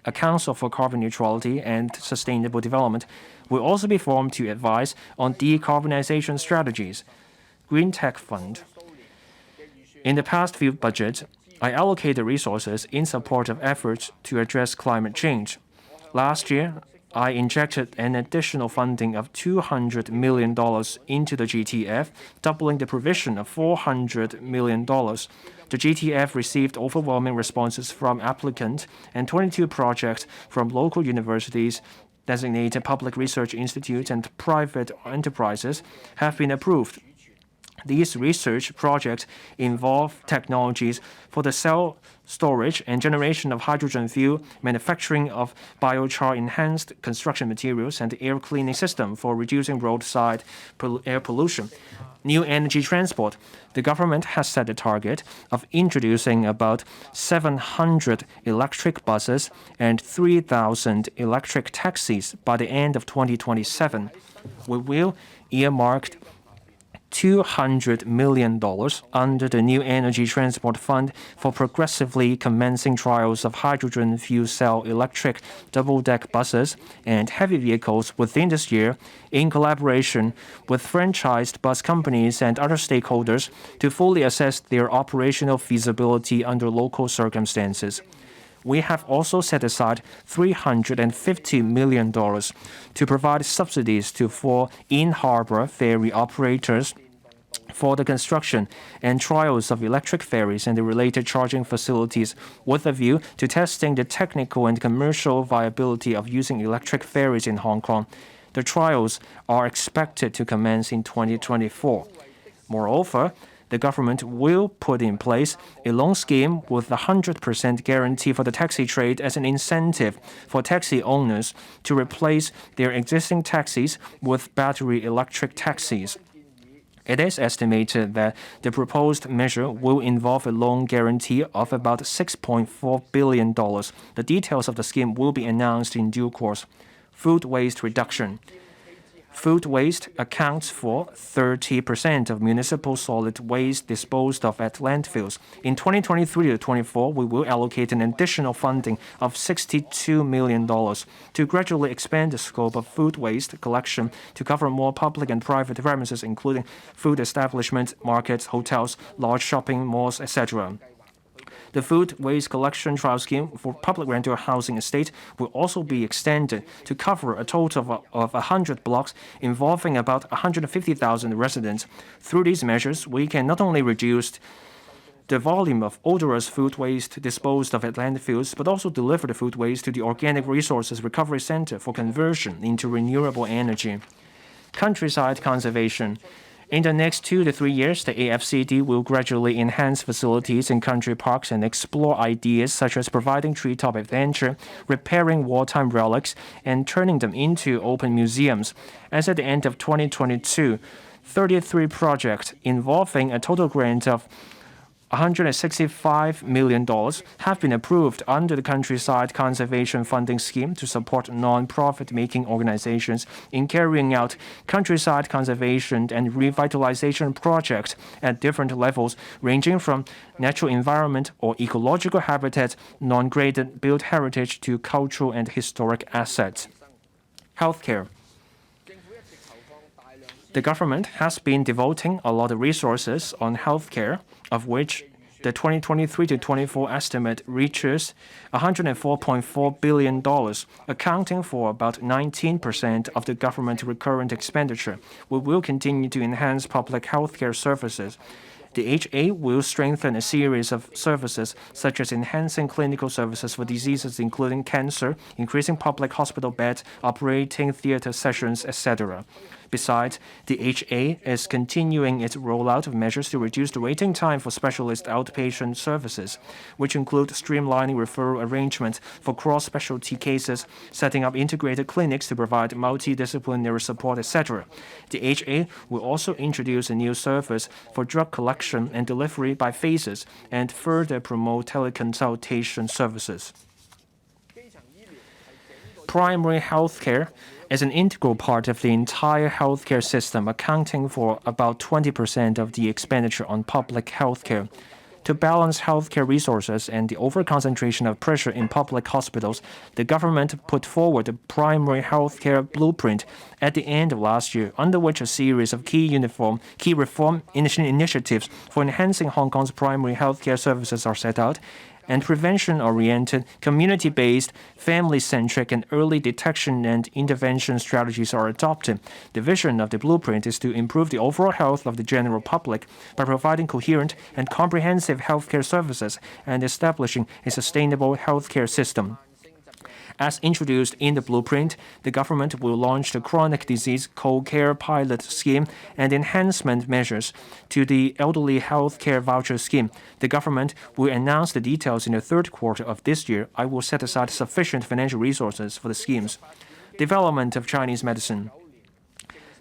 a council for carbon neutrality and sustainable development will also be formed to advise on decarbonization strategies. Green Tech Fund. In the past few budgets, I allocated resources in support of efforts to address climate change. Last year, I injected an additional funding of $200 million into the GTF, doubling the provision of $400 million. The GTF received overwhelming responses from applicants, and 22 projects from local universities, designated public research institutes, and private enterprises have been approved. These research projects involve technologies for the cell storage and generation of hydrogen fuel, manufacturing of biochar-enhanced construction materials, and air cleaning system for reducing roadside air pollution. New energy transport. The government has set a target of introducing about 700 electric buses and 3,000 electric taxis by the end of 2027. We will earmark $200 million under the New Energy Transport Fund for progressively commencing trials of hydrogen fuel cell electric double-deck buses and heavy vehicles within this year, in collaboration with franchised bus companies and other stakeholders to fully assess their operational feasibility under local circumstances. We have also set aside $350 million to provide subsidies for in-harbor ferry operators for the construction and trials of electric ferries and the related charging facilities, with a view to testing the technical and commercial viability of using electric ferries in Hong Kong. The trials are expected to commence in 2024. Moreover, the government will put in place a loan scheme with a 100% guarantee for the taxi trade as an incentive for taxi owners to replace their existing taxis with battery electric taxis. It is estimated that the proposed measure will involve a loan guarantee of about $6.4 billion. The details of the scheme will be announced in due course. Food waste reduction. Food waste accounts for 30% of municipal solid waste disposed of at landfills. In 2023-24, we will allocate an additional funding of $62 million to gradually expand the scope of food waste collection to cover more public and private premises, including food establishments, markets, hotels, large shopping malls, etc. The food waste collection trial scheme for public rental housing estate will also be extended to cover a total of 100 blocks involving about 150,000 residents. Through these measures, we can not only reduce the volume of odorous food waste disposed of at landfills, but also deliver the food waste to the Organic Resources Recovery Center for conversion into renewable energy. Countryside conservation. In the next 2 to 3 years, the AFCD will gradually enhance facilities in country parks and explore ideas such as providing treetop adventure, repairing wartime relics, and turning them into open museums. As at the end of 2022, 33 projects involving a total grant of $165 million have been approved under the Countryside Conservation Funding Scheme to support non-profit-making organizations in carrying out countryside conservation and revitalization projects at different levels, ranging from natural environment or ecological habitat, non-graded built heritage to cultural and historic assets. Healthcare. The government has been devoting a lot of resources on healthcare, of which the 2023-24 estimate reaches $104.4 billion, accounting for about 19% of the government recurrent expenditure. We will continue to enhance public healthcare services. The HA will strengthen a series of services, such as enhancing clinical services for diseases including cancer, increasing public hospital beds, operating theater sessions, etc. Besides, the HA is continuing its rollout of measures to reduce the waiting time for specialist outpatient services, which include streamlining referral arrangements for cross-specialty cases, setting up integrated clinics to provide multidisciplinary support, etc. The HA will also introduce a new service for drug collection and delivery by phases and further promote teleconsultation services. Primary healthcare is an integral part of the entire healthcare system, accounting for about 20% of the expenditure on public healthcare. To balance healthcare resources and the overconcentration of pressure in public hospitals, the government put forward the primary healthcare blueprint at the end of last year, under which a series of key reform initiatives for enhancing Hong Kong's primary healthcare services are set out, and prevention-oriented, community-based, family-centric, and early detection and intervention strategies are adopted. The vision of the blueprint is to improve the overall health of the general public by providing coherent and comprehensive healthcare services and establishing a sustainable healthcare system. As introduced in the blueprint, the government will launch the chronic disease co-care pilot scheme and enhancement measures to the elderly health care voucher scheme. The government will announce the details in the third quarter of this year. I will set aside sufficient financial resources for the schemes. Development of Chinese medicine.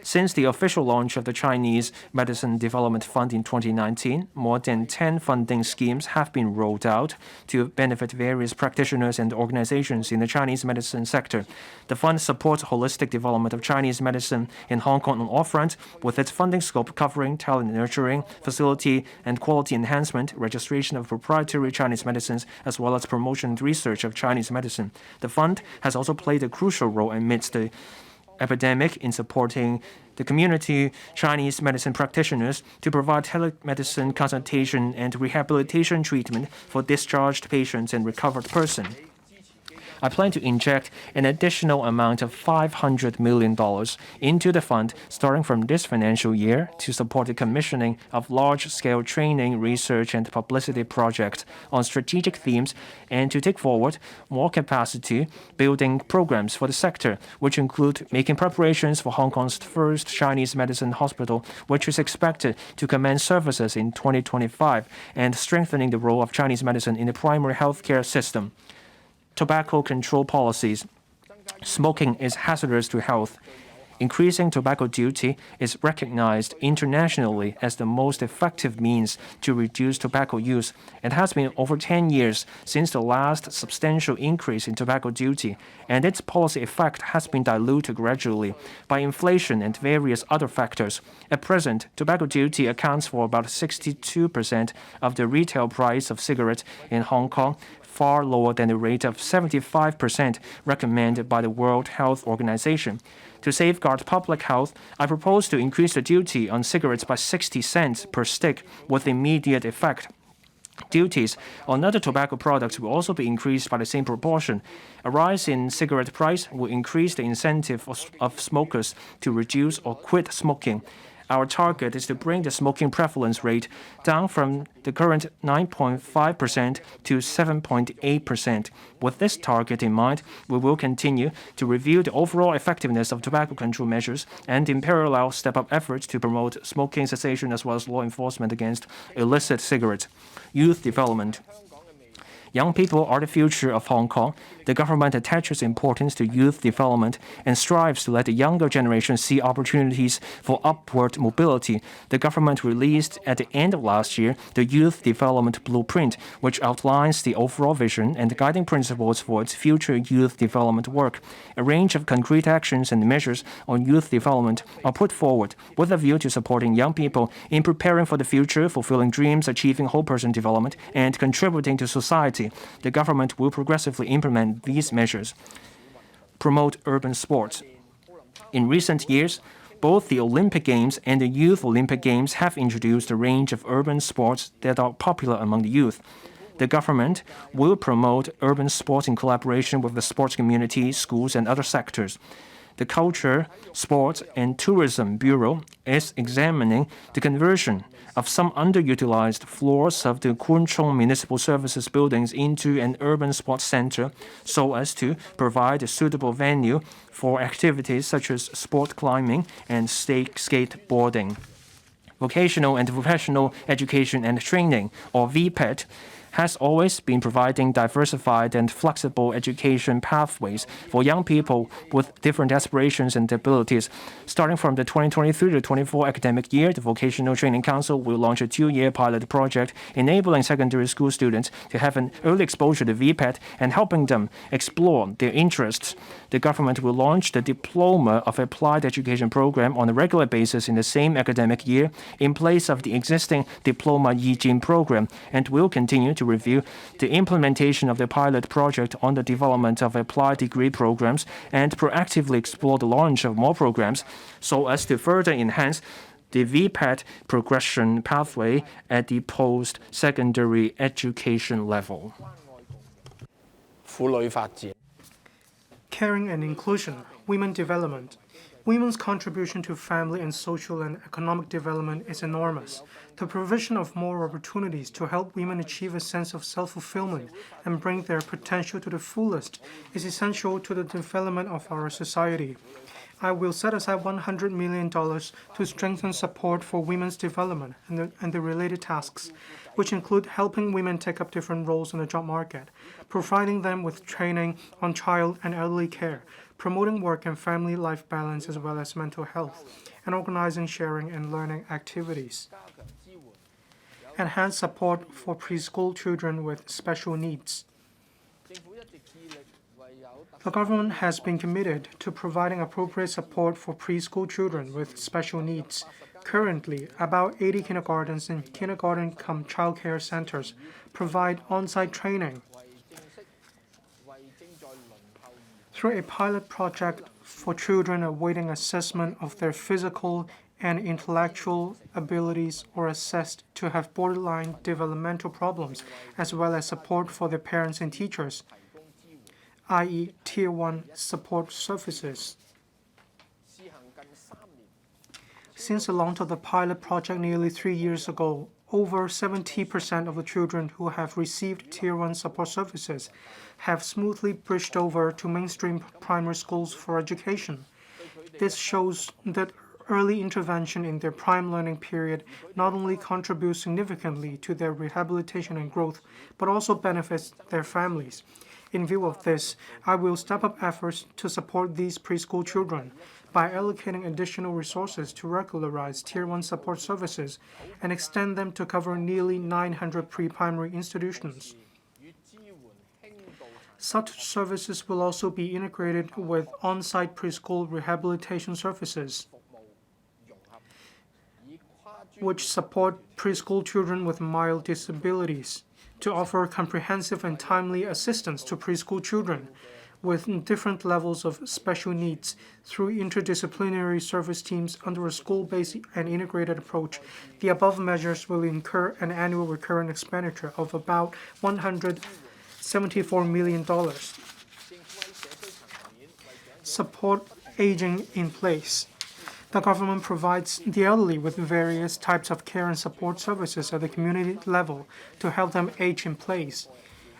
Since the official launch of the Chinese Medicine Development Fund in 2019, more than 10 funding schemes have been rolled out to benefit various practitioners and organizations in the Chinese medicine sector. The fund supports holistic development of Chinese medicine in Hong Kong on all fronts, with its funding scope covering talent nurturing, facility and quality enhancement, registration of proprietary Chinese medicines, as well as promotion and research of Chinese medicine. The fund has also played a crucial role amidst the epidemic in supporting the community Chinese medicine practitioners to provide telemedicine consultation and rehabilitation treatment for discharged patients and recovered persons. I plan to inject an additional amount of $500 million into the fund starting from this financial year to support the commissioning of large-scale training, research, and publicity projects on strategic themes and to take forward more capacity building programs for the sector, which include making preparations for Hong Kong's first Chinese medicine hospital, which is expected to commence services in 2025, and strengthening the role of Chinese medicine in the primary healthcare system. Tobacco control policies. Smoking is hazardous to health. Increasing tobacco duty is recognized internationally as the most effective means to reduce tobacco use. It has been over 10 years since the last substantial increase in tobacco duty, and its policy effect has been diluted gradually by inflation and various other factors. At present, tobacco duty accounts for about 62% of the retail price of cigarettes in Hong Kong, far lower than the rate of 75% recommended by the World Health Organization. To safeguard public health, I propose to increase the duty on cigarettes by 60 cents per stick with immediate effect. Duties on other tobacco products will also be increased by the same proportion. A rise in cigarette price will increase the incentive of smokers to reduce or quit smoking. Our target is to bring the smoking prevalence rate down from the current 9.5% to 7.8%. With this target in mind, we will continue to review the overall effectiveness of tobacco control measures and in parallel step up efforts to promote smoking cessation as well as law enforcement against illicit cigarettes. Youth development. Young people are the future of Hong Kong. The government attaches importance to youth development and strives to let the younger generation see opportunities for upward mobility. The government released at the end of last year the Youth Development Blueprint, which outlines the overall vision and the guiding principles for its future youth development work. A range of concrete actions and measures on youth development are put forward with a view to supporting young people in preparing for the future, fulfilling dreams, achieving whole person development, and contributing to society. The government will progressively implement these measures. Promote urban sports. In recent years, both the Olympic Games and the Youth Olympic Games have introduced a range of urban sports that are popular among the youth. The government will promote urban sports in collaboration with the sports community, schools, and other sectors. The Culture, Sports, and Tourism Bureau is examining the conversion of some underutilized floors of the Kwun Chung Municipal Services buildings into an urban sports center so as to provide a suitable venue for activities such as sport climbing and skateboarding. Vocational and Professional Education and Training, or VPET, has always been providing diversified and flexible education pathways for young people with different aspirations and abilities. Starting from the 2023 to 24 academic year, the Vocational Training Council will launch a 2-year pilot project enabling secondary school students to have an early exposure to VPAT and helping them explore their interests. The government will launch the Diploma of Applied Education program on a regular basis in the same academic year in place of the existing Diploma Yijin program, and will continue to review the implementation of the pilot project on the development of applied degree programs and proactively explore the launch of more programs so as to further enhance the VPAT progression pathway at the post-secondary education level. 婦女發展。 Caring and inclusion, women development. Women's contribution to family and social and economic development is enormous. The provision of more opportunities to help women achieve a sense of self-fulfillment and bring their potential to the fullest is essential to the development of our society. I will set aside $100 million to strengthen support for women's development and the related tasks, which include helping women take up different roles in the job market, providing them with training on child and elderly care, promoting work and family life balance as well as mental health, and organizing sharing and learning activities. Enhance support for preschool children with special needs. The government has been committed to providing appropriate support for preschool children with special needs. Currently, about 80 kindergartens and kindergarten-cum-childcare centers provide on-site training. Through a pilot project for children awaiting assessment of their physical and intellectual abilities or assessed to have borderline developmental problems, as well as support for their parents and teachers, i.e. Tier 1 support services. Since the launch of the pilot project nearly 3 years ago, over 70% of the children who have received Tier 1 support services have smoothly bridged over to mainstream primary schools for education. This shows that early intervention in their prime learning period not only contributes significantly to their rehabilitation and growth, but also benefits their families. In view of this, I will step up efforts to support these preschool children by allocating additional resources to regularize Tier 1 support services and extend them to cover nearly 900 pre-primary institutions. Such services will also be integrated with on-site preschool rehabilitation services, which support preschool children with mild disabilities, to offer comprehensive and timely assistance to preschool children with different levels of special needs through interdisciplinary service teams under a school-based and integrated approach. The above measures will incur an annual recurrent expenditure of about $174 million. Support aging in place. The government provides the elderly with various types of care and support services at the community level to help them age in place.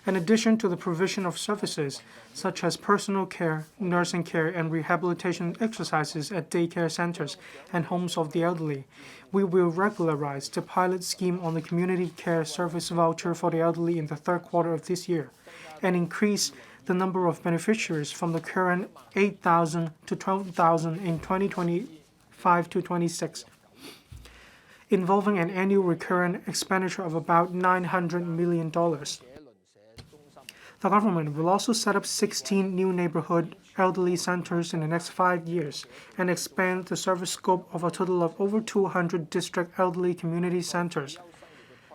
In addition to the provision of services such as personal care, nursing care, and rehabilitation exercises at daycare centers and homes of the elderly, we will regularize the pilot scheme on the community care service voucher for the elderly in the third quarter of this year and increase the number of beneficiaries from the current 8,000 to 12,000 in 2025 to 26, involving an annual recurrent expenditure of about $900 million. The government will also set up 16 new neighborhood elderly centers in the next 5 years and expand the service scope of a total of over 200 district elderly community centers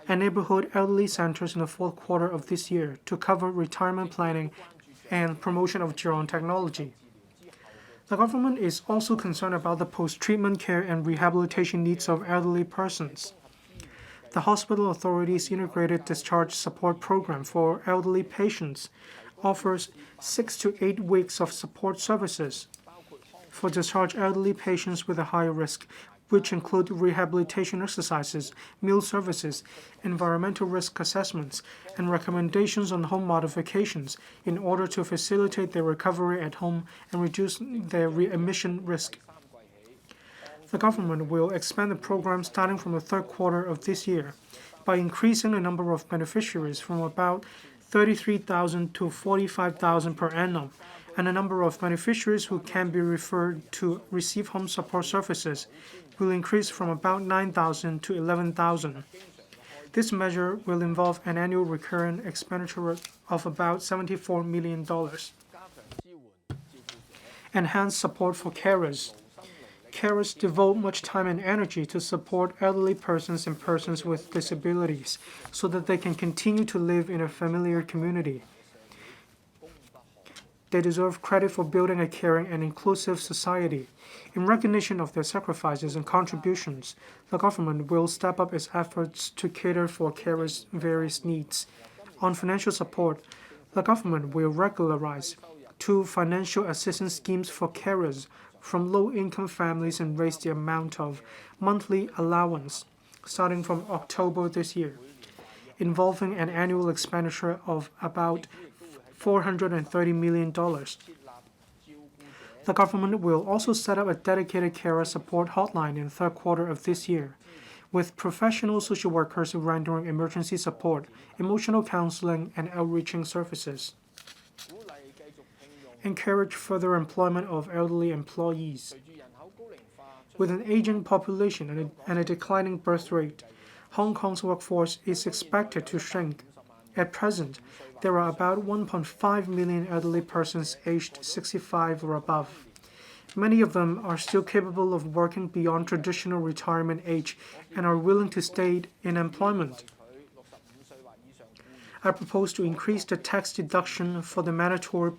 and neighborhood elderly centers in the fourth quarter of this year to cover retirement planning and promotion of drone technology. The government is also concerned about the post-treatment care and rehabilitation needs of elderly persons. The Hospital Authority's Integrated Discharge Support Program for elderly patients offers 6 to 8 weeks of support services for discharged elderly patients with a higher risk, which include rehabilitation exercises, meal services, environmental risk assessments, and recommendations on home modifications in order to facilitate their recovery at home and reduce their readmission risk. The government will expand the program starting from the third quarter of this year. by increasing the number of beneficiaries from about 33,000 to 45,000 per annum, and the number of beneficiaries who can be referred to receive home support services will increase from about 9,000 to 11,000. This measure will involve an annual recurring expenditure of about $74 million. Enhanced support for carers. Carers devote much time and energy to support elderly persons and persons with disabilities so that they can continue to live in a familiar community. They deserve credit for building a caring and inclusive society. In recognition of their sacrifices and contributions, the government will step up its efforts to cater for carers' various needs. On financial support, the government will regularize 2 financial assistance schemes for carers from low-income families and raise the amount of monthly allowance starting from October this year, involving an annual expenditure of about $430 million. The government will also set up a dedicated carer support hotline in the third quarter of this year, with professional social workers rendering emergency support, emotional counseling, and outreaching services. Encourage further employment of elderly employees. With an aging population and a declining birth rate, Hong Kong's workforce is expected to shrink. At present, there are about 1.5 million elderly persons aged 65 or above. Many of them are still capable of working beyond traditional retirement age and are willing to stay in employment. I propose to increase the tax deduction for the mandatory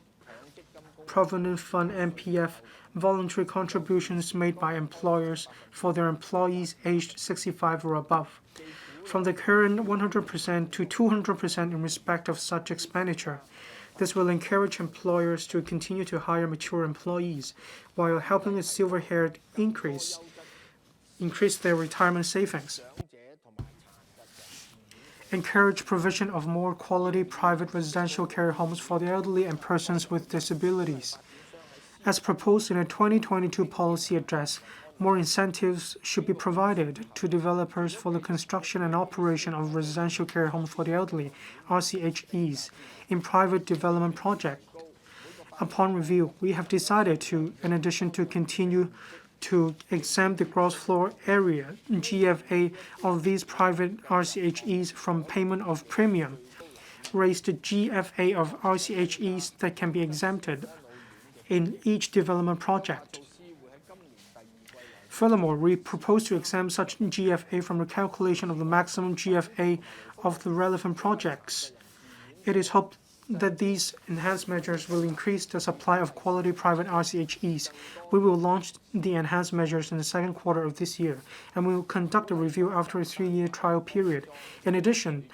Provident Fund (MPF) voluntary contributions made by employers for their employees aged 65 or above, from the current 100% to 200% in respect of such expenditure. This will encourage employers to continue to hire mature employees while helping the silver-haired increase their retirement savings. Encourage provision of more quality private residential care homes for the elderly and persons with disabilities. As proposed in a 2022 policy address, more incentives should be provided to developers for the construction and operation of residential care homes for the elderly, RCHEs, in private development projects. Upon review, we have decided to, in addition to continue to exempt the gross floor area (GFA) of these private RCHEs from payment of premium, raise the GFA of RCHEs that can be exempted in each development project. Furthermore, we propose to exempt such GFA from the calculation of the maximum GFA of the relevant projects. It is hoped that these enhanced measures will increase the supply of quality private RCHEs. We will launch the enhanced measures in the second quarter of this year, and we will conduct a review after a 3-year trial period. In addition,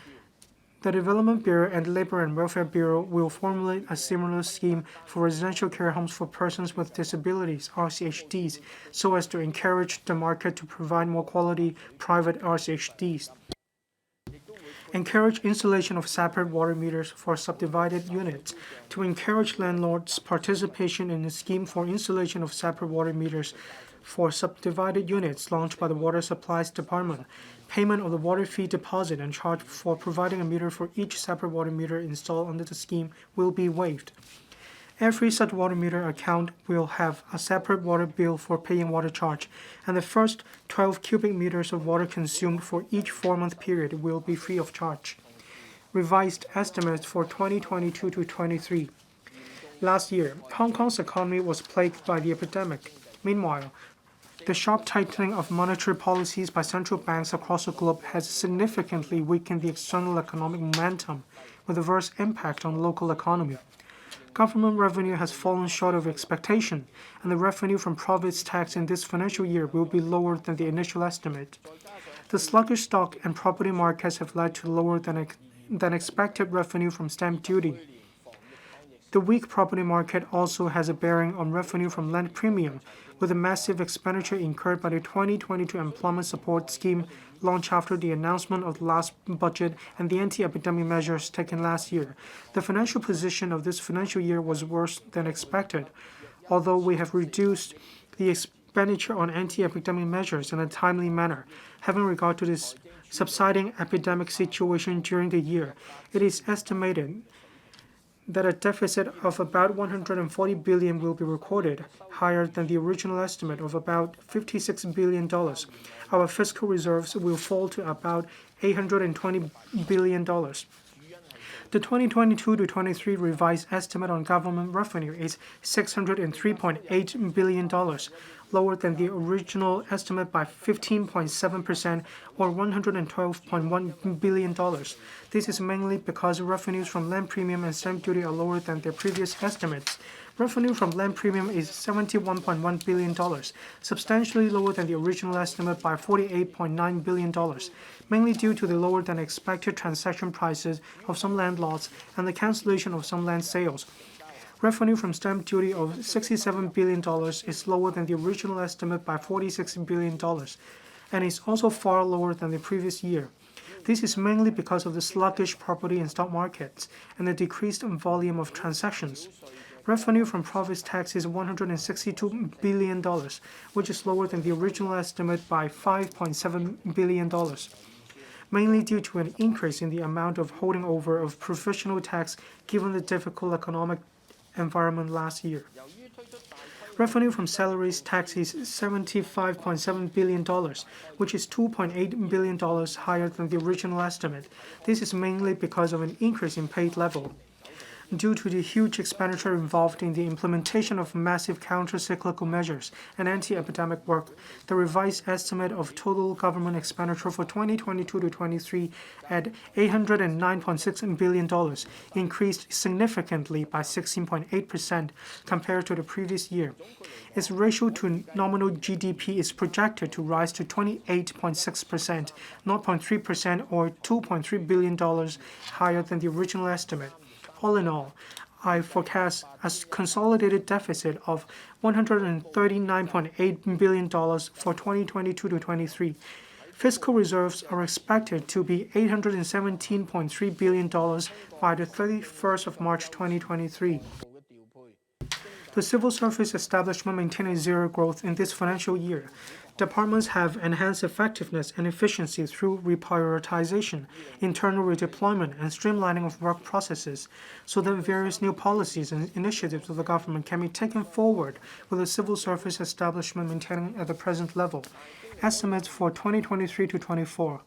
the Development Bureau and Labor and Welfare Bureau will formulate a similar scheme for residential care homes for persons with disabilities, RCHDs, so as to encourage the market to provide more quality private RCHDs. Encourage installation of separate water meters for subdivided units. To encourage landlords' participation in the scheme for installation of separate water meters for subdivided units launched by the Water Supplies Department, payment of the water fee deposit and charge for providing a meter for each separate water meter installed under the scheme will be waived. Every such water meter account will have a separate water bill for paying water charge, and the first 12 cubic meters of water consumed for each 4-month period will be free of charge. Revised estimates for 2022 to 23. Last year, Hong Kong's economy was plagued by the epidemic. Meanwhile, the sharp tightening of monetary policies by central banks across the globe has significantly weakened the external economic momentum, with adverse impact on the local economy. Government revenue has fallen short of expectation, and the revenue from profits tax in this financial year will be lower than the initial estimate. The sluggish stock and property markets have led to lower than expected revenue from stamp duty. The weak property market also has a bearing on revenue from land premium, with a massive expenditure incurred by the 2022 Employment Support Scheme launched after the announcement of the last budget and the anti-epidemic measures taken last year. The financial position of this financial year was worse than expected, although we have reduced the expenditure on anti-epidemic measures in a timely manner. Having regard to this subsiding epidemic situation during the year, it is estimated that a deficit of about 140 billion will be recorded, higher than the original estimate of about $56 billion. Our fiscal reserves will fall to about $820 billion. The 2022-23 revised estimate on government revenue is $603.8 billion, lower than the original estimate by 15.7% or $112.1 billion. This is mainly because revenues from land premium and stamp duty are lower than their previous estimates. Revenue from land premium is $71.1 billion, substantially lower than the original estimate by $48.9 billion, mainly due to the lower than expected transaction prices of some land lots and the cancellation of some land sales. Revenue from stamp duty of $67 billion is lower than the original estimate by $46 billion and is also far lower than the previous year. This is mainly because of the sluggish property and stock markets and the decreased volume of transactions. Revenue from profits tax is $162 billion, which is lower than the original estimate by $5.7 billion, mainly due to an increase in the amount of holding over of provisional tax given the difficult economic environment last year. Revenue from salaries tax is $75.7 billion, which is $2.8 billion higher than the original estimate. This is mainly because of an increase in paid level. Due to the huge expenditure involved in the implementation of massive counter-cyclical measures and anti-epidemic work, the revised estimate of total government expenditure for 2022-23 at $809.6 billion increased significantly by 16.8% compared to the previous year. Its ratio to nominal GDP is projected to rise to 28.6%, 0.3% or $2.3 billion higher than the original estimate. All in all, I forecast a consolidated deficit of $139.8 billion for 2022-23. Fiscal reserves are expected to be $817.3 billion by the 31st of March 2023. The civil service establishment maintained zero growth in this financial year. Departments have enhanced effectiveness and efficiency through reprioritization, internal redeployment, and streamlining of work processes, so that various new policies and initiatives of the government can be taken forward with the civil service establishment maintaining at the present level. Estimates for 2023-24.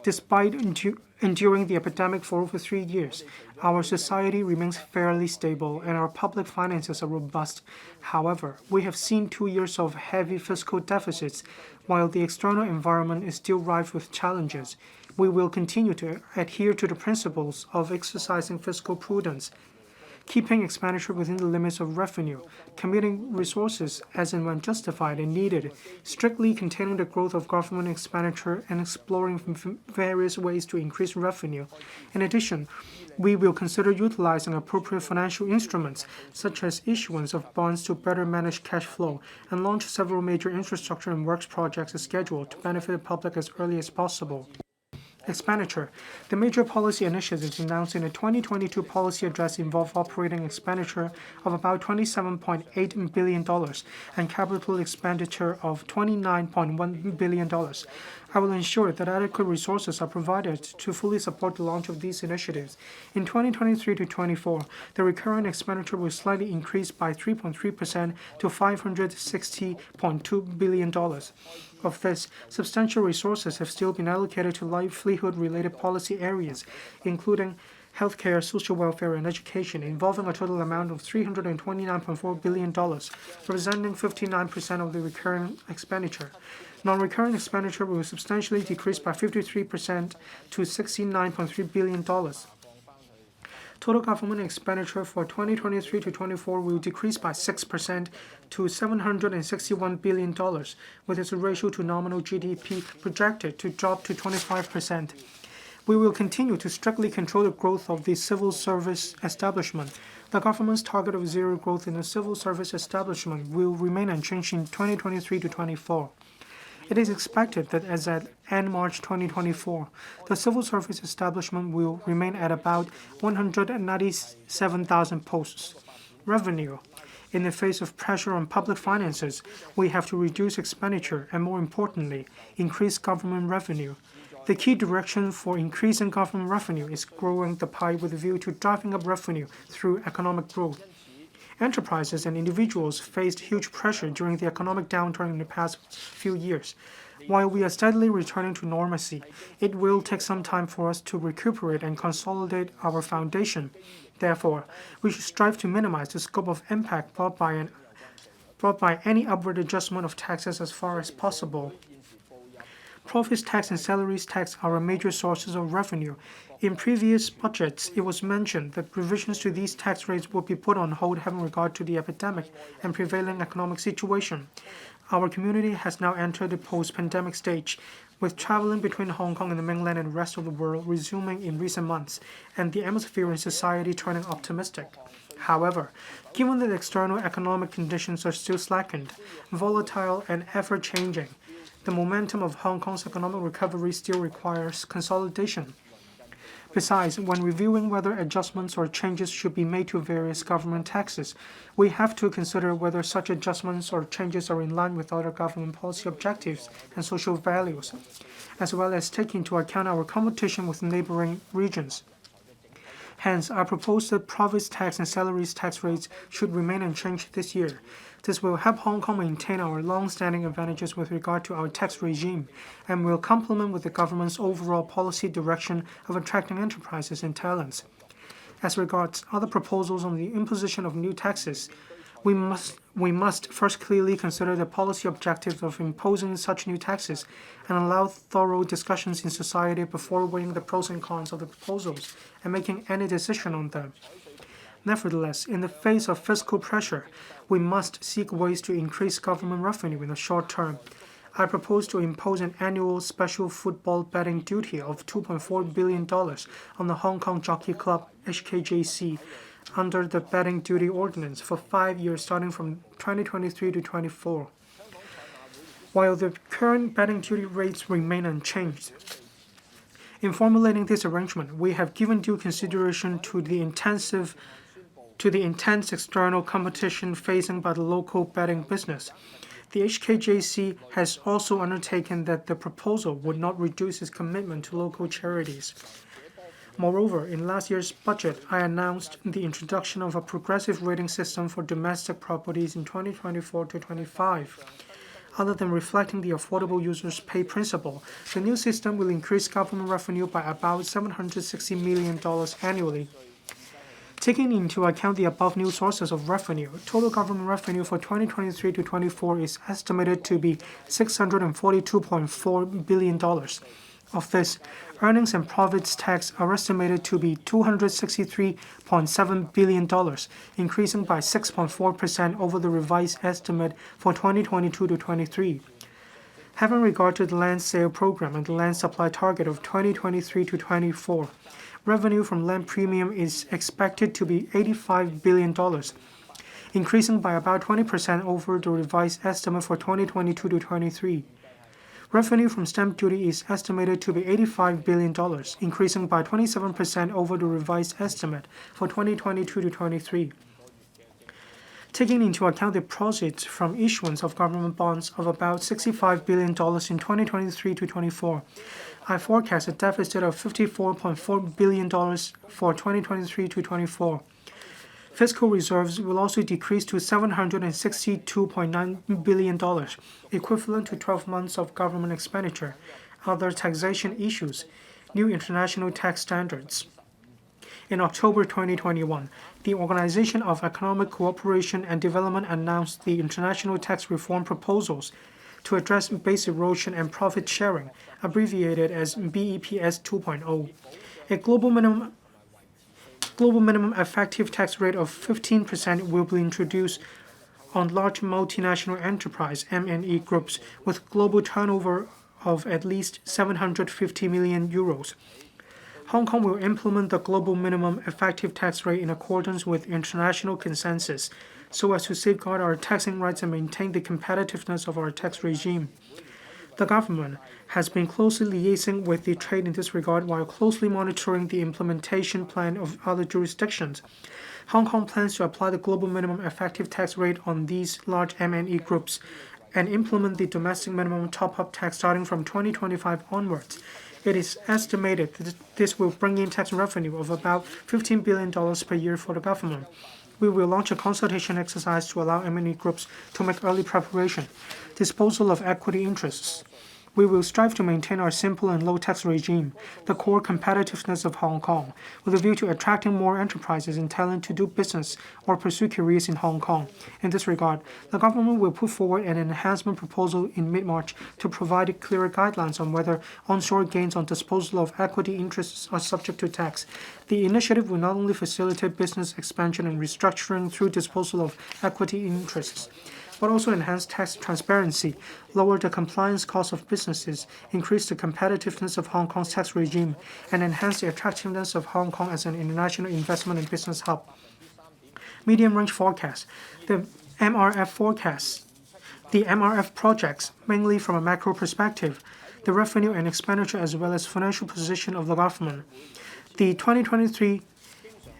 Despite enduring the epidemic for over 3 years, our society remains fairly stable and our public finances are robust. However, we have seen 2 years of heavy fiscal deficits, while the external environment is still rife with challenges. We will continue to adhere to the principles of exercising fiscal prudence, keeping expenditure within the limits of revenue, committing resources as and when justified and needed, strictly containing the growth of government expenditure and exploring various ways to increase revenue. In addition, we will consider utilizing appropriate financial instruments, such as issuance of bonds to better manage cash flow, and launch several major infrastructure and works projects as scheduled to benefit the public as early as possible. Expenditure. The major policy initiatives announced in the 2022 policy address involve operating expenditure of about $27.8 billion and capital expenditure of $29.1 billion. I will ensure that adequate resources are provided to fully support the launch of these initiatives. In 2023-24, the recurrent expenditure will slightly increase by 3.3% to $560.2 billion. Of this, substantial resources have still been allocated to livelihood-related policy areas, including healthcare, social welfare, and education, involving a total amount of $329.4 billion, representing 59% of the recurring expenditure. Non-recurring expenditure will substantially decrease by 53% to $69.3 billion. Total government expenditure for 2023-24 will decrease by 6% to $761 billion, with its ratio to nominal GDP projected to drop to 25%. We will continue to strictly control the growth of the civil service establishment. The government's target of zero growth in the civil service establishment will remain unchanged in 2023-24. It is expected that as at end March 2024, the civil service establishment will remain at about 197,000 posts. Revenue. In the face of pressure on public finances, we have to reduce expenditure and, more importantly, increase government revenue. The key direction for increasing government revenue is growing the pie with a view to driving up revenue through economic growth. Enterprises and individuals faced huge pressure during the economic downturn in the past few years. While we are steadily returning to normalcy, it will take some time for us to recuperate and consolidate our foundation. Therefore, we should strive to minimize the scope of impact brought by any upward adjustment of taxes as far as possible. Profits tax and salaries tax are major sources of revenue. In previous budgets, it was mentioned that revisions to these tax rates will be put on hold having regard to the epidemic and prevailing economic situation. Our community has now entered the post-pandemic stage, with traveling between Hong Kong and the mainland and the rest of the world resuming in recent months, and the atmosphere in society turning optimistic. However, given that external economic conditions are still slackened, volatile, and ever-changing, the momentum of Hong Kong's economic recovery still requires consolidation. Besides, when reviewing whether adjustments or changes should be made to various government taxes, we have to consider whether such adjustments or changes are in line with other government policy objectives and social values, as well as take into account our competition with neighboring regions. Hence, I propose that profits tax and salaries tax rates should remain unchanged this year. This will help Hong Kong maintain our long-standing advantages with regard to our tax regime and will complement with the government's overall policy direction of attracting enterprises and talents. As regards other proposals on the imposition of new taxes, we must first clearly consider the policy objectives of imposing such new taxes and allow thorough discussions in society before weighing the pros and cons of the proposals and making any decision on them. Nevertheless, in the face of fiscal pressure, we must seek ways to increase government revenue in the short term. I propose to impose an annual special football betting duty of $2.4 billion on the Hong Kong Jockey Club HKJC under the betting duty ordinance for 5 years starting from 2023 to 24. While the current betting duty rates remain unchanged. In formulating this arrangement, we have given due consideration to the intense external competition facing by the local betting business. The HKJC has also undertaken that the proposal would not reduce its commitment to local charities. Moreover, in last year's budget, I announced the introduction of a progressive rating system for domestic properties in 2024 to 25. Other than reflecting the affordable users pay principle, the new system will increase government revenue by about $760 million annually. Taking into account the above new sources of revenue, total government revenue for 2023 to 24 is estimated to be $642.4 billion. Of this, earnings and profits tax are estimated to be $263.7 billion, increasing by 6.4% over the revised estimate for 2022 to 23. Having regard to the land sale program and the land supply target of 2023 to 24, revenue from land premium is expected to be $85 billion, increasing by about 20% over the revised estimate for 2022 to 23. Revenue from stamp duty is estimated to be $85 billion, increasing by 27% over the revised estimate for 2022 to 23. Taking into account the proceeds from issuance of government bonds of about $65 billion in 2023 to 24, I forecast a deficit of $54.4 billion for 2023 to 24. Fiscal reserves will also decrease to $762.9 billion, equivalent to 12 months of government expenditure, other taxation issues, new international tax standards. In October 2021, the Organization of Economic Cooperation and Development announced the international tax reform proposals to address base erosion and profit sharing, abbreviated as BEPS 2.0. A global minimum effective tax rate of 15% will be introduced on large multinational enterprise (M&E) groups with global turnover of at least 750 million euros. Hong Kong will implement the global minimum effective tax rate in accordance with international consensus so as to safeguard our taxing rights and maintain the competitiveness of our tax regime. The government has been closely liaising with the trade in this regard while closely monitoring the implementation plan of other jurisdictions. Hong Kong plans to apply the global minimum effective tax rate on these large M&E groups and implement the domestic minimum top-up tax starting from 2025 onwards. It is estimated that this will bring in tax revenue of about $15 billion per year for the government. We will launch a consultation exercise to allow M&E groups to make early preparation. Disposal of equity interests. We will strive to maintain our simple and low tax regime, the core competitiveness of Hong Kong, with a view to attracting more enterprises and talent to do business or pursue careers in Hong Kong. In this regard, the government will put forward an enhancement proposal in mid-March to provide clearer guidelines on whether onshore gains on disposal of equity interests are subject to tax. The initiative will not only facilitate business expansion and restructuring through disposal of equity interests, but also enhance tax transparency, lower the compliance cost of businesses, increase the competitiveness of Hong Kong's tax regime, and enhance the attractiveness of Hong Kong as an international investment and business hub. Medium-range forecast. The MRF projects, mainly from a macro perspective, the revenue and expenditure as well as financial position of the government.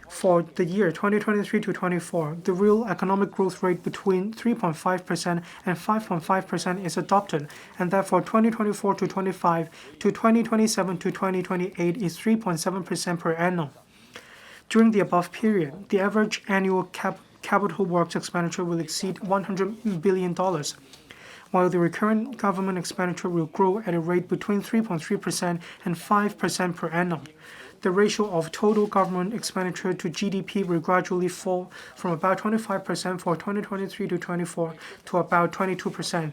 For the year 2023 to 24, the real economic growth rate between 3.5% and 5.5% is adopted, and therefore 2024 to 25 to 2027 to 2028 is 3.7% per annum. During the above period, the average annual capital works expenditure will exceed $100 billion, while the recurrent government expenditure will grow at a rate between 3.3% and 5% per annum. The ratio of total government expenditure to GDP will gradually fall from about 25% for 2023 to 24 to about 22%.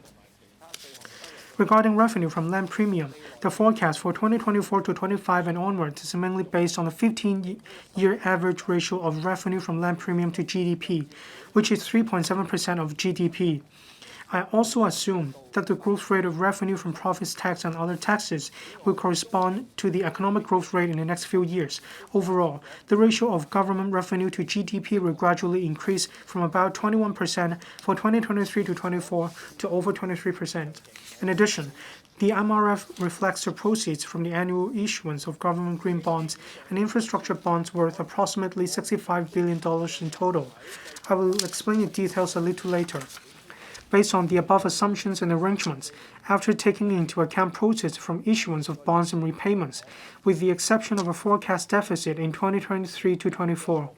Regarding revenue from land premium, the forecast for 2024 to 25 and onwards is mainly based on the 15-year average ratio of revenue from land premium to GDP, which is 3.7% of GDP. I also assume that the growth rate of revenue from profits tax and other taxes will correspond to the economic growth rate in the next few years. Overall, the ratio of government revenue to GDP will gradually increase from about 21% for 2023 to 24 to over 23%. In addition, the MRF reflects the proceeds from the annual issuance of government green bonds and infrastructure bonds worth approximately $65 billion in total. I will explain the details a little later. Based on the above assumptions and arrangements, after taking into account proceeds from issuance of bonds and repayments, with the exception of a forecast deficit in 2023 to 24,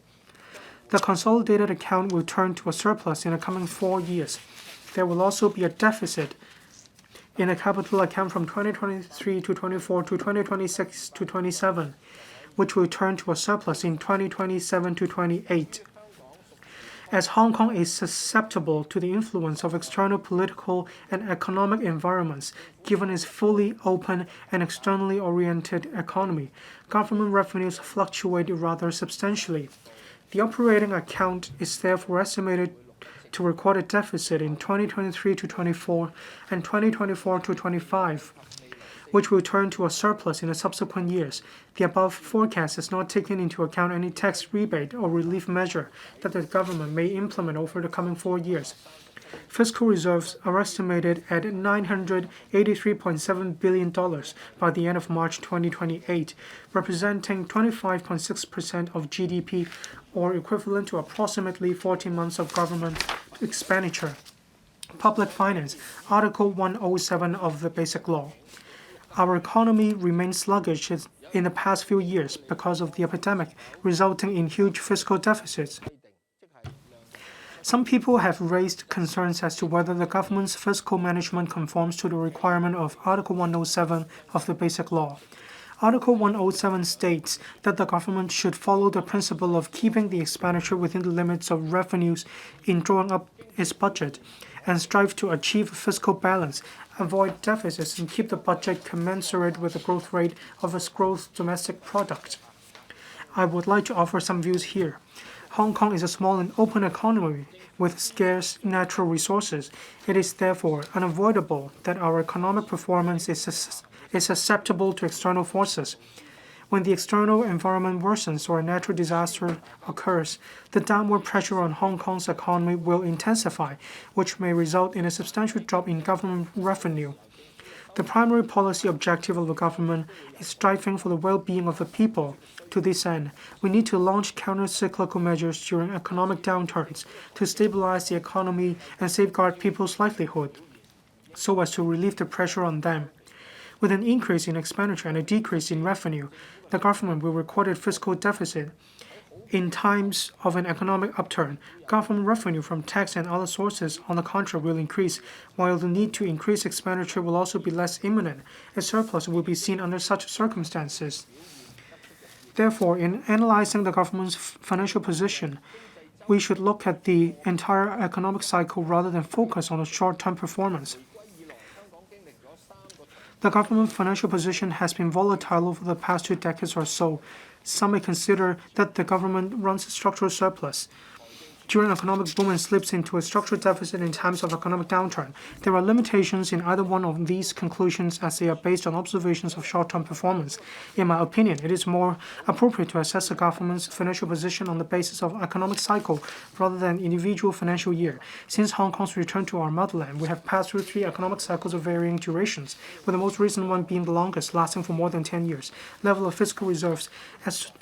the consolidated account will turn to a surplus in the coming 4 years. There will also be a deficit in the capital account from 2023 to 24 to 2026 to 27, which will turn to a surplus in 2027 to 28. As Hong Kong is susceptible to the influence of external political and economic environments, given its fully open and externally oriented economy, government revenues fluctuate rather substantially. The operating account is therefore estimated to record a deficit in 2023 to 24 and 2024 to 25, which will turn to a surplus in the subsequent years. The above forecast has not taken into account any tax rebate or relief measure that the government may implement over the coming 4 years. Fiscal reserves are estimated at $983.7 billion by the end of March 2028, representing 25.6% of GDP, or equivalent to approximately 14 months of government expenditure. Public finance, Article 107 of the Basic Law. Our economy remained sluggish in the past few years because of the epidemic, resulting in huge fiscal deficits. Some people have raised concerns as to whether the government's fiscal management conforms to the requirement of Article 107 of the Basic Law. Article 107 states that the government should follow the principle of keeping the expenditure within the limits of revenues in drawing up its budget, and strive to achieve fiscal balance, avoid deficits, and keep the budget commensurate with the growth rate of its gross domestic product. I would like to offer some views here. Hong Kong is a small and open economy with scarce natural resources. It is therefore unavoidable that our economic performance is susceptible to external forces. When the external environment worsens or a natural disaster occurs, the downward pressure on Hong Kong's economy will intensify, which may result in a substantial drop in government revenue. The primary policy objective of the government is striving for the well-being of the people. To this end, we need to launch counter-cyclical measures during economic downturns to stabilize the economy and safeguard people's livelihood. so as to relieve the pressure on them. With an increase in expenditure and a decrease in revenue, the government will record a fiscal deficit. In times of an economic upturn, government revenue from tax and other sources, on the contrary, will increase, while the need to increase expenditure will also be less imminent. A surplus will be seen under such circumstances. Therefore, in analyzing the government's financial position, we should look at the entire economic cycle rather than focus on the short-term performance. The government financial position has been volatile over the past 2 decades or so. Some may consider that the government runs a structural surplus during economic boom and slips into a structural deficit in times of economic downturn. There are limitations in either one of these conclusions as they are based on observations of short-term performance. In my opinion, it is more appropriate to assess the government's financial position on the basis of economic cycle rather than individual financial year. Since Hong Kong's return to our motherland, we have passed through 3 economic cycles of varying durations, with the most recent one being the longest, lasting for more than 10 years. Level of fiscal reserves.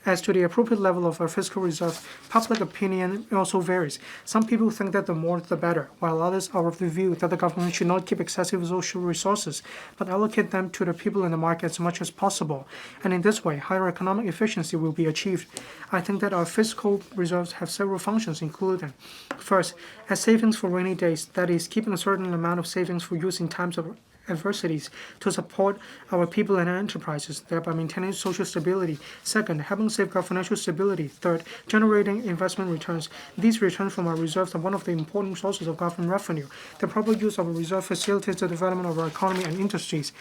As to the appropriate level of our fiscal reserves, public opinion also varies. Some people think that the more the better, while others are of the view that the government should not keep excessive social resources, but allocate them to the people in the market as much as possible. And in this way, higher economic efficiency will be achieved. I think that our fiscal reserves have several functions, including: first, as savings for rainy days, that is, keeping a certain amount of savings for use in times of adversities to support our people and enterprises, thereby maintaining social stability. Second, helping safeguard financial stability. Third, generating investment returns. These returns from our reserves are one of the important sources of government revenue. The proper use of a reserve facilitates the development of our economy and industries.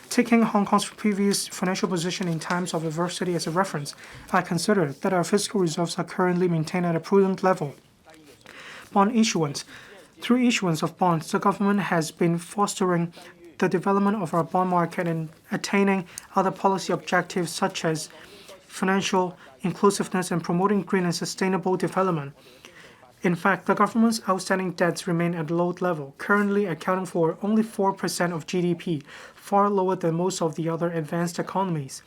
Taking Hong Kong's previous financial position in times of adversity as a reference, I consider that our fiscal reserves are currently maintained at a prudent level. Bond issuance. Through issuance of bonds, the government has been fostering the development of our bond market and attaining other policy objectives such as financial inclusiveness and promoting green and sustainable development. In fact, the government's outstanding debts remain at a low level, currently accounting for only 4% of GDP, far lower than most of the other advanced economies.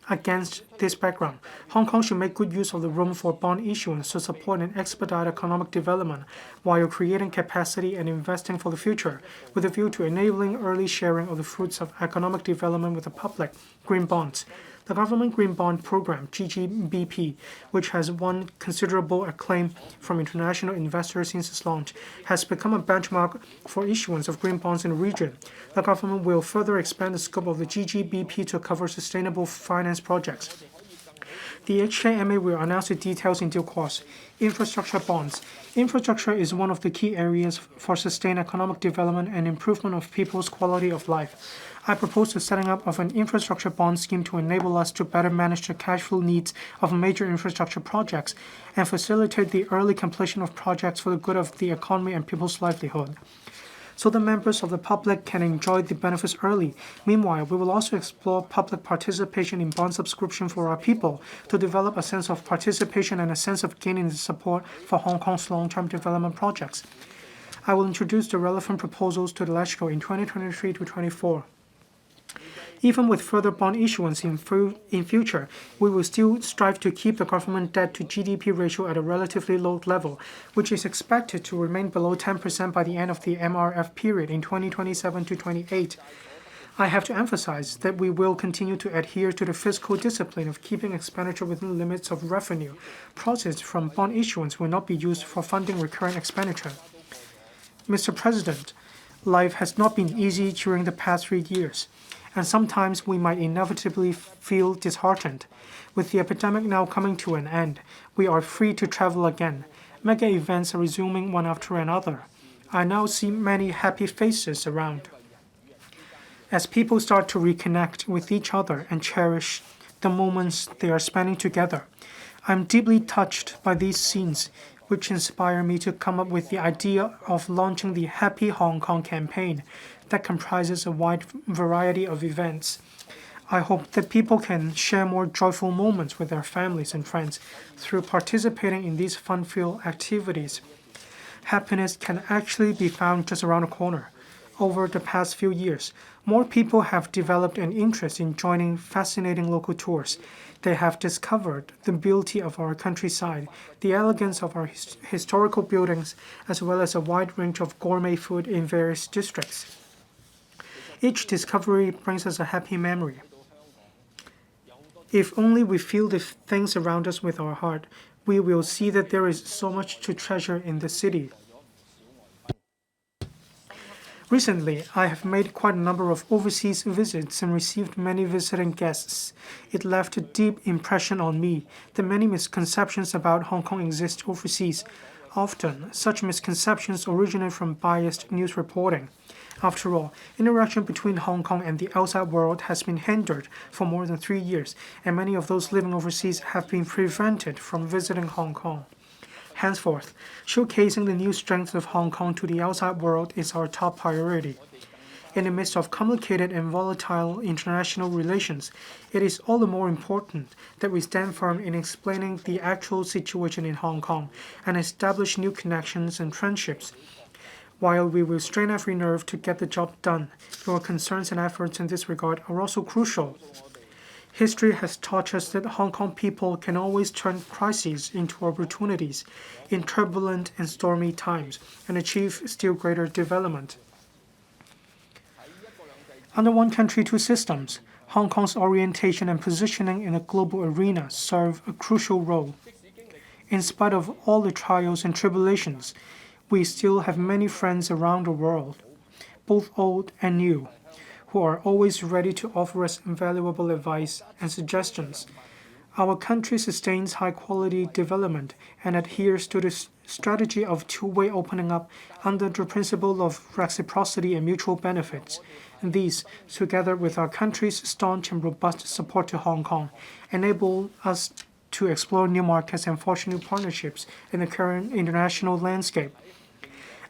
Against this background, Hong Kong should make good use of the room for bond issuance to support and expedite economic development while creating capacity and investing for the future, with a view to enabling early sharing of the fruits of economic development with the public. Green bonds. The Government Green Bond Program, GGBP, which has won considerable acclaim from international investors since its launch, has become a benchmark for issuance of green bonds in the region. The government will further expand the scope of the GGBP to cover sustainable finance projects. The HKMA will announce the details in due course. Infrastructure bonds. Infrastructure is one of the key areas for sustained economic development and improvement of people's quality of life. I propose the setting up of an infrastructure bond scheme to enable us to better manage the cash flow needs of major infrastructure projects and facilitate the early completion of projects for the good of the economy and people's livelihood, so the members of the public can enjoy the benefits early. Meanwhile, we will also explore public participation in bond subscription for our people to develop a sense of participation and a sense of gaining the support for Hong Kong's long-term development projects. I will introduce the relevant proposals to the LegCo in 2023 to 24. Even with further bond issuance in future, we will still strive to keep the government debt to GDP ratio at a relatively low level, which is expected to remain below 10% by the end of the MRF period in 2027 to 28. I have to emphasize that we will continue to adhere to the fiscal discipline of keeping expenditure within the limits of revenue. Proceeds from bond issuance will not be used for funding recurrent expenditure. Mr. President, life has not been easy during the past 3 years, and sometimes we might inevitably feel disheartened. With the epidemic now coming to an end, we are free to travel again. Mega events are resuming one after another. I now see many happy faces around. As people start to reconnect with each other and cherish the moments they are spending together, I'm deeply touched by these scenes, which inspire me to come up with the idea of launching the Happy Hong Kong campaign that comprises a wide variety of events. I hope that people can share more joyful moments with their families and friends through participating in these fun-filled activities. Happiness can actually be found just around the corner. Over the past few years, more people have developed an interest in joining fascinating local tours. They have discovered the beauty of our countryside, the elegance of our historical buildings, as well as a wide range of gourmet food in various districts. Each discovery brings us a happy memory. If only we feel the things around us with our heart, we will see that there is so much to treasure in the city. Recently, I have made quite a number of overseas visits and received many visiting guests. It left a deep impression on me that many misconceptions about Hong Kong exist overseas. Often, such misconceptions originate from biased news reporting. After all, interaction between Hong Kong and the outside world has been hindered for more than 3 years, and many of those living overseas have been prevented from visiting Hong Kong. Henceforth, showcasing the new strengths of Hong Kong to the outside world is our top priority. In the midst of complicated and volatile international relations, it is all the more important that we stand firm in explaining the actual situation in Hong Kong and establish new connections and friendships. While we will strain every nerve to get the job done, your concerns and efforts in this regard are also crucial. History has taught us that Hong Kong people can always turn crises into opportunities in turbulent and stormy times and achieve still greater development. Under one country, two systems, Hong Kong's orientation and positioning in the global arena serve a crucial role. In spite of all the trials and tribulations, we still have many friends around the world, both old and new, who are always ready to offer us invaluable advice and suggestions. Our country sustains high-quality development and adheres to the strategy of two-way opening up under the principle of reciprocity and mutual benefits. These, together with our country's staunch and robust support to Hong Kong, enable us to explore new markets and forge new partnerships in the current international landscape.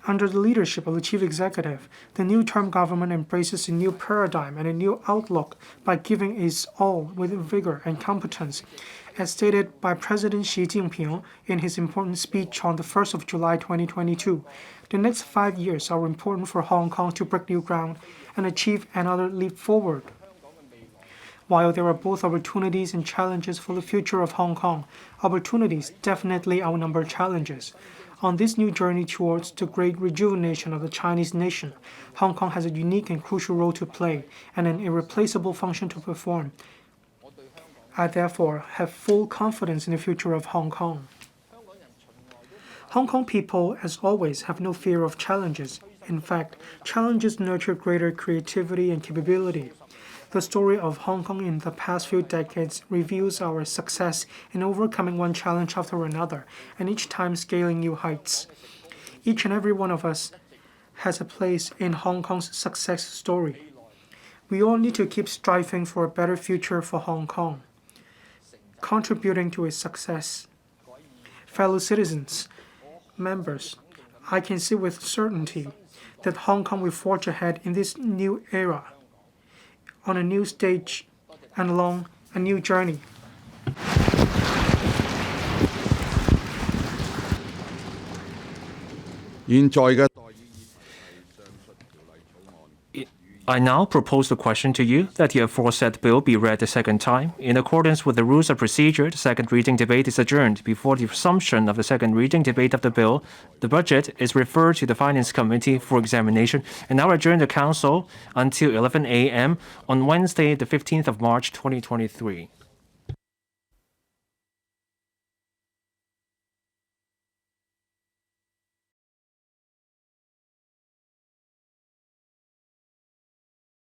Under the leadership of the Chief Executive, the new term government embraces a new paradigm and a new outlook by giving its all with vigor and competence. As stated by President Xi Jinping in his important speech on the 1st of July 2022, the next 5 years are important for Hong Kong to break new ground and achieve another leap forward. While there are both opportunities and challenges for the future of Hong Kong, opportunities definitely outnumber challenges. On this new journey towards the great rejuvenation of the Chinese nation, Hong Kong has a unique and crucial role to play and an irreplaceable function to perform. I therefore have full confidence in the future of Hong Kong. Hong Kong people, as always, have no fear of challenges. In fact, challenges nurture greater creativity and capability. The story of Hong Kong in the past few decades reveals our success in overcoming one challenge after another, and each time scaling new heights. Each and every one of us has a place in Hong Kong's success story. We all need to keep striving for a better future for Hong Kong, contributing to its success. Fellow citizens, members, I can say with certainty that Hong Kong will forge ahead in this new era, on a new stage and along a new journey. I now propose the question to you that the aforesaid bill be read a second time. In accordance with the rules of procedure, the second reading debate is adjourned. Before the resumption of the second reading debate of the bill, the budget is referred to the Finance Committee for examination and now adjourn the Council until 11 a.m. on Wednesday, the 15th of March, 2023.